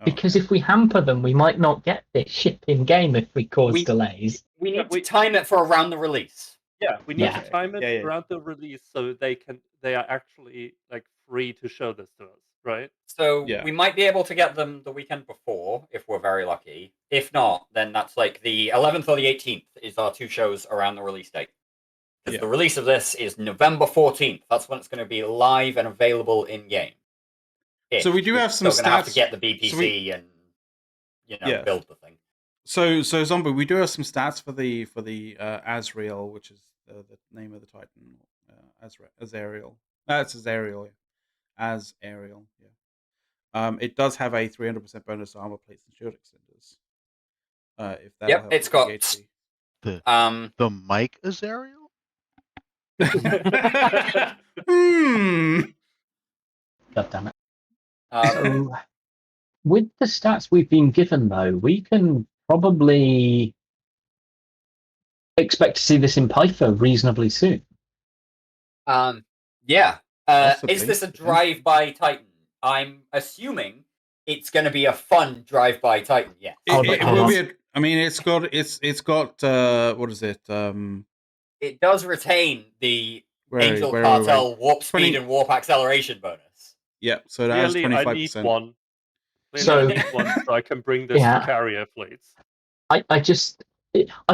because if we hamper them, we might not get this ship in game if we cause delays. We need to time it for around the release. Yeah, we need to time it around the release so they are actually like free to show this to us, right? So we might be able to get them the weekend before if we're very lucky. If not, then that's like the 11th or the 18th is our two shows around the release date. Because the release of this is November 14th. That's when it's going to be live and available in game. So we do have some stats. We're going to have to get the BPC and build the thing. So Zombie, we do have some stats for the Azrael, which is the name of the Titan. Azariel. That's Azariel. Azariel. Yeah. It does have a 300% bonus armor plates and shield extenders. If that it's got the Mike Azariel. God damn it. So, with the stats we've been given, though, we can probably expect to see this in Python reasonably soon. Yeah. Is this a drive-by Titan? I'm assuming it's going to be a fun drive-by Titan. Yeah. It will be. I mean, it's got what is it? It does retain the Angel Cartel warp speed and warp acceleration bonus. Yeah, so that has Clearly, I need 25%. one. Clearly, So- I need one so I can bring this Yeah. to carrier fleets. I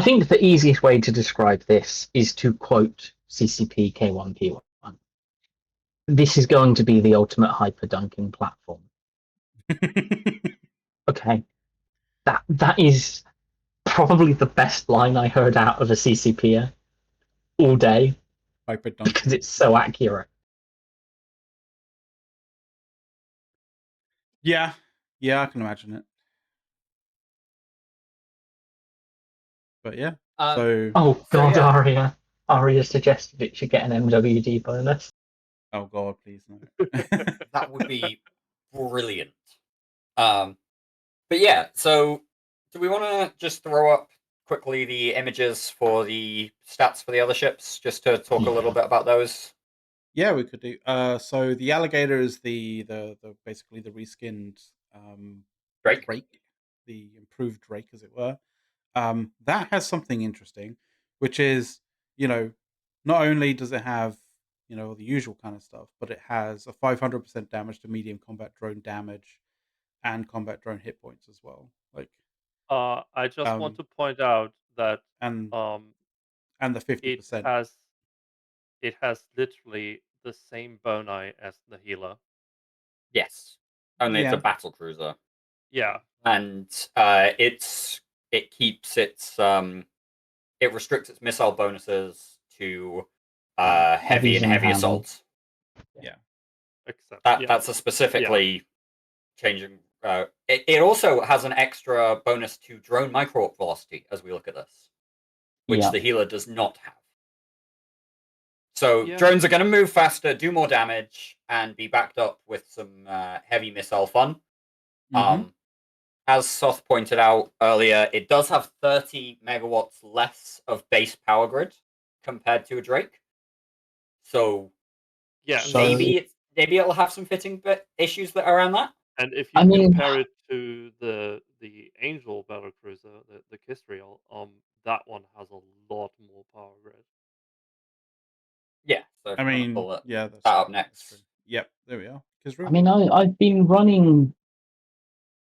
think the easiest way to describe this is to quote CCP K1P1. This is going to be the ultimate hyperdunking platform. Okay. That is probably the best line I heard out of a CCPer all day. Hyperdunking. Because it's so accurate. Yeah, I can imagine it. But yeah, so... Oh god, yeah. Aria suggested it should get an MWD bonus. Oh god, please no. That would be brilliant. But yeah, so do we want to just throw up quickly the images for the stats for the other ships, just to talk a little bit about those? Yeah, we could do. So the alligator is the basically the reskinned Drake, the improved Drake, as it were. That has something interesting, which is, not only does it have, the usual kind of stuff, but it has a 500% damage to medium combat drone damage and combat drone hit points as well. Like, I just want to point out that and the 50%. It has literally the same boni as the healer. Yes, only it's a Yeah. battle cruiser. Yeah, and it keeps its it restricts its missile bonuses to heavy Heavies and and heavy handles. assaults. Yeah. except That's a specifically changing. It also has an extra bonus to drone micro warp velocity as we look at this, which Yeah. the healer does not have. So Yeah. drones are going to move faster, do more damage, and be backed up with some heavy missile fun. As Soth pointed out earlier, it does have 30 megawatts less of base power grid compared to a Drake. So yeah, maybe it'll have some fitting issues that are around that. And if you compare it to the Angel battlecruiser, the Kisriel, that one has a lot more power grid. Yeah, so if I you want to mean, pull that's that up next. Yep, there we are. I mean, I've been running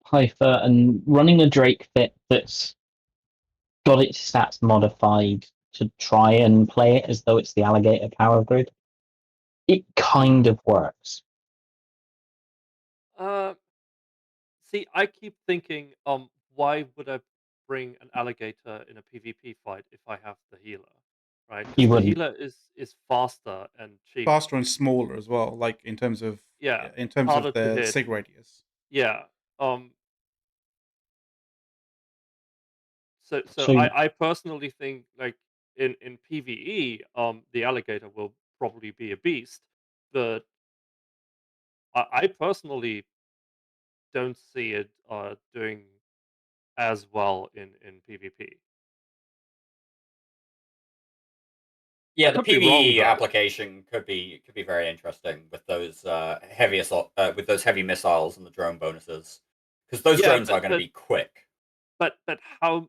Hypher and running a Drake fit that's got its stats modified to try and play it as though it's the alligator power grid. It kind of works. See, I keep thinking, why would I bring an alligator in a PvP fight if I have the healer, right? You Because the wouldn't. healer is faster and cheaper. Faster and smaller as well, like in terms of harder to the hit. sig radius. Yeah. So So- I personally think, like, in PvE, the alligator will probably be a beast, but I personally don't see it doing as well in PvP. Yeah, I the could be wrong, PvE though. application could be very interesting with those heavy assault with those heavy missiles and the drone bonuses, because those drones are going to be quick. But how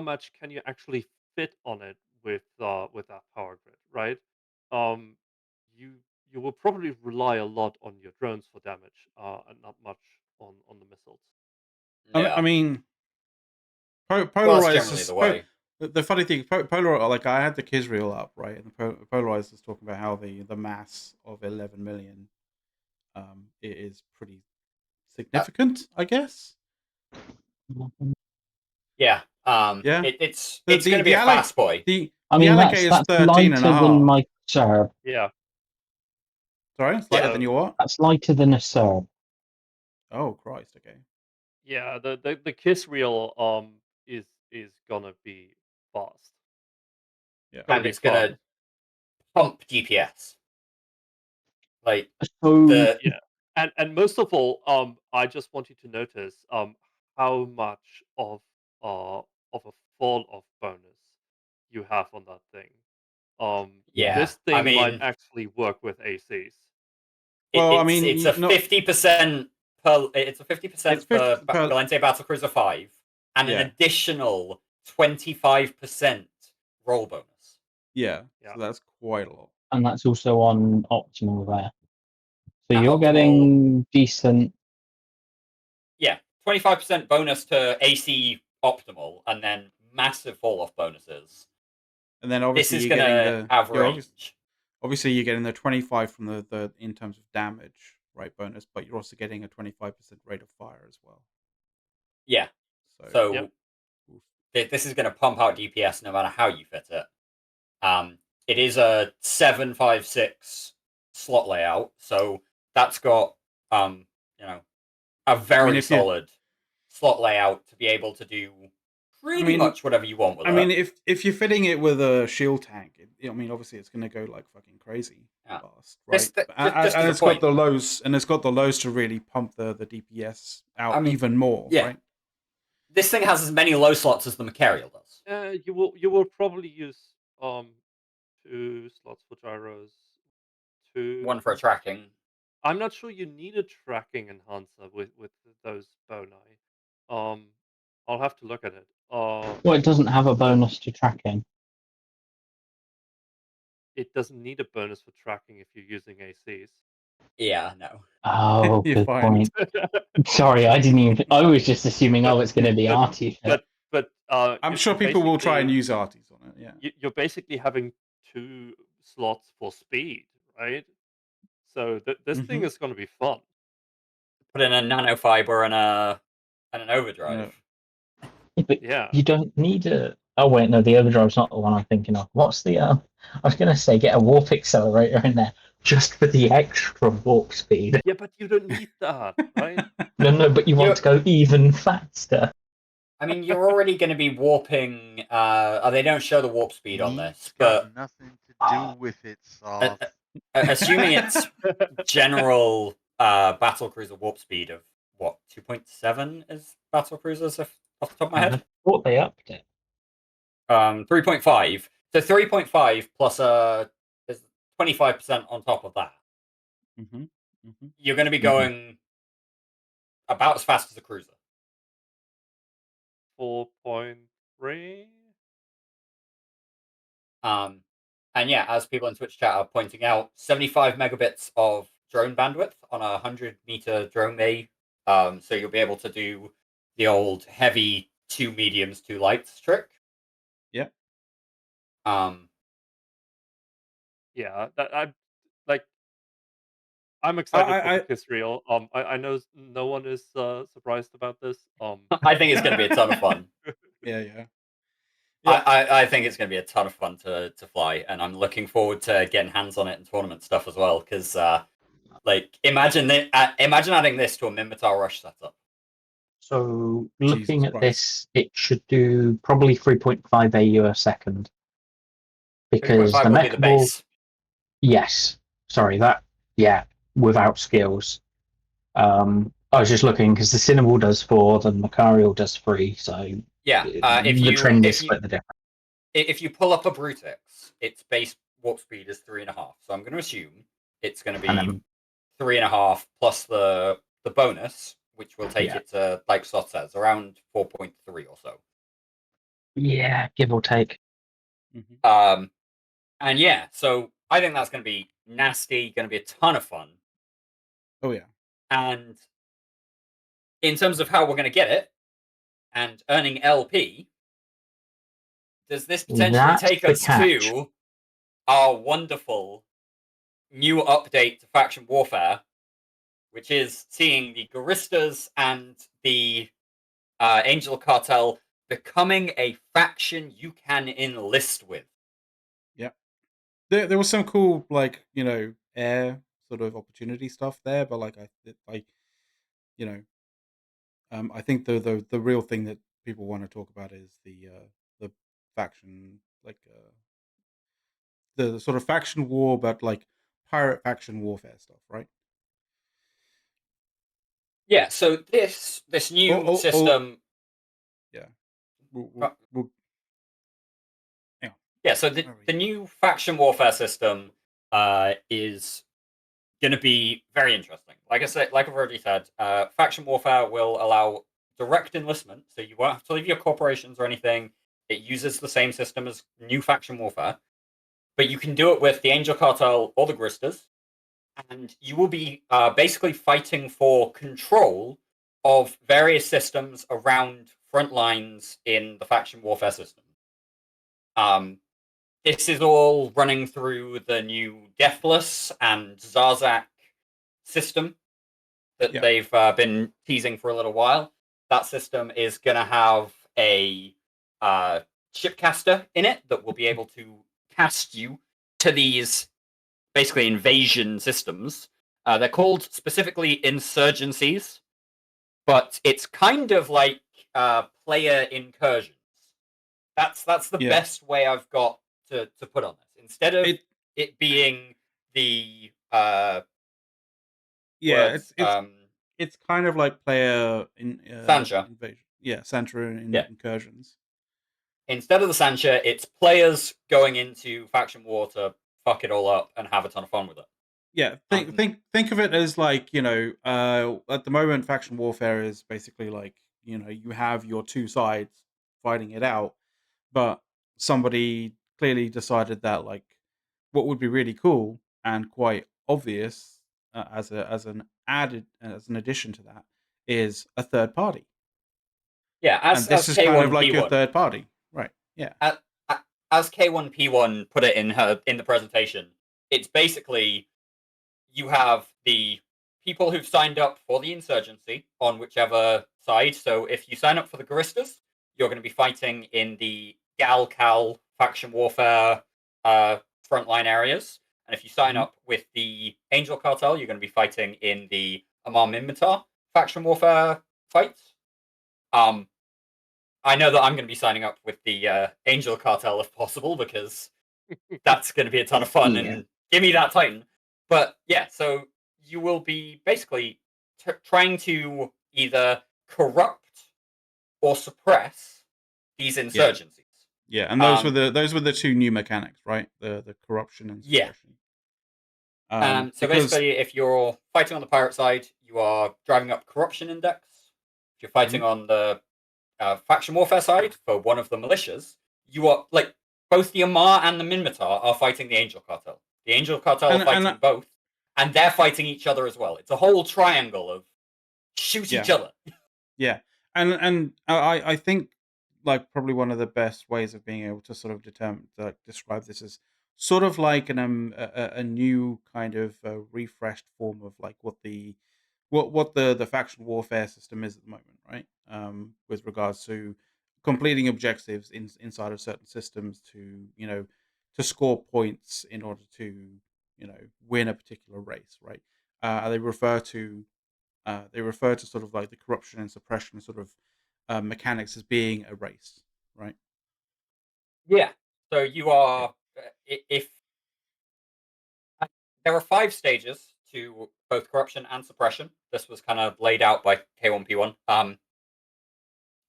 much can you actually fit on it with that power grid, right? You will probably rely a lot on your drones for damage, and not much on the missiles. Yeah. I mean, that's Polarize generally the way. The funny thing, Polar, like I had the Kisriel up, right, and Polarize is talking about how the mass of 11 million, it is pretty significant, I guess. Yeah. Yeah. It's going to be a fast boy. The that's alligator is 13 and a half. than my Serb. Yeah. Sorry, it's lighter than your what? That's lighter than a Serb. Oh Christ! Okay. Yeah, the Kisriel is gonna be fast. Yeah. And it's going to pump DPS. Like yeah. And most of all, I just want you to notice how much of a fall off bonus you have on that thing. This thing might actually work with ACs. Well, it's a 50% per. It's a 50% per Galente Battlecruiser 5, and an additional 25% roll bonus. Yeah, so that's quite a lot. And that's also on optimal there. So you're getting decent. Yeah, 25% bonus to AC optimal, and then massive fall off bonuses. And then obviously you're getting the average. Obviously you're getting the 25 from the in terms of damage, right, bonus, but you're also getting a 25% rate of fire as well. Yeah. So this is going to pump out DPS no matter how you fit it. It is a 7-5-6 slot layout, so that's got a very solid slot layout to be able to do pretty much whatever you want with it. I mean, if you're fitting it with a shield tank, obviously it's going to go like fucking crazy fast, right? And it's got the lows, to really pump the DPS out even more, right? This thing has as many low slots as the Macarial does. You will probably use 2 slots for gyros. 1 for tracking. I'm not sure you need a tracking enhancer with those boni. I'll have to look at it. Well, it doesn't have a bonus to tracking. It doesn't need a bonus for tracking if you're using ACs. Yeah, no. Oh, good point. Sorry, I didn't even. I was just assuming, it's going to be arty. But I'm sure people will try and use arties on it. Yeah, you're basically having 2 slots for speed, right? So this thing is going to be fun. Put in a nanofiber and an overdrive. But you don't need a. Oh wait, no, the overdrive's not the one I'm thinking of. What's the? I was going to say get a warp accelerator in there just for the extra warp speed. Yeah, but you don't need that, right? No, but you want to go even faster. I mean, you're already going to be warping. They don't show the warp speed on this, but nothing to do with it, Soft. Assuming it's general battle cruiser warp speed of what 2.7 is battle cruisers off the top of my head. I thought they upped it. 3.5. So 3.5 plus is 25% on top of that. You're going to be going about as fast as a cruiser. 4.3. And yeah, as people in Twitch chat are pointing out, 75 megabits of drone bandwidth on a 100-meter drone bay. So you'll be able to do the old heavy 2 mediums, 2 lights trick. Yeah. Yeah, I'm excited for the kiss reel. I know no one is surprised about this. I think it's going to be a ton of fun. Yeah. I think it's going to be a ton of fun to fly, and I'm looking forward to getting hands on it in tournament stuff as well. Because, imagine adding this to a Minmatar Rush setup. So looking at this, it should do probably 3.5 AU a second. Because the will be the base. Yes. Sorry, without skills. I was just looking because the Cinnamon does 4, the Macarial does 3, so yeah. the trend is split the difference. If you pull up a Brutix, its base warp speed is 3.5. So I'm going to assume it's going to be 3.5 plus the bonus, which will take it to, like Sot says, around 4.3 or so. Yeah, give or take. And yeah, so I think that's going to be nasty, going to be a ton of fun. Oh yeah. And in terms of how we're going to get it and earning LP, does this potentially take us to our wonderful new update to Faction Warfare, which is seeing the Guristas and the Angel Cartel becoming a faction you can enlist with. Yeah. There was some cool, air sort of opportunity stuff there, but I think the real thing that people want to talk about is the faction, the sort of faction war, but pirate faction warfare stuff, right? Yeah. So this new system. Yeah. Yeah. So the new faction warfare system is going to be very interesting. Like I've already said, faction warfare will allow direct enlistment, so you won't have to leave your corporations or anything. It uses the same system as new faction warfare, but you can do it with the Angel Cartel or the Gristas, and you will be basically fighting for control of various systems around front lines in the faction warfare system. This is all running through the new Deathless and Zarzak system that they've been teasing for a little while. That system is going to have a shipcaster in it that will be able to cast you to these basically invasion systems. They're called specifically insurgencies, but it's kind of like player incursions. That's the best way I've got to put on this. Instead of it being the words, it's kind of like player Sancha. invasion. Yeah, Sancha incursions. Instead of the Sancha, it's players going into faction war to fuck it all up and have a ton of fun with it. Yeah, think of it as like, you know, at the moment faction warfare is basically like, you know, you have your two sides fighting it out, but somebody clearly decided that like what would be really cool and quite obvious as an addition to that is a third party. Yeah, and this is kind of like your third party, right? Yeah. As K1P1 put it in the presentation, it's basically you have the people who've signed up for the insurgency on whichever side. So if you sign up for the Guristas, you're going to be fighting in the Gal-Cal faction warfare frontline areas. And if you sign up with the Angel Cartel, you're going to be fighting in the Amar Minmatar faction warfare fights. I know that I'm going to be signing up with the Angel Cartel if possible, because that's going to be a ton of fun, and give me that Titan. But yeah, so you will be basically trying to either corrupt or suppress these insurgencies. Yeah, and those were the two new mechanics, right? The corruption and suppression. So basically, if you're fighting on the pirate side, you are driving up corruption index. If you're fighting on the faction warfare side for one of the militias, you are like both the Amar and the Minmatar are fighting the Angel Cartel. The Angel Cartel are fighting both, and they're fighting each other as well. It's a whole triangle of shoot each other. Yeah, and I think like probably one of the best ways of being able to sort of describe this is sort of like a new kind of refreshed form of like what the faction warfare system is at the moment, right? With regards to completing objectives inside of certain systems to, you know, to score points in order to, you know, win a particular race, right? They refer to sort of like the corruption and suppression sort of mechanics as being a race, right? Yeah. So you are if there are 5 stages to both corruption and suppression. This was kind of laid out by K1P1.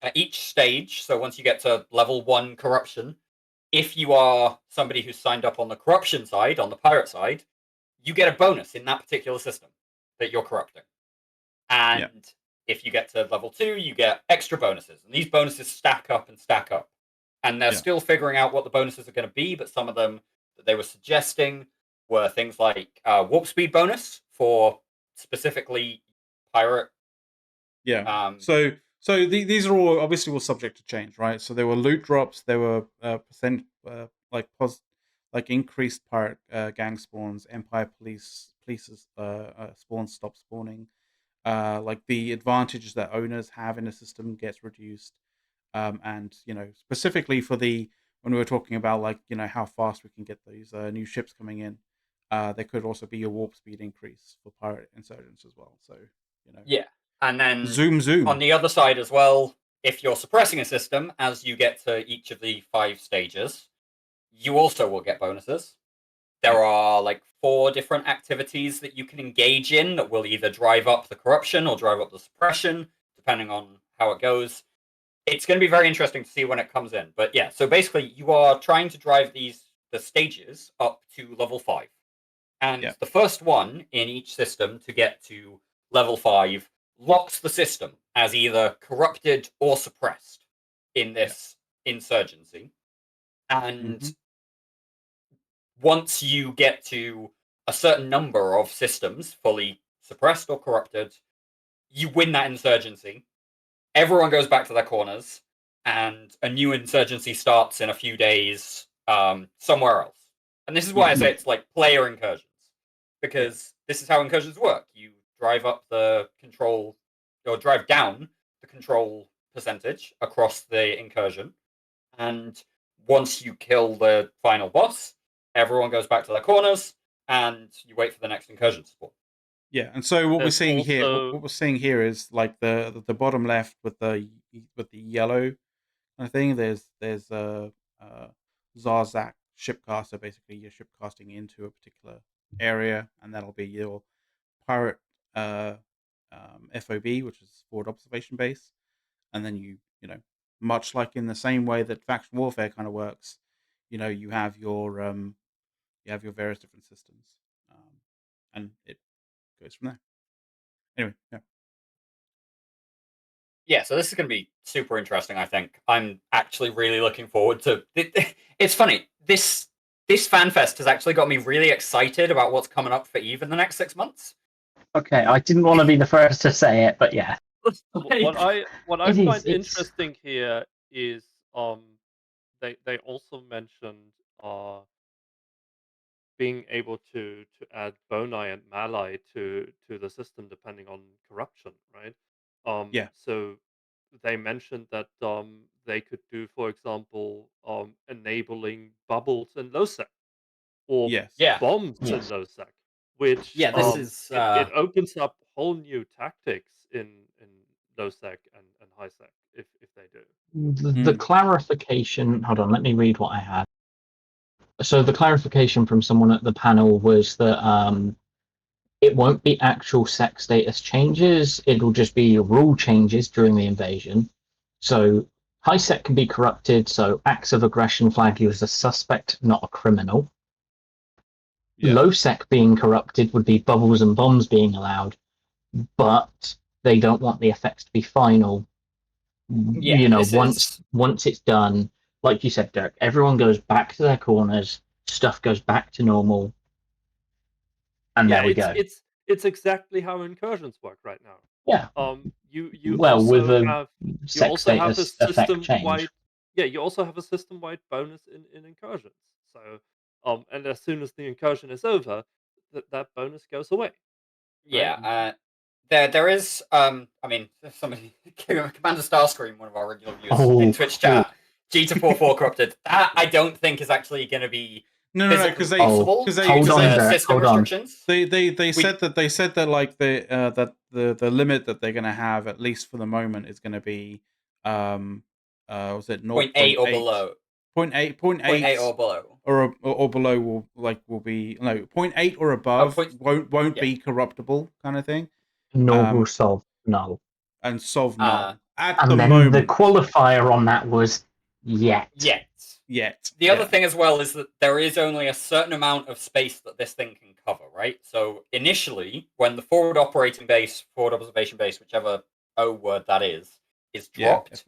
At each stage, so once you get to level 1 corruption, if you are somebody who's signed up on the corruption side, on the pirate side, you get a bonus in that particular system that you're corrupting. And if you get to level 2, you get extra bonuses. And these bonuses stack up and stack up. And they're still figuring out what the bonuses are going to be, but some of them that they were suggesting were things like warp speed bonus for specifically pirate. Yeah. These are all obviously subject to change, right? So there were loot drops, there were like increased pirate gang spawns, Empire polices spawns stop spawning. Like the advantages that owners have in a system gets reduced. And you know, specifically for when we were talking about like, you know, how fast we can get these new ships coming in, there could also be a warp speed increase for pirate insurgents as well. So, you know. Yeah. And then zoom on the other side as well, if you're suppressing a system as you get to each of the 5 stages, you also will get bonuses. There are like 4 different activities that you can engage in that will either drive up the corruption or drive up the suppression, depending on how it goes. It's going to be very interesting to see when it comes in. But yeah, so basically you are trying to drive the stages up to level 5. And the first one in each system to get to level 5 locks the system as either corrupted or suppressed in this insurgency. And once you get to a certain number of systems fully suppressed or corrupted, you win that insurgency. Everyone goes back to their corners, and a new insurgency starts in a few days somewhere else. And this is why I say it's like player incursions, because this is how incursions work. You drive up the control, or drive down the control percentage across the incursion, and once you kill the final boss, everyone goes back to their corners, and you wait for the next incursion to spawn. Yeah, and so what we're There's seeing here, also- what we're seeing here is like the bottom left with the yellow kind of thing. There's Zarzak shipcaster. Basically, you're shipcasting into a particular area, and that'll be your pirate FOB, which is forward observation base. And then you know, much like in the same way that faction warfare kind of works, you know, you have your various different systems, and it goes from there. Anyway, yeah. Yeah, so this is going to be super interesting, I think. I'm actually really looking forward to it. It's funny. This FanFest has actually got me really excited about what's coming up for EVE in the next 6 months. Okay, I didn't want to be the first to say it, but yeah. What I find interesting here is they also mentioned being able to add Bonai and Malai to the system depending on corruption, right? Yeah. So they mentioned that they could do, for example, enabling bubbles in LoSec or bombs in LoSec, which this is it opens up whole new tactics in LoSec and HighSec if they do. The clarification, hold on, let me read what I had. So the clarification from someone at the panel was that it won't be actual sec status changes, it'll just be rule changes during the invasion. So high sec can be corrupted, so acts of aggression flag you as a suspect, not a criminal. Low sec being corrupted would be bubbles and bombs being allowed, but they don't want the effects to be final. You know, once it's done, like you said, Dirk, everyone goes back to their corners, stuff goes back to normal, and there we go. It's exactly how incursions work right now. Yeah. You well, also with a have sex status effect change. You also have a system-wide bonus in incursions. So and as soon as the incursion is over, that bonus goes away. Yeah, there is I mean, somebody Commander Starscream, one of our regular viewers in Twitch chat, G244 corrupted. That I don't think is actually going to be No, because they system restrictions. They said that like the limit that they're going to have, at least for the moment, is going to be was it 0.8 or below? 0.8 or below, or below will be 0.8 or above won't be corruptible kind of thing. Nor will solve null. And solve null at and the then moment. The qualifier on that was yet. The other thing as well is that there is only a certain amount of space that this thing can cover, right? So initially, when the forward observation base, whichever O word that is dropped,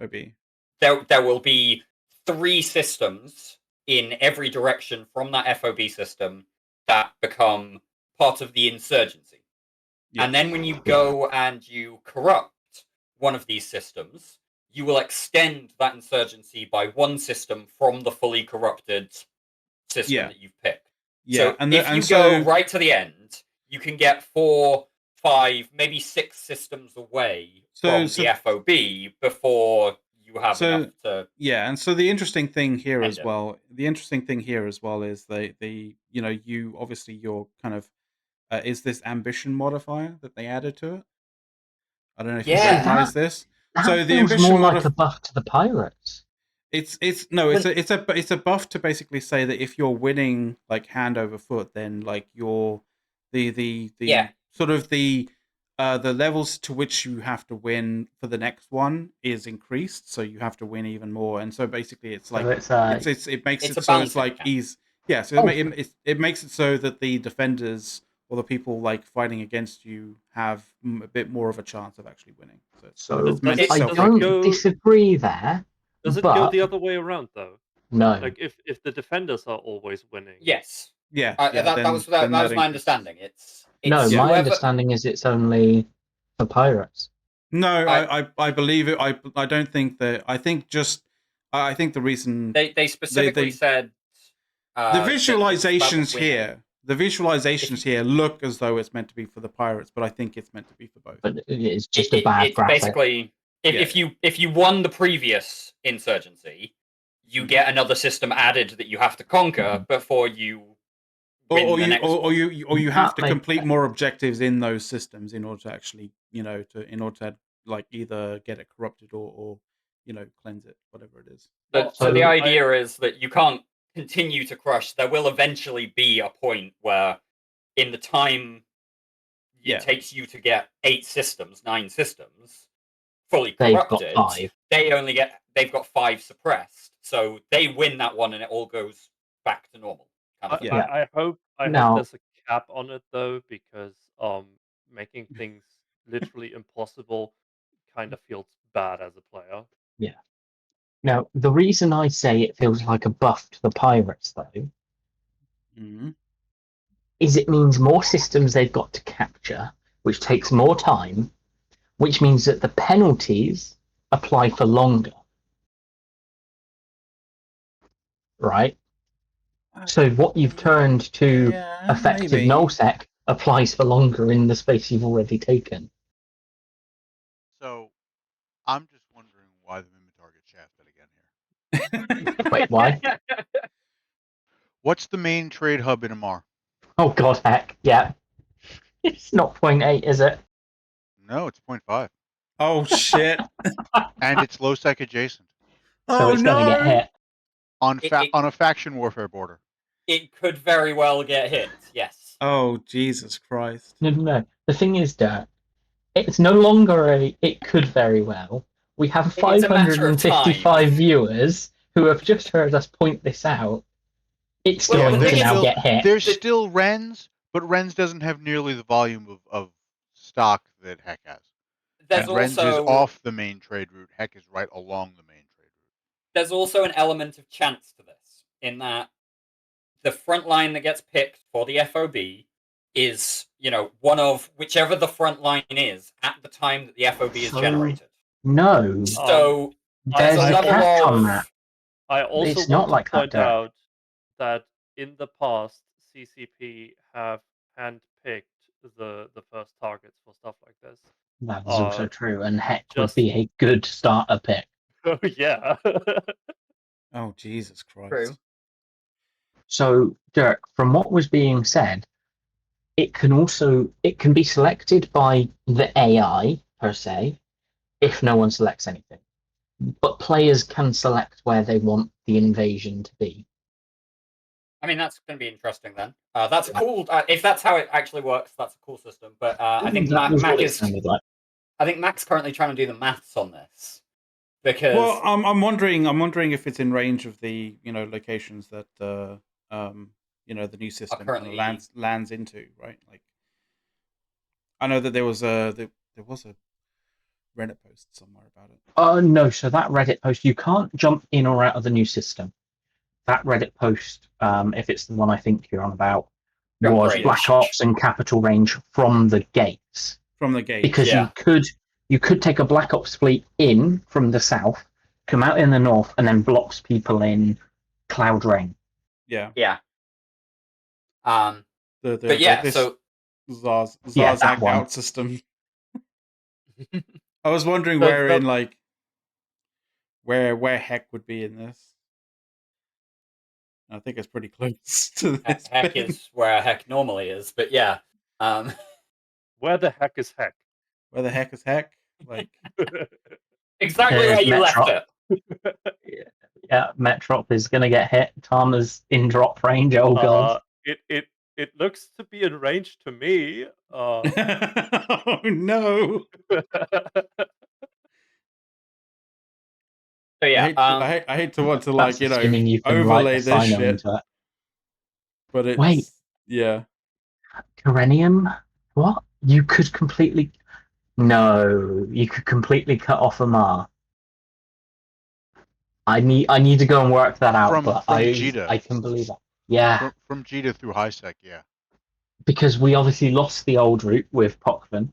there will be 3 systems in every direction from that FOB system that become part of the insurgency. And then when you go and you corrupt one of these systems, you will extend that insurgency by 1 system from the fully corrupted system that you've picked. So if you go right to the end, you can get 4, 5, maybe 6 systems away from the FOB before you have enough to. Yeah, and so the interesting thing here as well is you obviously your kind of is this ambition modifier that they added to it. I don't know if you recognize this. So the ambition more like a buff to the pirates. It's a buff to basically say that if you're winning like hand over foot, then like you're the sort of the levels to which you have to win for the next one is increased, so you have to win even more. And so basically, it's like it makes it so it's like easy. Yeah, so it makes it so that the defenders or the people like fighting against you have a bit more of a chance of actually winning. So I don't disagree there. Does it go the other way around though? No. Like if the defenders are always winning. Yes. Yeah, that was my understanding. It's no, my whoever... understanding is it's only for pirates. No, I believe it. I don't think that. I think the reason they specifically said the visualizations here. The visualizations here look as though it's meant to be for the pirates, but I think it's meant to be for both. But it's just a bad graphic. Basically, if you won the previous insurgency, you get another system added that you have to conquer before you win the next one. Or you have to complete more objectives in those systems in order to actually, in order to like either get it corrupted or cleanse it, whatever it is. So the idea is that you can't continue to crush. There will eventually be a point where, in the time it takes you to get 9 systems fully corrupted, they've got 5 suppressed. So they win that one, and it all goes back to normal. I hope there's a cap on it though, because making things literally impossible kind of feels bad as a player. Yeah. Now, the reason I say it feels like a buff to the pirates, though, is it means more systems they've got to capture, which takes more time, which means that the penalties apply for longer. Right? So what you've turned to effective nullsec applies for longer in the space you've already taken. So, I'm just wondering why the Minotaur gets shafted again here. Wait, why? What's the main trade hub in Amar? Oh god, heck, yeah. It's not 0.8, is it? No, it's 0.5. Oh shit. And it's low sec adjacent. So it's gonna get hit. On a faction warfare border. It could very well get hit, yes. Oh, Jesus Christ. No. The thing is, Dirk, it's no longer it could very well. We have 555 viewers who have just heard us point this out. It's going to now get hit. There's still Rens, but Rens doesn't have nearly the volume of stock that Heck has. Rens is off the main trade route. Heck is right along the main trade route. There's also an element of chance to this, in that the front line that gets picked for the FOB is, one of whichever the front line is at the time that the FOB is generated. No. So there's a catch on that. I also it's not like point out that in the past, CCP have handpicked the first targets for stuff like this. That is also true, and Heck would be a good starter pick. Oh yeah. Oh Jesus Christ. True. So, Dirk, from what was being said, it can be selected by the AI per se, if no one selects anything. But players can select where they want the invasion to be. I mean, that's going to be interesting then. That's cool. If that's how it actually works, that's a cool system. But I think Mac's currently trying to do the maths on this. Because I'm wondering if it's in range of the locations that the new system lands into, right? Like, I know that there was a Reddit post somewhere about it. No, so that Reddit post, you can't jump in or out of the new system. That Reddit post, if it's the one I think you're on about, was Black Ops and Capital Range from the gates. From the gates, because you could take a Black Ops fleet in from the south, come out in the north, and then blocks people in Cloud Rain. Yeah. Yeah. So Zarzak out system. I was wondering where Heck would be in this. I think it's pretty close to this. Heck is where Heck normally is, but yeah. Where the heck is Heck? Where the heck is Heck? Like exactly where you left it. Yeah, Metrop is going to get hit. Tama's in drop range. Oh god. It looks to be in range to me. Oh no. So yeah, I hate to want to overlay this shit. But it's Corenium? What? You could completely cut off Amar. I need to go and work that out, but I can believe that. Yeah. From Jita through HiSec, yeah. Because we obviously lost the old route with Pochven,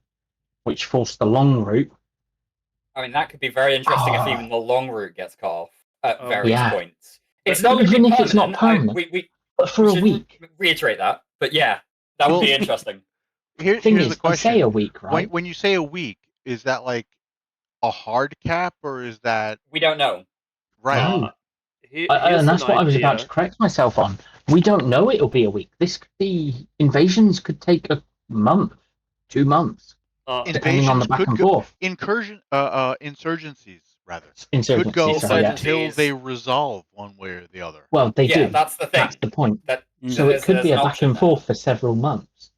which forced the long route. I mean, that could be very interesting if even the long route gets cut off at various points. It's not going to be even if permanent. it's not permanent, but for a week. Reiterate that, but yeah, that would be interesting. Here's the question: they say a week, right? When you say a week, is that like a hard cap, or is that we don't know? Right. No. And that's what I was about to correct myself on. We don't know it'll be a week. This could be invasions could take a month, 2 months, depending on the back and forth. Insurgencies rather could go until they resolve one way or the other. Well, they do. That's the thing. That's the point. So So it could be a back and forth for several months.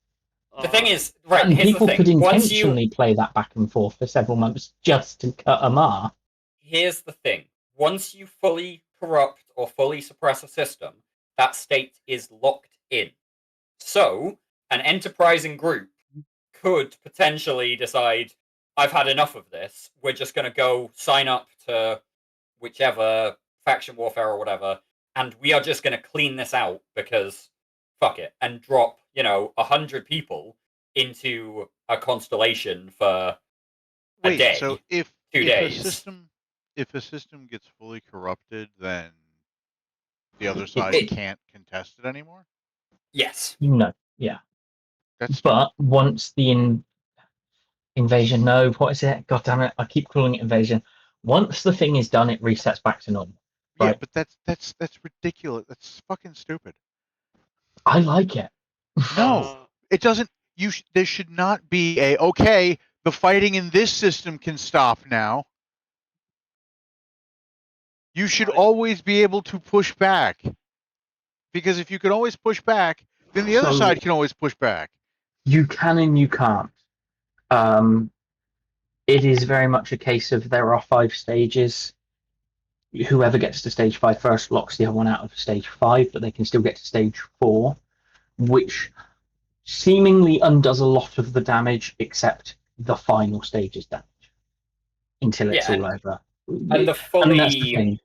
The thing is, right? And here's people the thing. could intentionally play that back and forth for several months just to cut them off. Here's the thing. Once you fully corrupt or fully suppress a system, that state is locked in. So, an enterprising group could potentially decide, I've had enough of this. We're just going to go sign up to whichever faction warfare or whatever, and we are just going to clean this out because fuck it, and drop 100 people into a constellation for a day. So if 2 days. If a system gets fully corrupted, then the other side can't contest it anymore? Yes. No. Yeah. That's but once the invasion, no, what is it? God damn it! I keep calling it invasion. Once the thing is done, it resets back to normal. Right? Yeah, but that's ridiculous. That's fucking stupid. I like it. No, it doesn't. There should not be okay. The fighting in this system can stop now. You should always be able to push back. Because if you can always push back, then the other side can always push back. You can and you can't. It is very much a case of there are 5 stages. Whoever gets to stage 5 first locks the other one out of stage 5, but they can still get to stage 4, which seemingly undoes a lot of the damage, except the final stage's damage until it's all over. And the fully,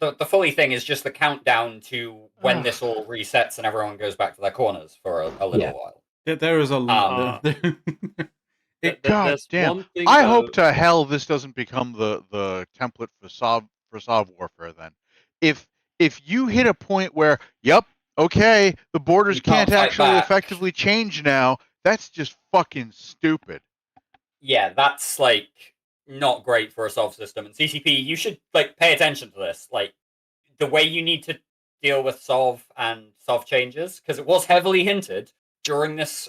the fully thing is just the countdown to when this all resets and everyone goes back to their corners for a little while. There is a lot. God damn! I hope to hell this doesn't become the template for Sov warfare. Then, if you hit a point where, okay, the borders can't actually effectively change now, that's just fucking stupid. Yeah, that's like not great for a Sov system. And CCP, you should pay attention to this. Like the way you need to deal with Sov and Sov changes, because it was heavily hinted during this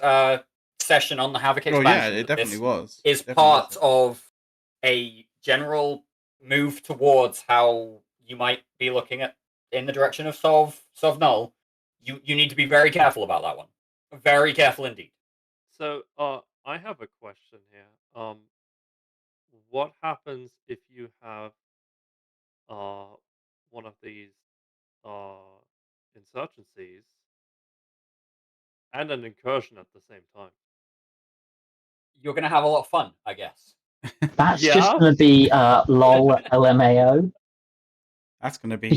session on the Havoc expansion. Oh yeah, it definitely was. Is part of a general move towards how you might be looking at in the direction of Sov Null. You need to be very careful about that one. Very careful indeed. So I have a question here. What happens if you have one of these insurgencies and an incursion at the same time? You're going to have a lot of fun, I guess. That's just going to be lol LMAO. That's going to be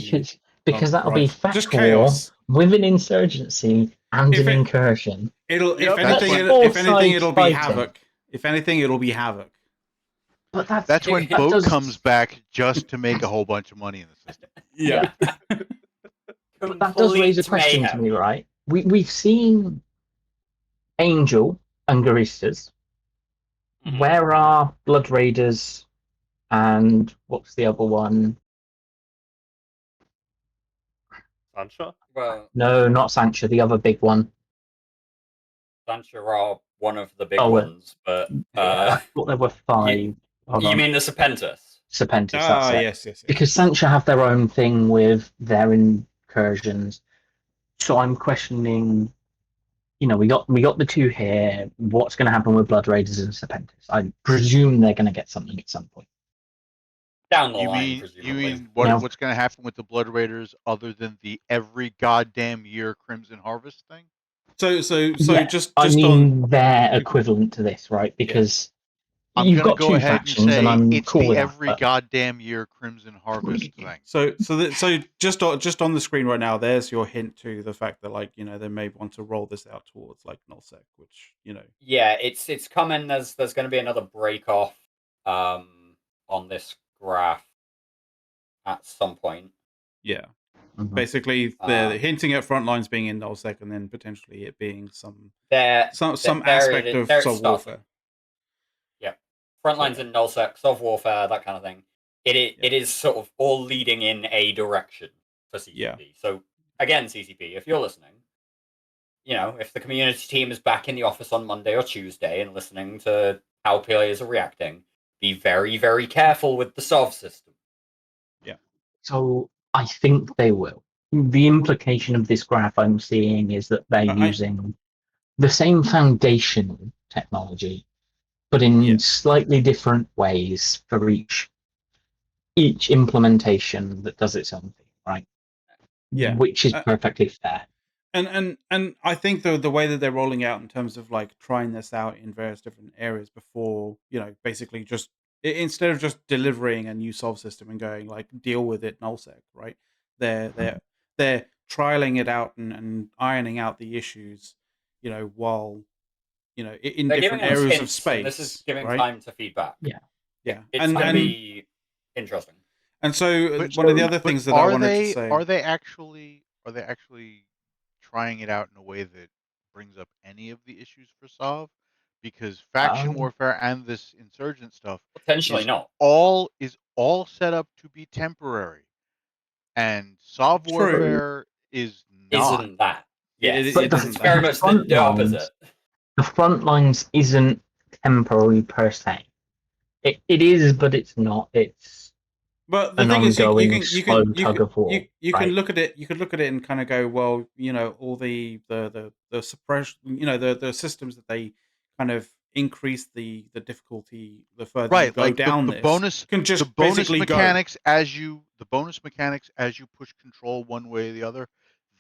because that'll be fact just war chaos with an insurgency and an incursion. If anything, it'll be havoc. If anything, it'll be havoc. But that's when Boat comes back just to make a whole bunch of money in the system. Yeah. But that does raise a question to me, right? We've seen Angel and Garistas. Mm-hmm. Where are Blood Raiders and what's the other one? Sancha? Well, no, not Sancha, the other big one. Sancha are one of the big ones, but I thought there were 5. You mean the Serpentis? Serpentis, that's it. Yes. Because Sancha have their own thing with their incursions. So I'm questioning, we got the 2 here. What's going to happen with Blood Raiders and Serpentis? I presume they're going to get something at some point. Down the line, presumably. You mean what's going to happen with the Blood Raiders other than the every goddamn year Crimson Harvest thing? So yeah, just I mean, they're equivalent to this, right? Because I'm You've gonna got go two ahead and factions, and say I'm it's cool the with that. every But goddamn year Crimson Harvest thing. So just on the screen right now, there's your hint to the fact that, like, you know, they may want to roll this out towards like nullsec, which, you know. Yeah, it's coming. There's going to be another break off on this graph at some point. Yeah. Basically, they're hinting at Frontlines being in nullsec, and then potentially it being some aspect of Sov warfare. Yeah, Frontlines in nullsec, Sov warfare, that kind of thing. It is sort of all leading in a direction for CCP. Yeah. So again, CCP, if you're listening, you know, if the community team is back in the office on Monday or Tuesday and listening to how players are reacting, be very, very careful with the Sov system. Yeah. So I think they will. The implication of this graph I'm seeing is that they're using the same foundation technology, but in slightly different ways for each implementation that does its own thing, right? Yeah. Which is perfectly fair. And I think the way that they're rolling out in terms of like trying this out in various different areas before, you know, basically just instead of just delivering a new solve system and going like deal with it nullsec, right? They're trialing it out and ironing out the issues, you know, while, you know, in They're different giving us areas of hints, space. and this is giving right? time to feedback. Yeah. Yeah. It's going to be interesting. And so one of the other things that I wanted to say, are they actually trying it out in a way that brings up any of the issues for Sov? Because faction warfare and this insurgent stuff potentially not is all set up to be temporary, and Sov warfare is not. Isn't that? Yes, it it's very much the opposite. The front lines isn't temporary per se. It is, but it's not. It's but the an thing is, you ongoing can slow tug of war. You can look at it. You could look at it and kind of go, well, you know, all the suppression, you know, the systems that they kind of increase the difficulty the further you go like down. The bonus mechanics as you push control one way or the other.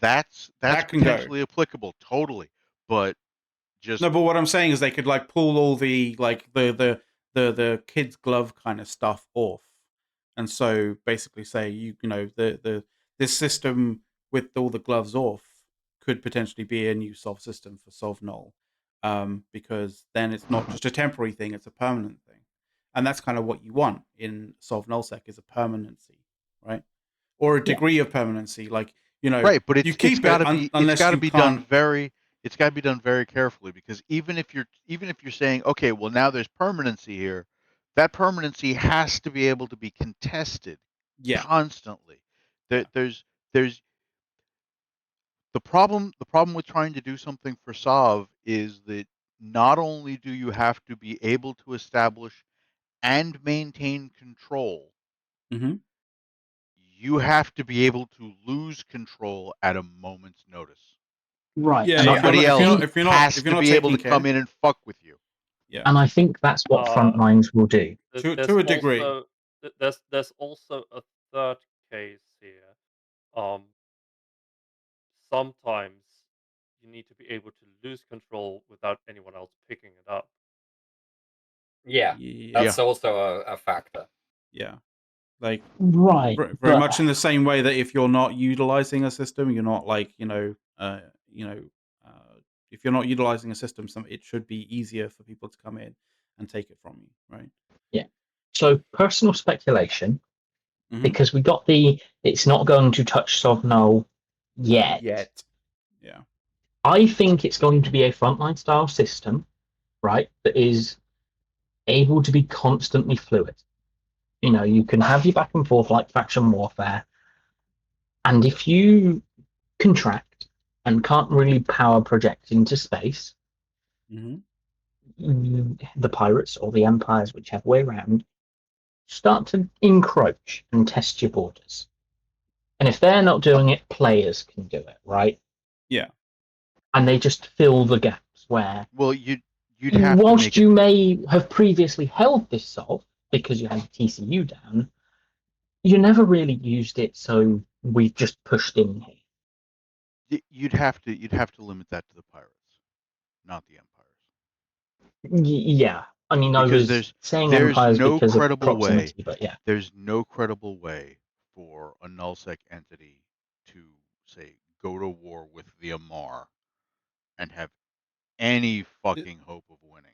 That's potentially applicable, totally. But just no. But what I'm saying is, they could like pull all the like the kid's glove kind of stuff off. And so basically say you know this system with all the gloves off could potentially be a new solve system for solve null, because then it's not just a temporary thing, it's a permanent thing. And that's kind of what you want in solve nullsec, is a permanency, right? Or a degree of permanency, like, you know, right, but you keep it unless you can't. It's got to be done very carefully, because even if you're saying, okay, well, now there's permanency here, that permanency has to be able to be contested constantly. There's the problem with trying to do something for Sov is that not only do you have to be able to establish and maintain control, you have to be able to lose control at a moment's notice. Right. Yeah, somebody else if you're has not to be able to come in and fuck with you. Yeah. And I think that's what Frontlines will do. To a degree. There's also a third case here. Sometimes you need to be able to lose control without anyone else picking it up. Yeah, that's also a factor. Yeah. Like right, very much in the same way that if you're not utilizing a system, you're not like, if you're not utilizing a system, it should be easier for people to come in and take it from you, right? Yeah. So personal speculation, because we got it's not going to touch Sov null yet. Yeah. I think it's going to be a frontline style system, right, that is able to be constantly fluid. You know, you can have your back and forth like faction warfare, and if you contract and can't really power project into space, the pirates or the empires, whichever way around, start to encroach and test your borders. And if they're not doing it, players can do it, right? Yeah. And they just fill the gaps where, well, you'd have whilst to you may have previously held this solve because you had TCU down, you never really used it, so we've just pushed in here. You'd have to limit that to the pirates, not the empires. Yeah, I mean, I Because was saying there's empires no because of credible way. proximity, but yeah. There's no credible way for a nullsec entity to say go to war with the Amar and have any fucking hope of winning.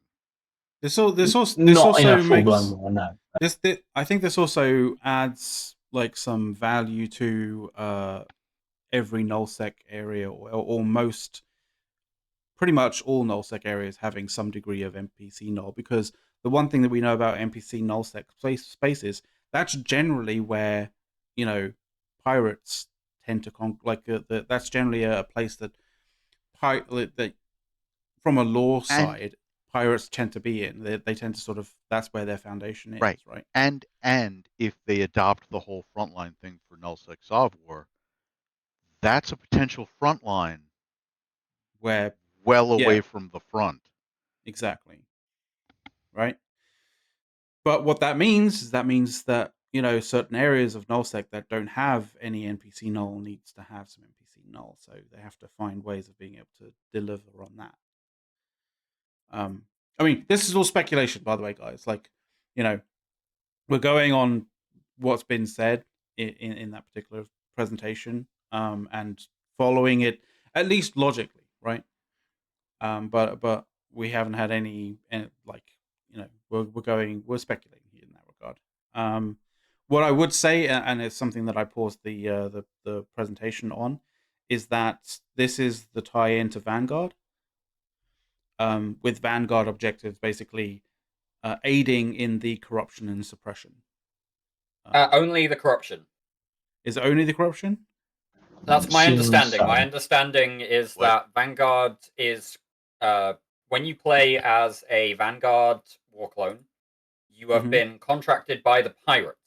This also Not in a makes full-blown war, no. I think this also adds like some value to every nullsec area, or most, pretty much all nullsec areas having some degree of NPC null, because the one thing that we know about NPC nullsec spaces, that's generally where, you know, pirates tend to that's generally a place that that from a lore side pirates tend to be in. They tend to sort of, that's where their foundation is, right? And if they adopt the whole frontline thing for nullsec Sov War, that's a potential frontline Where well away from the front. Exactly. Right? But what that means is that, you know, certain areas of nullsec that don't have any NPC null needs to have some NPC null, so they have to find ways of being able to deliver on that. I mean, this is all speculation, by the way, guys. Like, you know, we're going on what's been said in that particular presentation, and following it at least logically, right? But we haven't had any like, you know, we're speculating here in that regard. What I would say, and it's something that I paused the presentation on, is that this is the tie-in to Vanguard, with Vanguard objectives basically aiding in the corruption and suppression. Only the corruption. Is it only the corruption? That's my Seems understanding. so. My understanding is that Vanguard is when you play as a Vanguard war clone, you have been contracted by the pirates.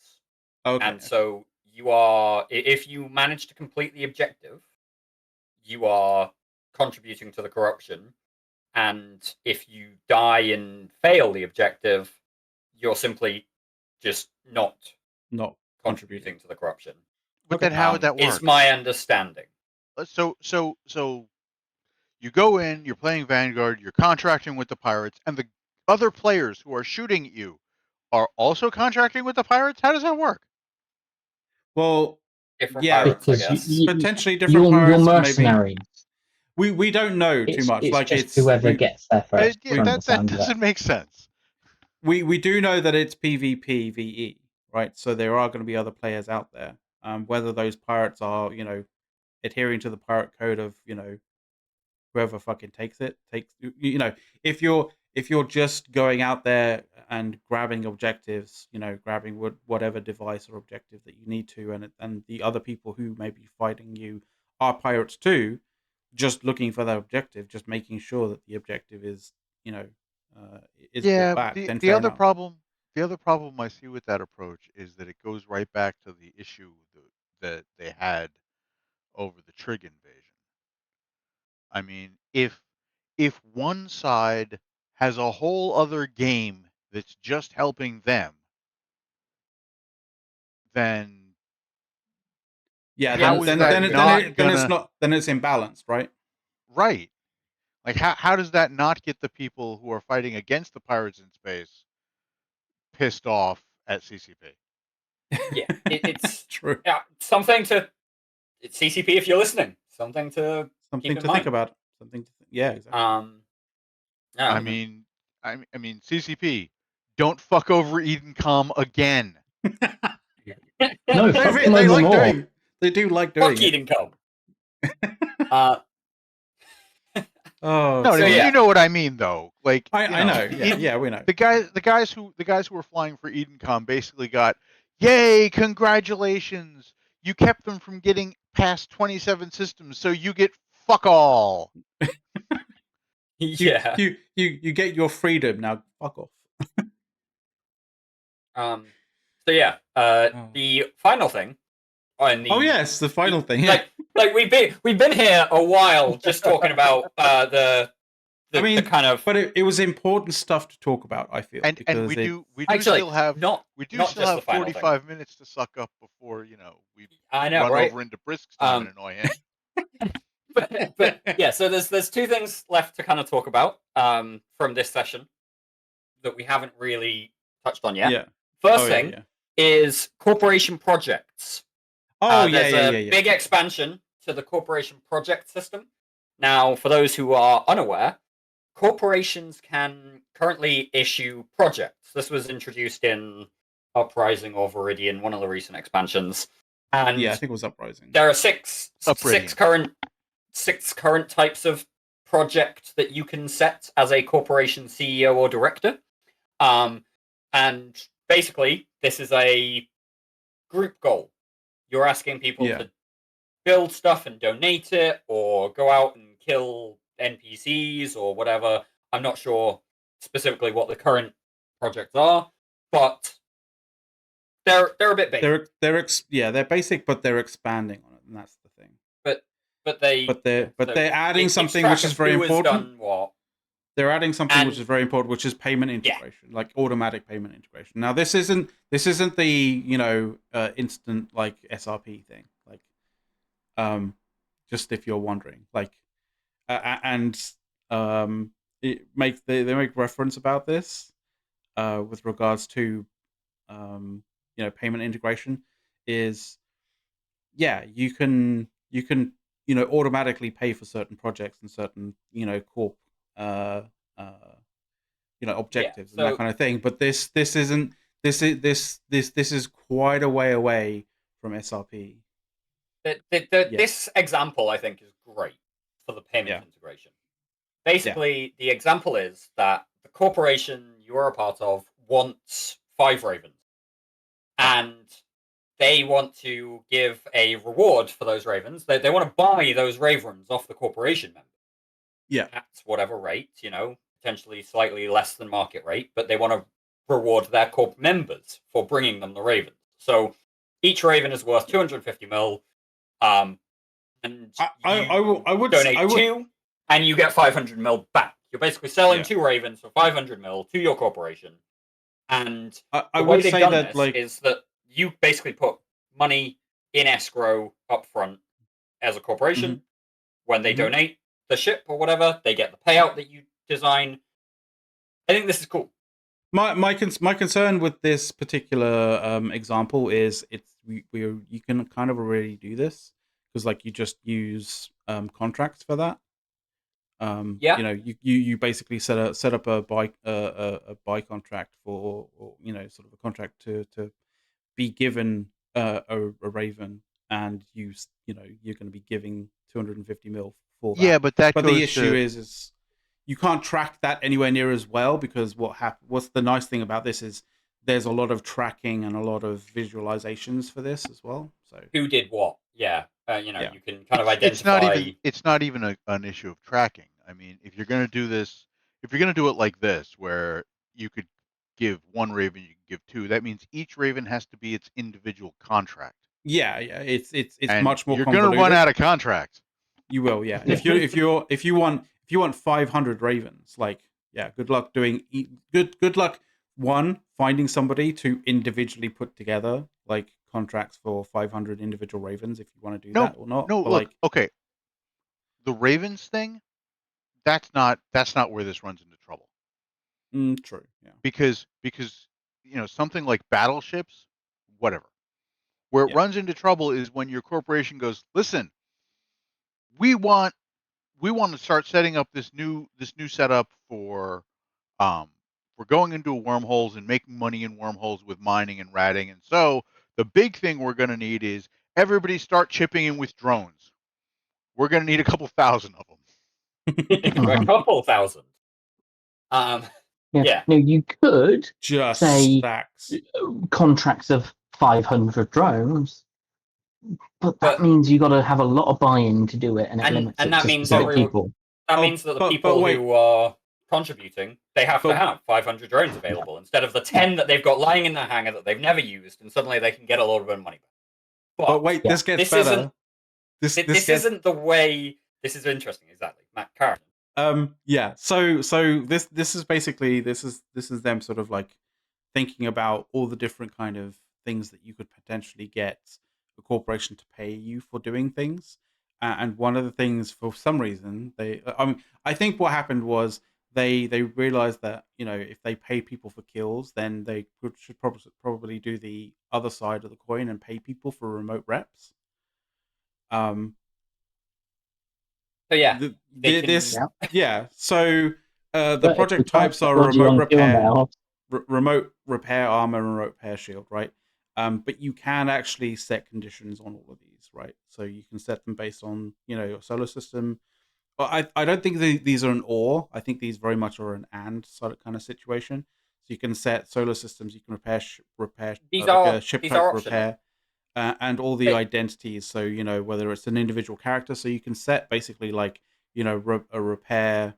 Okay. And so you are, if you manage to complete the objective, you are contributing to the corruption. And if you die and fail the objective, you're simply just not contributing to the corruption. But then how would that work? Is my understanding. So you go in, you're playing Vanguard, you're contracting with the pirates, and the other players who are shooting at you are also contracting with the pirates? How does that work? Well, different pirates, I guess. Potentially different pirates. You're maybe. mercenaries. We don't know too much. It's like just whoever gets there first. That doesn't make sense. We do know that it's PvPvE, right? So there are going to be other players out there. Whether those pirates are, you know, adhering to the pirate code of, you know, whoever fucking takes, you know, if you're just going out there and grabbing objectives, you know, grabbing whatever device or objective that you need to, and the other people who may be fighting you are pirates too, just looking for that objective, just making sure that the objective is, you know, is brought back. The other problem I see with that approach is that it goes right back to the issue that they had over the Trig invasion. I mean, if one side has a whole other game that's just helping them, then then it's imbalanced, right? Right. Like how does that not get the people who are fighting against the pirates in space pissed off at CCP? Yeah, it's true. Something to CCP if you're listening. Something to think about. Yeah, exactly. I mean, CCP, don't fuck over EdenCom again. No, they do like doing fuck it. EdenCom. Oh, no, you know what I mean, though. Like I know. Yeah, we know. The guys who were flying for EdenCom basically got, yay, congratulations! You kept them from getting past 27 systems, so you get fuck all. Yeah. You get your freedom now. Fuck off. So yeah, the final thing. Yes, the final thing. Like we've been here a while just talking about the kind of. But it was important stuff to talk about. I feel, and we do still have 45 minutes to suck up before we run over into Brisk's time and annoy him. but yeah, so there's two things left to kind of talk about from this session. that we haven't really touched on yet. Yeah. First thing is corporation projects. There's a big expansion to the corporation project system. Now, for those who are unaware, corporations can currently issue projects. This was introduced in Uprising or Viridian, one of the recent expansions. And yeah, I think it was Uprising. There are six current types of project that you can set as a corporation CEO or director. And basically, this is a group goal. You're asking people to build stuff and donate it, or go out and kill NPCs or whatever. I'm not sure specifically what the current projects are, but they're a bit basic. They're basic, but they're expanding on it, and that's the thing. But they're adding something which is very important. They're adding something which is very important, which is payment integration, like automatic payment integration. Now, this isn't the instant like SRP thing, like just if you're wondering, like they make reference about this with regards to payment integration is you can automatically pay for certain projects and certain corp objectives and that kind of thing, but this is quite a way away from SRP. This example, I think, is great for the payment integration. Basically, the example is that the corporation you're a part of wants 5 ravens, and they want to give a reward for those ravens. They want to buy those ravens off the corporation member. Yeah. At whatever rate, potentially slightly less than market rate, but they want to reward their corp members for bringing them the ravens. So each raven is worth 250 mil. And I would donate 2, and you get 500 mil back. You're basically selling 2 ravens for 500 mil to your corporation. And the way they've done this is that you basically put money in escrow up front as a corporation. Mm-hmm. When they donate the ship or whatever, they get the payout that you design. I think this is cool. My concern with this particular example is you can kind of already do this because you just use contracts for that. You basically set up a buy contract for sort of a contract to be given a raven, and you're going to be giving 250 mil for that. Yeah, but the issue is you can't track that anywhere near as well, because what's the nice thing about this is there's a lot of tracking and a lot of visualizations for this as well. So who did what? You can kind of identify. It's not even an issue of tracking. I mean, if you're going to do this, if you're going to do it like this, where you could give 1 raven, you can give 2. That means each raven has to be its individual contract. Yeah, it's and much more. You're going to run out of contracts. You will, yeah. If you want 500 ravens, good luck doing good luck. 1, finding somebody to individually put together contracts for 500 individual ravens if you want to do that or not. No, look, okay. The ravens thing, that's not where this runs into trouble. True, yeah. Because something like battleships, whatever. Where it runs into trouble is when your corporation goes, listen, we want to start setting up this new setup for we're going into wormholes and making money in wormholes with mining and ratting. And so the big thing we're going to need is everybody start chipping in with drones. We're going to need a couple thousand of them. A couple thousand. No, you could just say stacks. Contracts of 500 drones, but that means you got to have a lot of buy-in to do it, and it limits that means people. That means that the people who are contributing, they have to have 500 drones available instead of the 10 that they've got lying in their hangar that they've never used, and suddenly they can get a little bit of money back. But wait, this gets better. This isn't the way. This is interesting, exactly, Matt Karen. So this is basically this is them sort of thinking about all the different kind of things that you could potentially get a corporation to pay you for doing things. And one of the things, for some reason, I think what happened was they realized that if they pay people for kills, then they should probably do the other side of the coin and pay people for remote reps. So yeah, So the But if project we can't types get are Lodgy remote on repair, Kill remote repair armor, and remote repair shield, right? But you can actually set conditions on all of these, right? So you can set them based on your solar system. But I don't think these are an or. I think these very much are an and sort of kind of situation. So you can set solar systems. You can repair These like are a ship these type are optional. repair, and all the identities. So whether it's an individual character. So you can set basically like a repair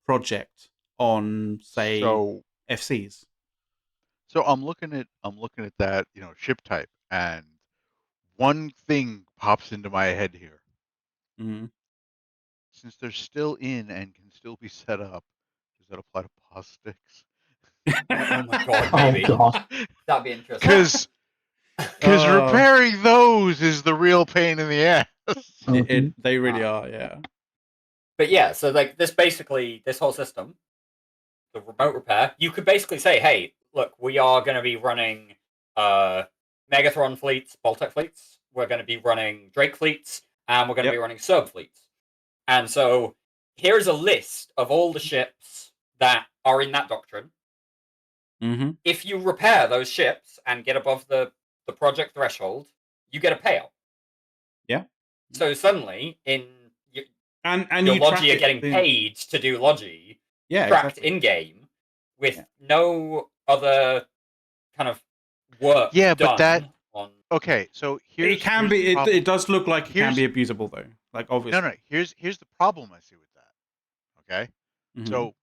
project on say FCs. So I'm looking at that ship type, and one thing pops into my head here. Mm-hmm. Since they're still in and can still be set up, does that apply to pause sticks? Oh my god, maybe. Oh god. That'd be interesting. Because repairing those is the real pain in the ass. They really are, yeah. But yeah, so like this whole system, the remote repair, you could basically say, hey, look, we are going to be running Megathron fleets, Baltec fleets, we're going to be running Drake fleets, and we're going to be running Serb fleets. And so here's a list of all the ships that are in that doctrine. Mm-hmm. If you repair those ships and get above the project threshold, you get a payout. Yeah. So suddenly, your you Logi are getting paid to do Logi, tracked exactly. in game, with no other kind of work done on. Okay, so here's it can be. It does look like it can be abusable though. Like obviously. No. Here's the problem I see with that. Okay, so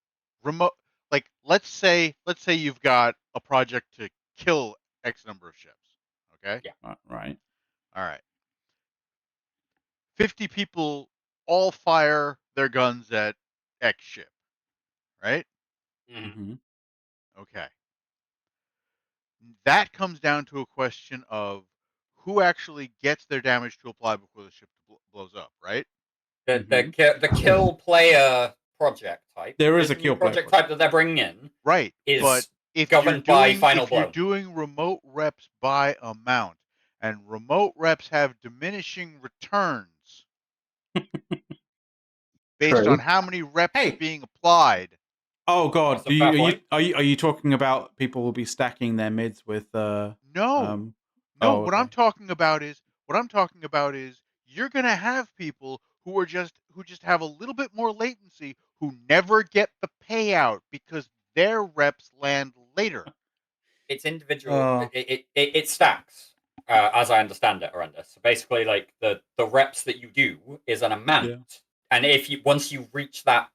remote. Like let's say you've got a project to kill X number of ships. Okay. Yeah. Right. All right. 50 people all fire their guns at X ship. Right. Mm-hmm. Okay. That comes down to a question of who actually gets their damage to apply before the ship blows up, right? The kill player project type. There is a new kill player project type that they're bringing in. Right, is but if governed by Final Blow. you're doing remote reps by amount, and remote reps have diminishing returns based on how many reps are being applied. Oh god, are you talking about people will be stacking their mids with No. What I'm talking about is you're gonna have people who just have a little bit more latency who never get the payout because their reps land later. It's individual. It stacks, as I understand it, Arendis. So basically, like the reps that you do is an amount, and if once you reach that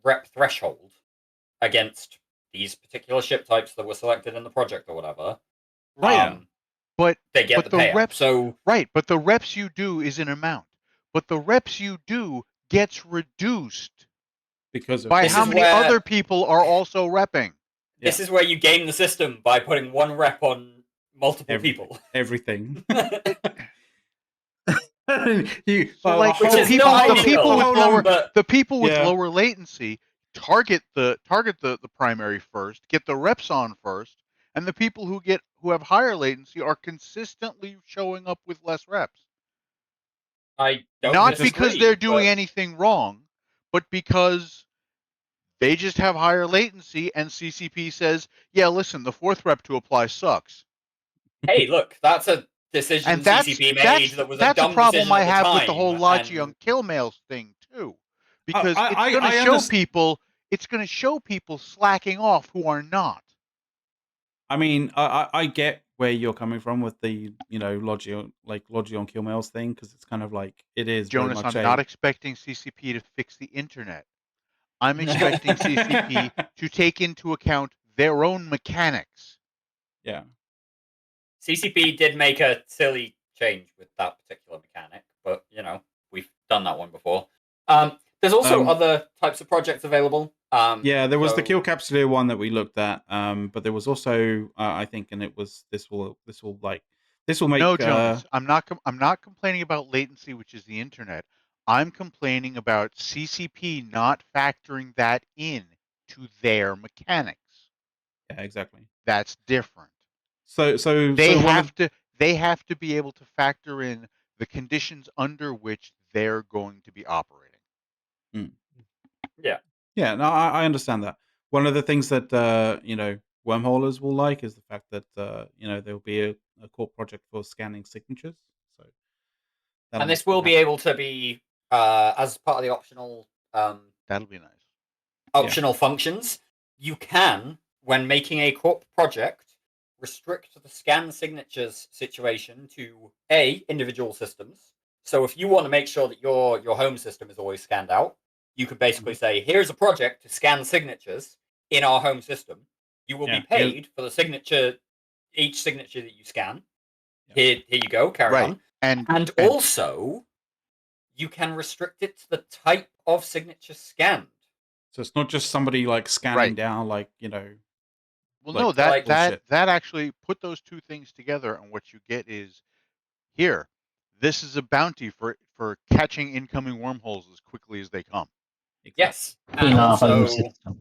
rep threshold against these particular ship types that were selected in the project or whatever, right? But they get the payout. Reps, so but the reps you do is an amount, but the reps you do gets reduced because of by how many other people are also repping. This is where you game the system by putting one rep on multiple people. Everything. So like the people with lower latency target the primary first, get the reps on first, and the people who have higher latency are consistently showing up with less reps. I don't Not because they're doing anything wrong, but because they just have higher latency, and CCP says, "Yeah, listen, the fourth rep to apply sucks." Hey, look, that's a decision and that's, CCP made that was a dumb problem I have with the time, whole Logi on kill mails thing too, because it's going to show people. It's going to show people slacking off who are not. I mean, I get where you're coming from with the Logi on kill mails thing, because it's kind of like it is. Jonas, I'm not expecting CCP to fix the internet. I'm expecting CCP to take into account their own mechanics. Yeah. CCP did make a silly change with that particular mechanic, but we've done that one before. There's also other types of projects available. Yeah, there was the Kill Capsuleer one that we looked at, but there was also I think, and it was this will make. No, Jonas, I'm not complaining about latency, which is the internet. I'm complaining about CCP not factoring that in to their mechanics. Yeah, exactly. That's different. So they have to be able to factor in the conditions under which they're going to be operating. Yeah. Yeah, no, I understand that. One of the things that wormholers will like is the fact that there'll be a core project for scanning signatures. So and this will be able to be as part of the optional that'll be nice. Optional functions. You can, when making a corp project, restrict the scan signatures situation to individual systems. So if you want to make sure that your home system is always scanned out, you could basically say, here's a project to scan signatures in our home system. You will be paid for the signature, each signature that you scan. Here you go, carry on. And also, you can restrict it to the type of signature scanned. So it's not just somebody like scanning down, like Well, no, that actually put those two things together, and what you get is here. This is a bounty for catching incoming wormholes as quickly as they come. Yes, in our home system.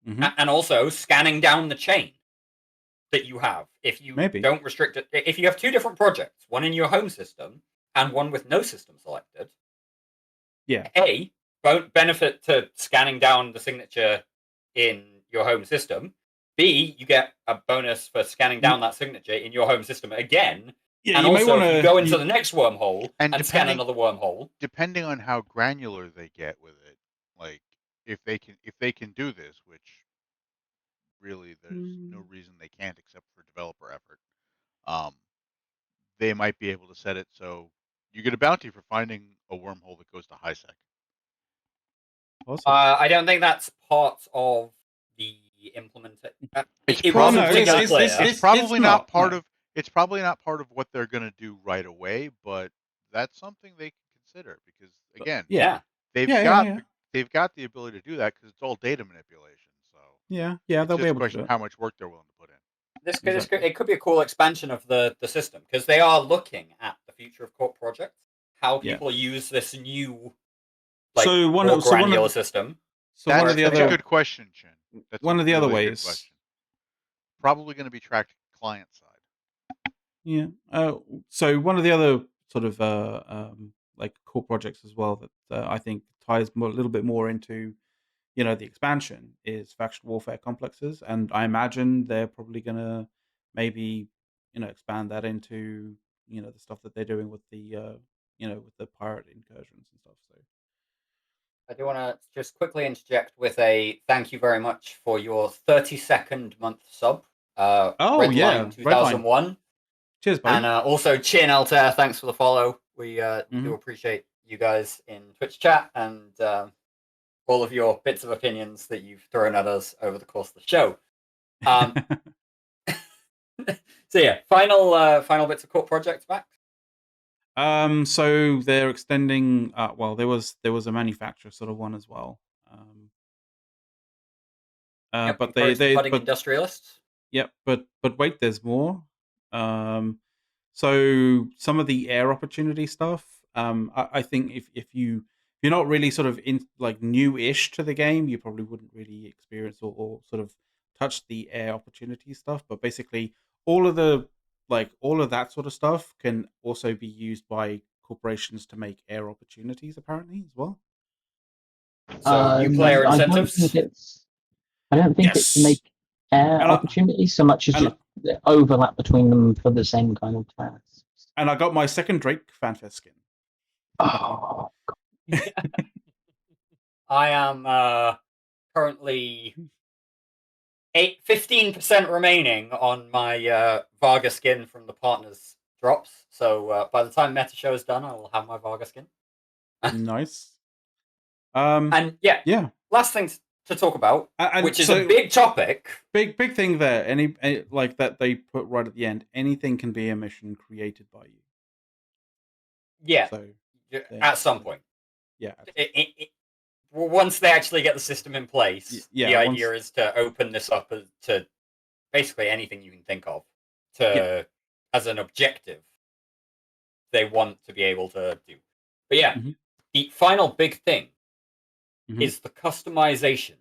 And also scanning down the chain that you have. If you don't restrict it, if you have two different projects, one in your home system and one with no system selected, A, won't benefit to scanning down the signature in your home system. B, you get a bonus for scanning down that signature in your home system again. Yeah, and also, if you go into the next wormhole and scan another wormhole, depending on how granular they get with it, like if they can do this, which really there's no reason they can't except for developer effort, they might be able to set it so you get a bounty for finding a wormhole that goes to HiSec. Awesome. I don't think that's part of the implementation. It's probably not part of. It's probably not part of what they're going to do right away, but that's something they can consider because again, they've got the ability to do that because it's all data manipulation. So they'll it's be just a able question to of how much work they're willing to put in. It could be a cool expansion of the system because they are looking at the future of corp projects, how people use this new more granular system. So one of the that's other a good question, Chin. That's one of the really other good ways. question. Probably going to be tracked client side. Yeah. So one of the other sort of like core projects as well that I think ties a little bit more into the expansion is faction warfare complexes, and I imagine they're probably going to maybe expand that into the stuff that they're doing with the with the pirate incursions and stuff. So I do want to just quickly interject with a thank you very much for your 32nd month sub. Redline 2001. Cheers, buddy. And also Chin Altair, thanks for the follow. We do appreciate you guys in Twitch chat and all of your bits of opinions that you've thrown at us over the course of the show. So yeah, final bits of corp projects back. So they're extending. Well, there was a manufacturer sort of one as well. But budding industrialists. Yep, but wait, there's more. So some of the air opportunity stuff. I think if you're not really sort of in like new-ish to the game, you probably wouldn't really experience or sort of touch the air opportunity stuff. But basically, all of that sort of stuff can also be used by corporations to make air opportunities, apparently, as well. So new player incentives. I don't think it's to make air opportunities so much as just overlap between them for the same kind of tasks. And I got my second Drake Fanfest skin. Oh, I am currently 15% remaining on my Varga skin from the partners drops. So by the time Meta Show is done, I will have my Varga skin. Nice. And yeah. Last thing to talk about, which is a big topic. Big thing there. Any like that they put right at the end. Anything can be a mission created by you. Yeah. So at some point. Yeah. Once they actually get the system in place, the idea is to open this up to basically anything you can think of as an objective they want to be able to do. But yeah, the final big thing Mhm. is the customization.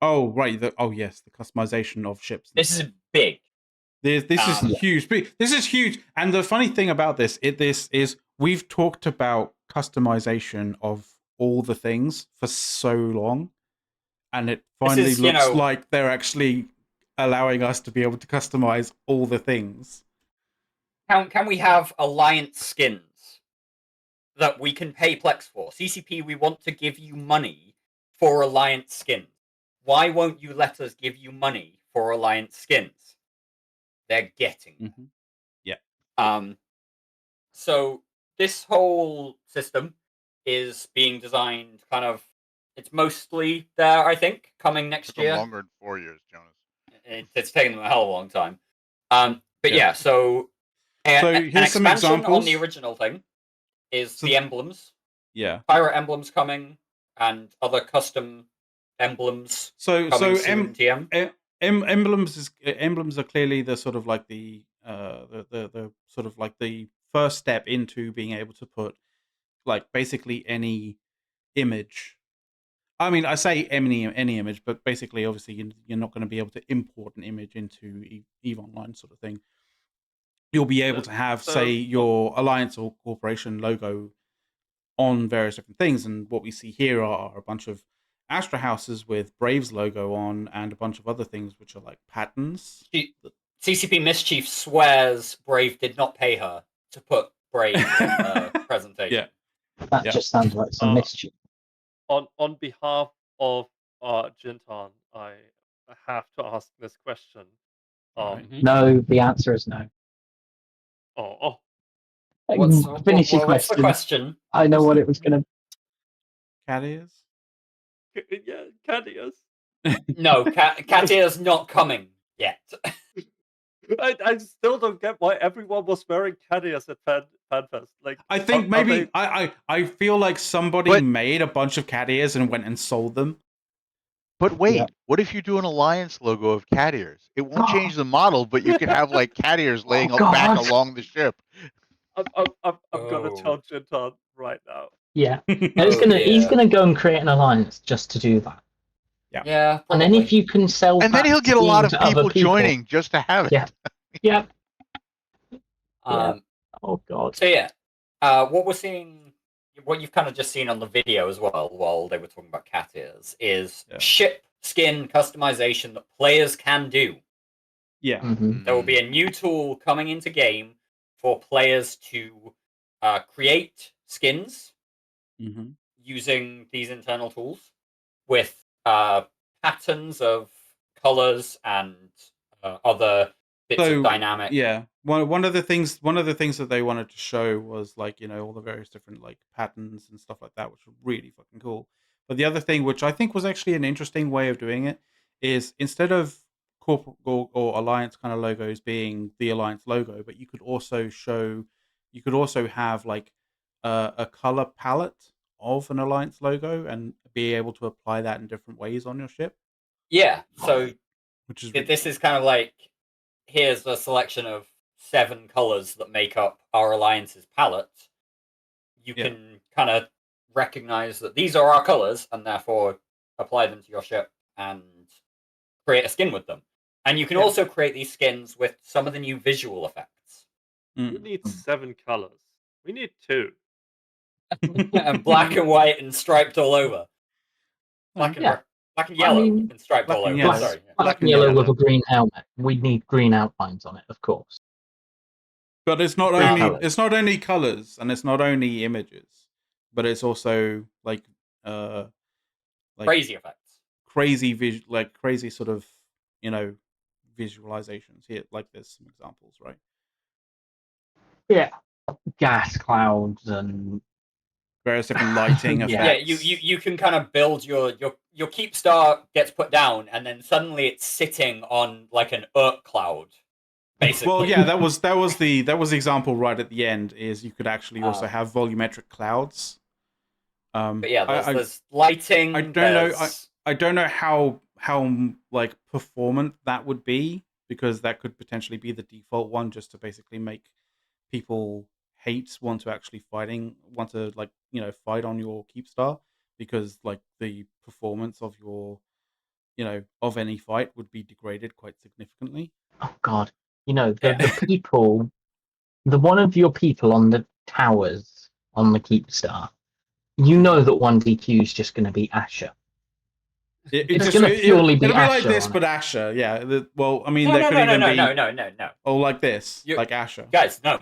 Oh right. Yes, the customization of ships. This is big. This is huge. This is huge. And the funny thing about this is we've talked about customization of all the things for so long, and it finally looks like they're actually allowing us to be able to customize all the things. Can we have alliance skins that we can pay Plex for? CCP, we want to give you money for alliance skins. Why won't you let us give you money for alliance skins? They're getting them. Yeah. So this whole system is being designed kind of. It's mostly there, I think, coming next year. Longer than 4 years, Jonas. It's taken them a hell of a long time. But yeah, so an here's some expansion examples on the original thing is the emblems. Yeah. Pirate emblems coming and other custom emblems coming soon in TM. Emblems are clearly the sort of like the sort of like the first step into being able to put like basically any image. I mean, I say any image, but basically, obviously, you're not going to be able to import an image into EVE Online sort of thing. You'll be able to have, say, your Alliance or Corporation logo on various different things, and what we see here are a bunch of Astra houses with Brave's logo on, and a bunch of other things which are like patterns. CCP Mischief swears Brave did not pay her to put Brave in her presentation. That just sounds like some mischief. On behalf of Jintan, I have to ask this question. No, the answer is no. Finish your question. What's the question? I know what it was going to. Cadius? Yeah, Cadius. No, Catia's not coming yet. I still don't get why everyone was wearing Cadius at FanFest. Like, I think maybe I feel like somebody made a bunch of Cadias and went and sold them. But wait, what if you do an Alliance logo of Catiers? It won't change the model, but you could have like Catiers laying back along the ship. I'm gonna tell Jintan right now. Yeah, he's gonna go and create an alliance just to do that. Yeah, and then if you can sell, and then he'll get a lot of people joining just to have it. Yeah. Oh god. So yeah, what we're seeing, what you've kind of just seen on the video as well, while they were talking about Catiers, is ship skin customization that players can do. Yeah. There will be a new tool coming into game for players to create skins using these internal tools with patterns of colors and other bits of dynamic. Yeah, one of the things that they wanted to show was like, you know, all the various different like patterns and stuff like that, which were really fucking cool. But the other thing, which I think was actually an interesting way of doing it, is instead of corporate or alliance kind of logos being the alliance logo, but you could also have like a color palette of an alliance logo and be able to apply that in different ways on your ship. Yeah, so which is this is kind of like, here's a selection of 7 colors that make up our alliance's palette. You can kind of recognize that these are our colors and therefore apply them to your ship and create a skin with them. And you can also create these skins with some of the new visual effects. You need 7 colors. We need 2. And black and white and striped all over. Black and yellow and striped all over. Sorry. Black and yellow with a green helmet. We need green outlines on it, of course. But it's not only colors and it's not only images, but it's also like crazy effects, crazy sort of, you know, visualizations. Here, like there's some examples, right? Yeah, gas clouds and various different lighting effects. Yeah, you can kind of build your keep star gets put down, and then suddenly it's sitting on like an cloud. Basically. Well, yeah, that was the example right at the end. Is you could actually also have volumetric clouds. But yeah, there's lighting. I don't know how like performant that would be, because that could potentially be the default one, just to basically make people want to actually fight on your Keepstar, because like the performance of your of any fight would be degraded quite significantly. Oh God, the people, the one of your people on the towers on the Keepstar, that one DQ is just going to be Asher. It's going to purely be it'll be like Asher this, on but Asher. Yeah. Well, I mean, No, there no, could no, even no, be no, no, no, no. oh, like this, like Asher. Guys, no.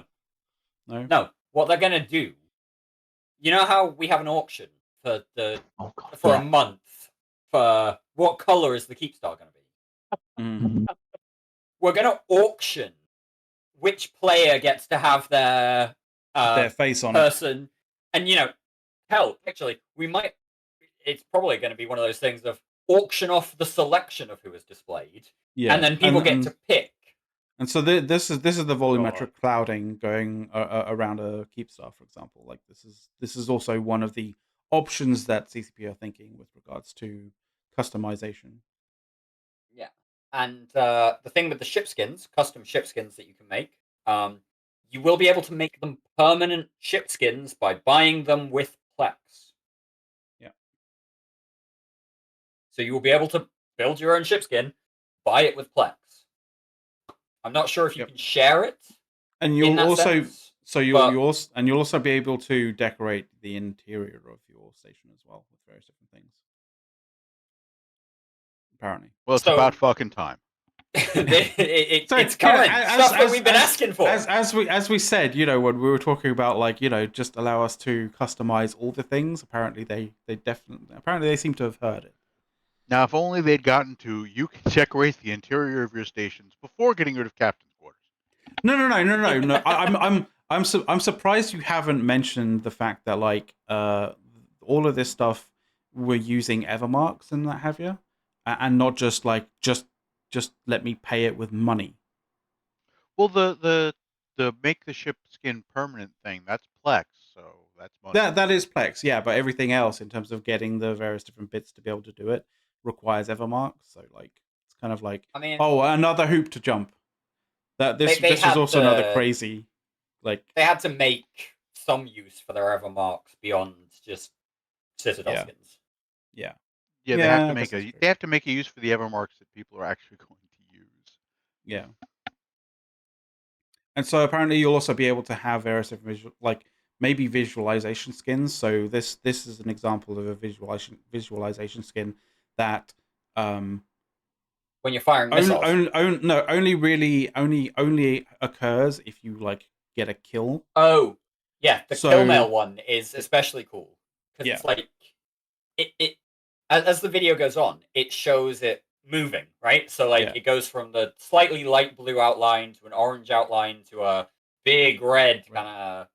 No. No. What they're gonna do? You know how we have an auction for a month for what color is the Keepstar gonna be? Mm-hmm. We're gonna auction which player gets to have their face on person, and hell, actually, we might. It's probably going to be one of those things of auction off the selection of who is displayed, and then people get to pick. And so this is the volumetric clouding going around a Keepstar, for example. Like this is also one of the options that CCP are thinking with regards to customization. Yeah, and the thing with the ship skins, custom ship skins that you can make, you will be able to make them permanent ship skins by buying them with Plex. Yeah. So you will be able to build your own ship skin, buy it with Plex. I'm not sure if you can share it. And you'll also you'll also be able to decorate the interior of your station as well with various different things. Apparently. Well, it's about fucking time. It's coming. Stuff that we've been asking for. As we said, when we were talking about just allow us to customize all the things. Apparently they seem to have heard it. Now, if only they'd gotten to you can decorate the interior of your stations before getting rid of captain's quarters. No. I'm surprised you haven't mentioned the fact that all of this stuff we're using Evermarks and that have you, and not just let me pay it with money. Well, the make the ship skin permanent thing, that's Plex, so that's money. That is Plex, yeah, but everything else in terms of getting the various different bits to be able to do it requires Evermarks. So it's kind of another hoop to jump. This is also another crazy they had to make some use for their Evermarks beyond just Citadel skins. Yeah. Yeah, they have to make a use for the Evermarks that people are actually going to use. Yeah. And so apparently you'll also be able to have various maybe visualization skins. So this is an example of a visualization skin that when you're firing missiles. only occurs if you get a kill. Oh, yeah, the kill mail one is especially cool because it's as the video goes on, it shows it moving, right? So it goes from the slightly light blue outline to an orange outline to a big red kind of.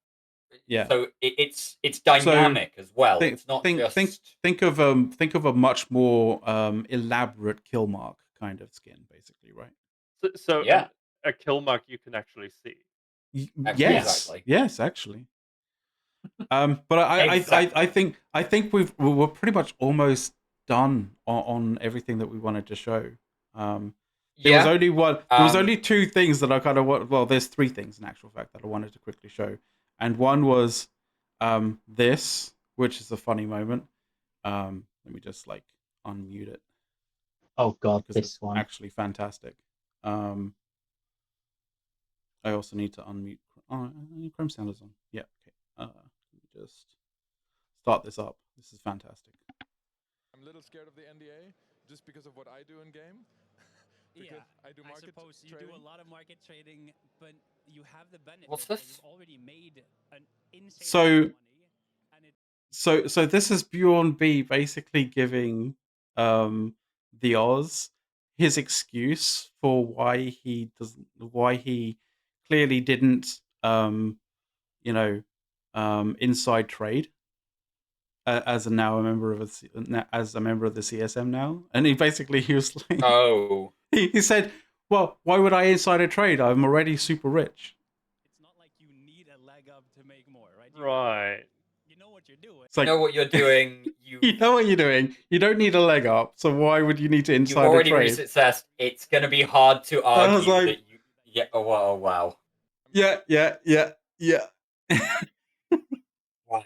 Yeah. So it's dynamic as well. It's not just think of a much more elaborate kill mark kind of skin, basically, right? So a kill mark you can actually see. Yes, actually. But I think we're pretty much almost done on everything that we wanted to show. There was only one. There was only two things that I kind of want. Well, there's three things in actual fact that I wanted to quickly show, and one was this, which is a funny moment. Let me just unmute it. Oh God, this one actually fantastic. I also need to unmute. Chrome sound is on. Yeah. Okay. Let me just start this up. This is fantastic. I'm a little scared of the NDA just because of what I do in game. I do market suppose you trading. do a lot of market trading, but you have the benefit. What's this? That you've already made an insane So this is Bjorn B basically giving the Oz his excuse for why he clearly didn't inside trade as a member of the CSM now, and he was like, he said, well, why would I insider trade? I'm already super rich. It's not like you need a leg up to make more, right? Right. You know what you're doing. You know what you're doing. You know what you're doing. You don't need a leg up, so why would you need to insider trade? You've already reached success. It's going to be hard to argue that you... Yeah, oh wow. Yeah. Wow.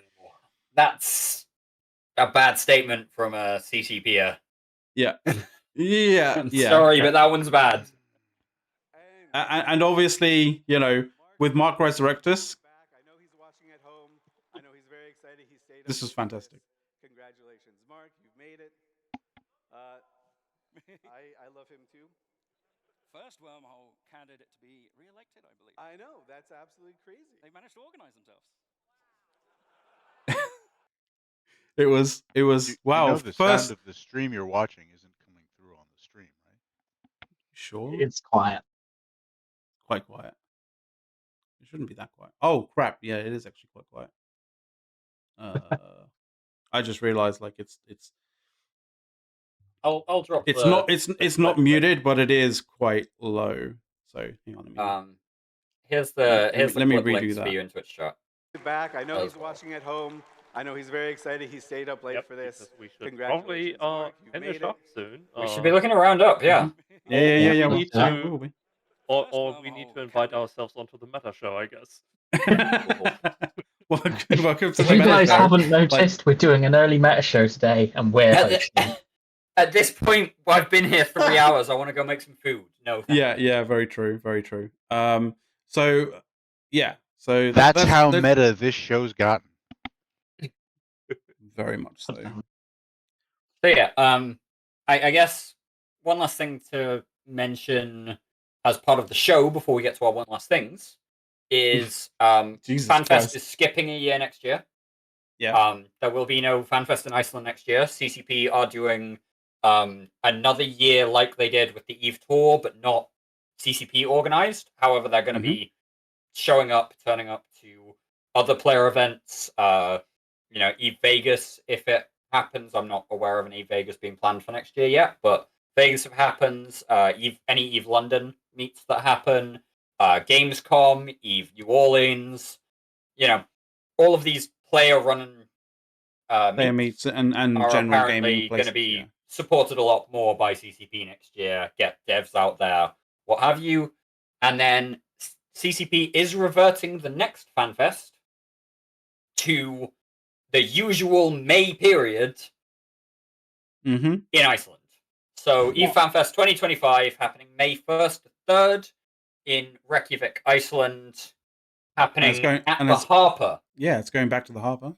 That's a bad statement from a CCPer. Yeah. Yeah. I'm yeah. sorry, but that one's bad. And obviously, you know, with Mark Resurrectus, this is fantastic. Congratulations, Mark. You've made it. I love him too. First wormhole candidate to be re-elected, I believe. I know, that's absolutely crazy. They managed to organize themselves. It was wow. You know the sound of the stream you're watching isn't coming through on the stream, right? Sure. It's quiet. Quite quiet. It shouldn't be that quiet. Oh crap! Yeah, it is actually quite quiet. I just realized like it's. I'll drop. It's not muted, but it is quite low. So hang on. Here's the let me clip redo links that. for you in Twitch chat. Back. I know he's watching at home. I know he's very excited. He stayed up late for this. We should Congratulations, probably Mark. You've finish made up it. soon. We should be looking to round up, yeah. Yeah. We need to, or we need to invite ourselves onto the meta show, I guess. Welcome to If the you meta guys show. haven't noticed, we're doing an early meta show today, and we're hosting. At this point, I've been here 3 hours. I want to go make some food. No. Yeah. Very true. Very true. So yeah. So that's how meta this show's gotten. Very much so. So yeah, I guess one last thing to mention as part of the show before we get to our one last things is FanFest is skipping a year next year. Yeah. There will be no FanFest in Iceland next year. CCP are doing another year like they did with the EVE tour, but not CCP organized. However, they're going to be turning up to other player events. EVE Vegas, if it happens. I'm not aware of an EVE Vegas being planned for next year yet, but Vegas if it happens. Any EVE London meets that happen. Gamescom, EVE New Orleans. All of these player-run meets and are general apparently gaming going to be supported a lot more by CCP next year. Get devs out there, what have you. And then CCP is reverting the next FanFest to the usual May period in Iceland. So EVE FanFest 2025 happening May 1st to 3rd in Reykjavik, Iceland, happening at the Harper. Yeah, it's going back to the Harper.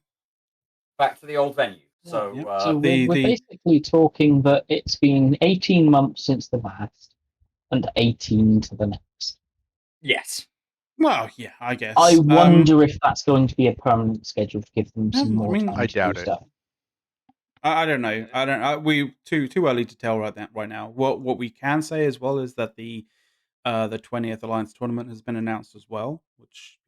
Back to the old venue. So, we're basically talking that it's been 18 months since the last and 18 to the next. Yes. Well, yeah, I guess. I wonder if that's going to be a permanent schedule to give them some more time I to doubt do it. stuff. I don't know. We too early to tell right now. What we can say as well is that the 20th Alliance tournament has been announced as well, which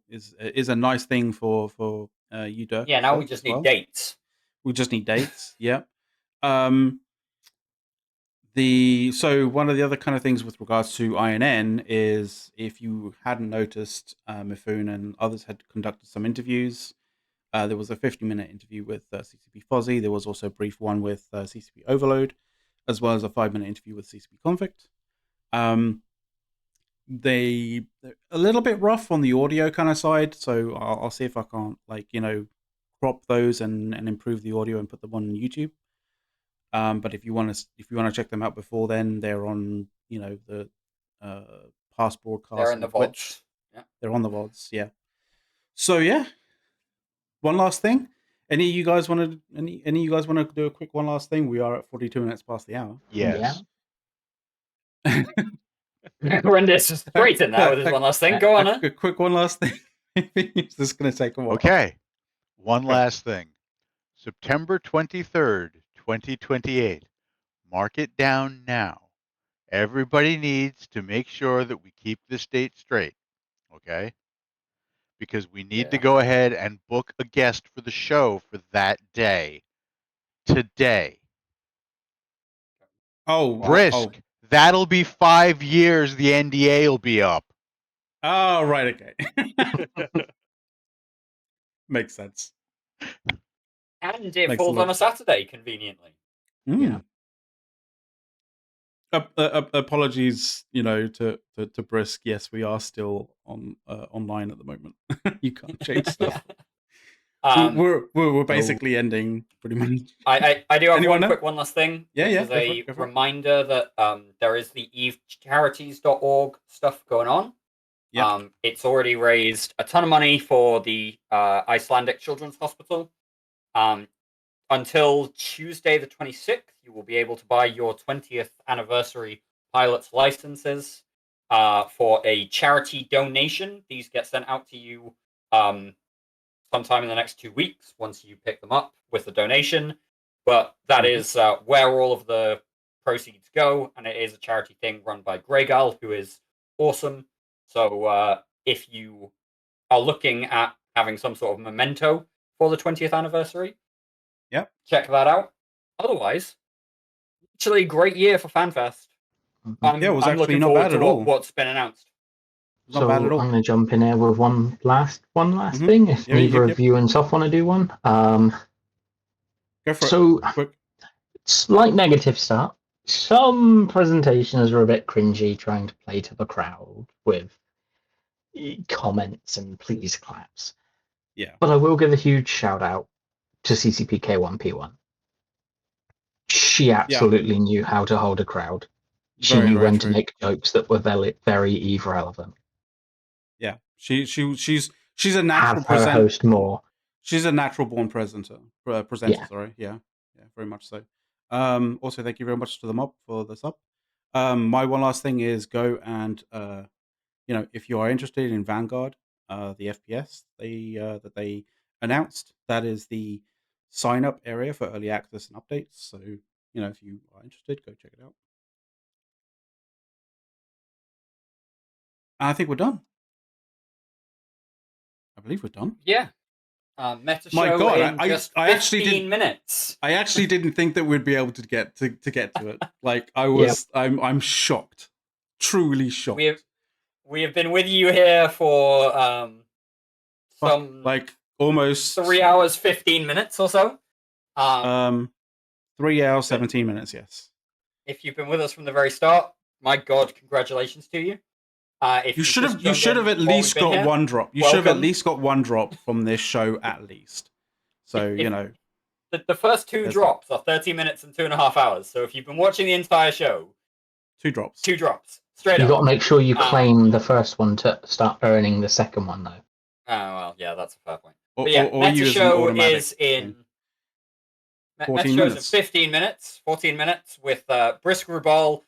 is a nice thing for you, Dirk. Yeah, now we just need dates. We just need dates. Yeah. So one of the other kind of things with regards to INN is, if you hadn't noticed, Mifune and others had conducted some interviews. There was a 50-minute interview with CCP Fozzy. There was also a brief one with CCP Overload, as well as a 5-minute interview with CCP Convict. They're a little bit rough on the audio kind of side, so I'll see if I can't crop those and improve the audio and put them on YouTube. But if you want to check them out before then, they're on the past broadcast. They're in the Twitch. VODs. Yeah. They're on the VODs. Yeah. So yeah. One last thing. Any of you guys want to do a quick one last thing? We are at 42 minutes past the hour. Yes. Rendis is great in that with his one last thing. Go on. A quick one last thing. This is going to take a while. Okay. One last thing. September 23rd, 2028. Mark it down now. Everybody needs to make sure that we keep this date straight. Okay? Because we need to go ahead and book a guest for the show for that day. Today. Oh, Brisk. Oh. That'll be 5 years the NDA will be up. Oh, right. Okay. Makes sense. And it falls on a Saturday, conveniently. Yeah. apologies, to Brisk. Yes, we are still on online at the moment. You can't change stuff. We're basically ending pretty much. I do have one last thing, which is go a for it. reminder that there is the evecharities.org stuff going on. Yep. It's already raised a ton of money for the Icelandic Children's Hospital. Until Tuesday the 26th, you will be able to buy your 20th anniversary pilot's licenses for a charity donation. These get sent out to you sometime in the next 2 weeks once you pick them up with the donation. But that is where all of the proceeds go, and it is a charity thing run by Greygal, who is awesome. So if you are looking at having some sort of memento for the 20th anniversary, check that out. Otherwise, actually, great year for FanFest. It was I'm actually looking not forward bad to at all. what's been announced. Not bad at all. I'm going to jump in here with one last thing. If neither of you and Soft want to do one, go for so it. Quick. Slight negative start. Some presentations are a bit cringy, trying to play to the crowd with comments and please claps. Yeah. But I will give a huge shout out to CCPK1P1. She absolutely knew how to hold a crowd. She knew when to make jokes that were very Eve relevant. Yeah, she's a natural presenter. Host more. She's a natural born presenter. Sorry, yeah, very much so. Also, thank you very much to the mob for the sub. My one last thing is go and if you are interested in Vanguard, the FPS that they announced, that is the sign up area for early access and updates. So if you are interested, go check it out. I think we're done. I believe we're done. Yeah. Meta show My God, in just 15 minutes. I actually didn't think that we'd be able to get to it. Like I'm shocked, truly shocked. We have been with you here for almost 3 hours 15 minutes or so. 3 hours 17 minutes. Yes. If you've been with us from the very start, my God, congratulations to you. If you should have at least got one drop. You should have at least got one drop from this show at least. So the first two drops are 30 minutes and 2.5 hours. So if you've been watching the entire show, 2 drops. 2 drops straight up. You got to make sure you claim the first one to start earning the second one, though. Oh well, yeah, that's a fair point. Or, but yeah, or Meta show is in 14 minutes. 15 minutes, 14 minutes with Brisk Rubal,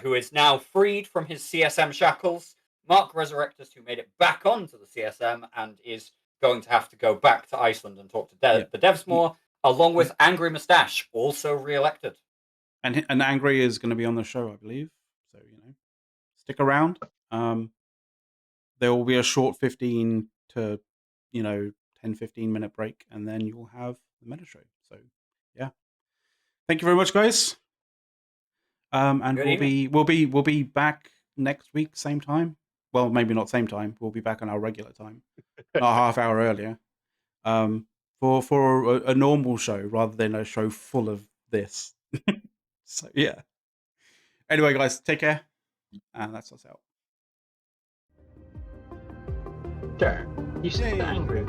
who is now freed from his CSM shackles. Mark Resurrectus, who made it back onto the CSM and is going to have to go back to Iceland and talk to the devs more, along with Angry Mustache, also re-elected. And Angry is going to be on the show, I believe. So, stick around. There will be a short 15 to, 10-15 minute break, and then you'll have the Meta show. So, yeah. Thank you very much, guys. And we'll be back next week, same time. Well, maybe not same time. We'll be back on our regular time, not a half hour earlier, for a normal show rather than a show full of this. So yeah. Anyway, guys, take care, and that's us out. Sure. You said angry.